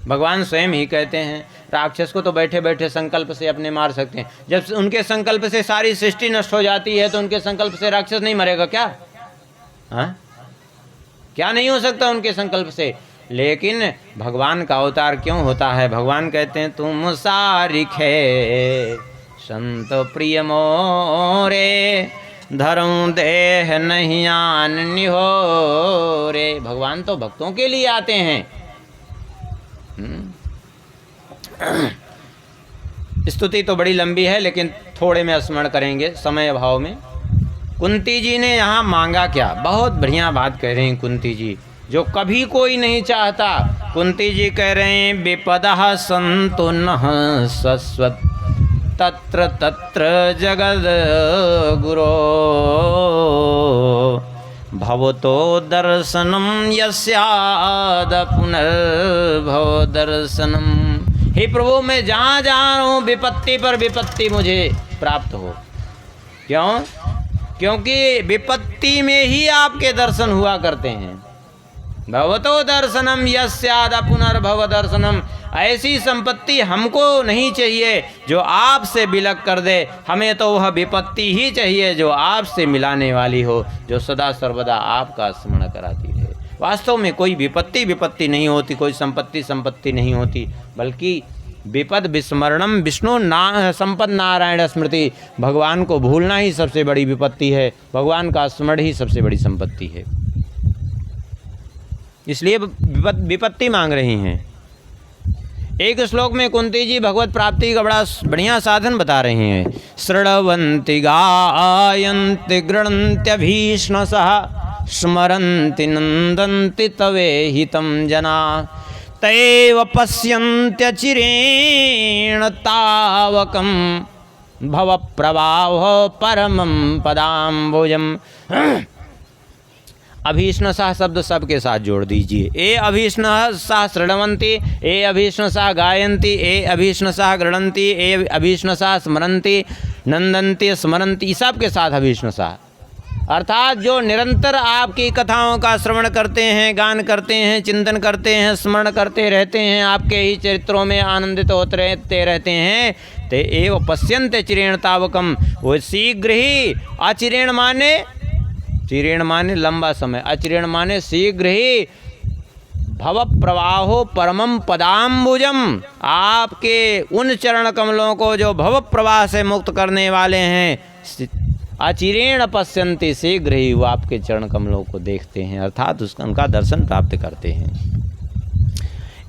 भगवान स्वयं ही कहते हैं राक्षस को तो बैठे बैठे संकल्प से अपने मार सकते हैं। जब उनके संकल्प से सारी सृष्टि नष्ट हो जाती है तो उनके संकल्प से राक्षस नहीं मरेगा क्या? हाँ, क्या नहीं हो सकता उनके संकल्प से? लेकिन भगवान का अवतार क्यों होता है? भगवान कहते हैं तुम सारिखे संत प्रिय मोरे, धर्म देह नहीं आन निहो रे। भगवान तो भक्तों के लिए आते हैं। स्तुति तो बड़ी लंबी है लेकिन थोड़े में स्मरण करेंगे समय अभाव में। कुंती जी ने यहाँ मांगा क्या? बहुत बढ़िया बात कह रही हैं कुंती जी, जो कभी कोई नहीं चाहता। कुंती जी कह रहे हैं विपदः सन्तु नः शश्वत् तत्र तत्र जगद गुरो, भवतो दर्शनम यस्याद पुनर्भव दर्शनम। हे प्रभु, मैं जहाँ जहाँ हूँ विपत्ति पर विपत्ति मुझे प्राप्त हो। क्यों? क्योंकि विपत्ति में ही आपके दर्शन हुआ करते हैं। भवतो दर्शनम यस्याद पुनर्भव दर्शनम। ऐसी संपत्ति हमको नहीं चाहिए जो आपसे विलग कर दे। हमें तो वह विपत्ति ही चाहिए जो आपसे मिलाने वाली हो, जो सदा सर्वदा आपका स्मरण कराती रहे। वास्तव में कोई विपत्ति नहीं होती, कोई संपत्ति नहीं होती, बल्कि विपद विस्मरणम विष्णु संपद नारायण स्मृति। भगवान को भूलना ही सबसे बड़ी विपत्ति है, भगवान का स्मरण ही सबसे बड़ी संपत्ति है। इसलिए विपत्ति मांग रही हैं। एक श्लोक में कुंती जी भगवत प्राप्ति का बड़ा बढ़िया साधन बता रहे हैं। शृण्वन्ति गायन्ति गृह्णन्त्यभीष्णसः स्मरन्ति नन्दन्ति तवे हितं जना, तैव पश्यन्त्यचिरेण तावकं भवप्रवाहो परमं पदाम्बुजम्। अभीष्णसः शब्द सबके साथ जोड़ दीजिए। ए अभीष्णसः शृण्वन्ति, ए अभीष्णसः गायन्ति, ए अभीष्णसः गृह्णन्ति, ए अभीष्णसः स्मरन्ति, नंदन्ति स्मरन्ति, सबके साथ अभीष्णसः। अर्थात जो निरंतर आपकी कथाओं का श्रवण करते हैं, गान करते हैं, चिंतन करते हैं, स्मरण करते रहते हैं, आपके ही चरित्रों में आनंदित होते रहते हैं, ते एव पश्यन्ते चिरेण तावकम। वो शीघ्र ही, अचिरेण माने, चिरेण माने लंबा समय, अचिरेण माने शीघ्र ही, भव प्रवाहो परमम पदाम्बुजम। आपके उन चरण कमलों को जो भव प्रवाह से मुक्त करने वाले हैं, अचिरेण पश्यन्ति, शीघ्र ही वो आपके चरण कमलों को देखते हैं, अर्थात उनका दर्शन प्राप्त करते हैं।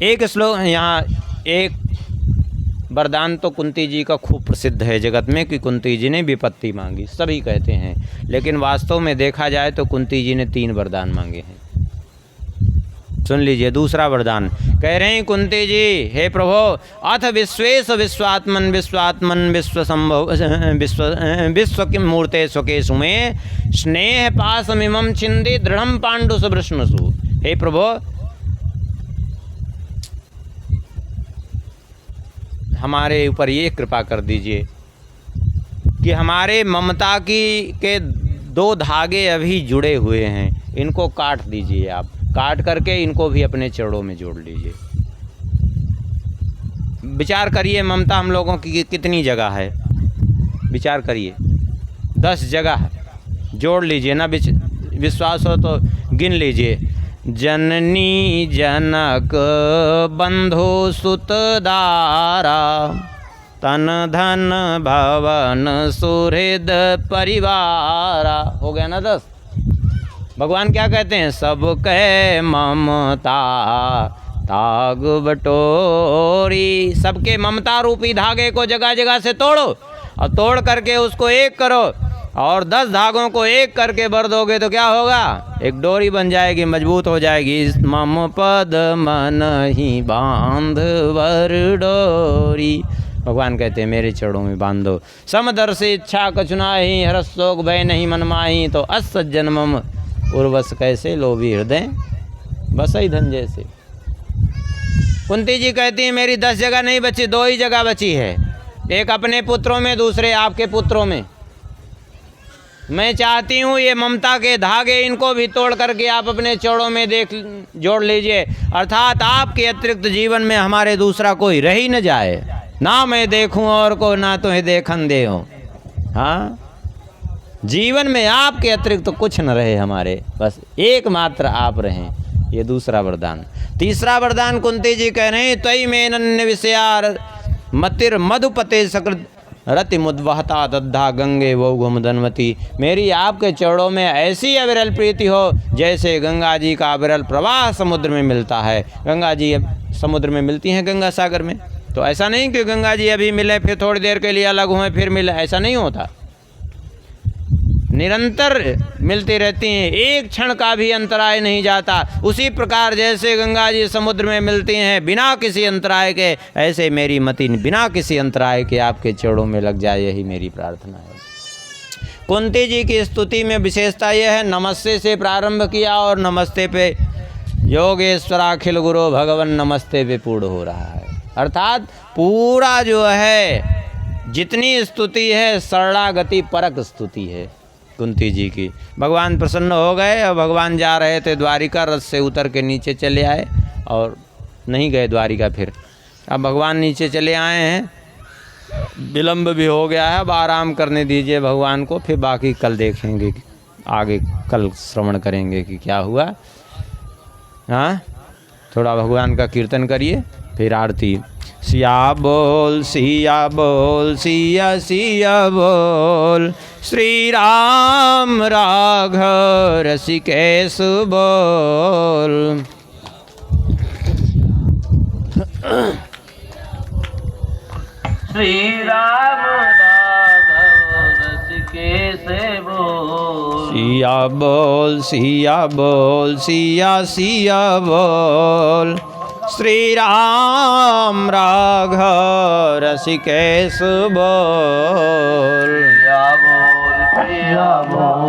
एक श्लोक यहाँ, एक वरदान तो कुंती जी का खूब प्रसिद्ध है जगत में कि कुंती जी ने विपत्ति मांगी, सभी कहते हैं, लेकिन वास्तव में देखा जाए तो कुंती जी ने 3 वरदान मांगे हैं। सुन लीजिए दूसरा वरदान। कह रहे हैं कुंती जी, हे प्रभो, अथ विश्वेश विश्वात्मन विश्वात्मन विश्वसंभव विश्व की मूर्ते स्वकेशु में स्नेह पाशमिमं छिंदि दृढ़ं पांडुस वृष्णसु। हे प्रभो, हमारे ऊपर ये कृपा कर दीजिए कि हमारे ममता के 2 धागे अभी जुड़े हुए हैं, इनको काट दीजिए। आप काट करके इनको भी अपने चरणों में जोड़ लीजिए। विचार करिए ममता हम लोगों की कितनी जगह है, विचार करिए। 10 जगह जोड़ लीजिए ना, विश्वास हो तो गिन लीजिए। जननी जनक बंधु सुत दारा, तन धन भवन सुहृद परिवारा। हो गया ना 10। भगवान क्या कहते हैं? सब कह ममता ताग बटोरी। सबके ममता रूपी धागे को जगह जगह से तोड़ो और तोड़ करके उसको एक करो, और 10 धागों को एक करके भर दोगे तो क्या होगा? एक डोरी बन जाएगी, मजबूत हो जाएगी। मम पद मन ही बांध वर डोरी। भगवान कहते हैं मेरे चरणों में बांध दो। समदर्शी इच्छा कछुनाही, हरस शोक भय नहीं मन माही, तो अस जन्मम उर्वश कैसे लोभी हृदय बस ही धन जैसे। कुंती जी कहती है मेरी 10 जगह नहीं बची, 2 ही जगह बची है। एक अपने पुत्रों में, दूसरे आपके पुत्रों में। मैं चाहती हूँ ये ममता के धागे इनको भी तोड़ करके आप अपने चरणों में जोड़ लीजिए, अर्थात आपके अतिरिक्त जीवन में हमारे दूसरा कोई रह ही न जाए, ना मैं देखूं और को ना तुम्हें देखन दे हो। हाँ, जीवन में आपके अतिरिक्त तो कुछ न रहे हमारे, बस एकमात्र आप रहें, ये दूसरा वरदान। तीसरा वरदान कुंती जी कह रहे हैं, त्वयि में नन्य विषया मतिर मधुपते सकृत रति मुद्वहता दद्धा गंगे वो घुमधनवती। मेरी आपके चरणों में ऐसी अविरल प्रीति हो जैसे गंगा जी का अविरल प्रवाह समुद्र में मिलता है। गंगा जी समुद्र में मिलती हैं, गंगा सागर में, तो ऐसा नहीं कि गंगा जी अभी मिले फिर थोड़ी देर के लिए अलग हुए फिर मिले, ऐसा नहीं होता, निरंतर मिलती रहती हैं, एक क्षण का भी अंतराय नहीं जाता। उसी प्रकार जैसे गंगा जी समुद्र में मिलती हैं बिना किसी अंतराय के, ऐसे मेरी मति बिना किसी अंतराय के आपके चरणों में लग जाए, यही मेरी प्रार्थना है। कुंती जी की स्तुति में विशेषता यह है, नमस्ते से प्रारंभ किया और नमस्ते पे योगेश्वराखिल गुरु भगवन नमस्ते पे पूर्ण हो रहा है। अर्थात पूरा जो है जितनी स्तुति है शरणागति परक स्तुति है कुंती जी की। भगवान प्रसन्न हो गए और भगवान जा रहे थे द्वारिका, रथ से उतर के नीचे चले आए और नहीं गए द्वारिका फिर। अब भगवान नीचे चले आए हैं, विलम्ब भी हो गया है, अब आराम करने दीजिए भगवान को, फिर बाकी कल देखेंगे, आगे कल श्रवण करेंगे कि क्या हुआ। हाँ, थोड़ा भगवान का कीर्तन करिए, फिर आरती। सिया बोल सिया बोल सिया सिया बोल, श्री राम राघव रसिकेश बोल। श्री राम राघव रसिकेश बोल। सिया बोल सिया बोल सिया सिया बोल, श्री राम राघव रसिकेश बोल। सिया बोल सिया बोल।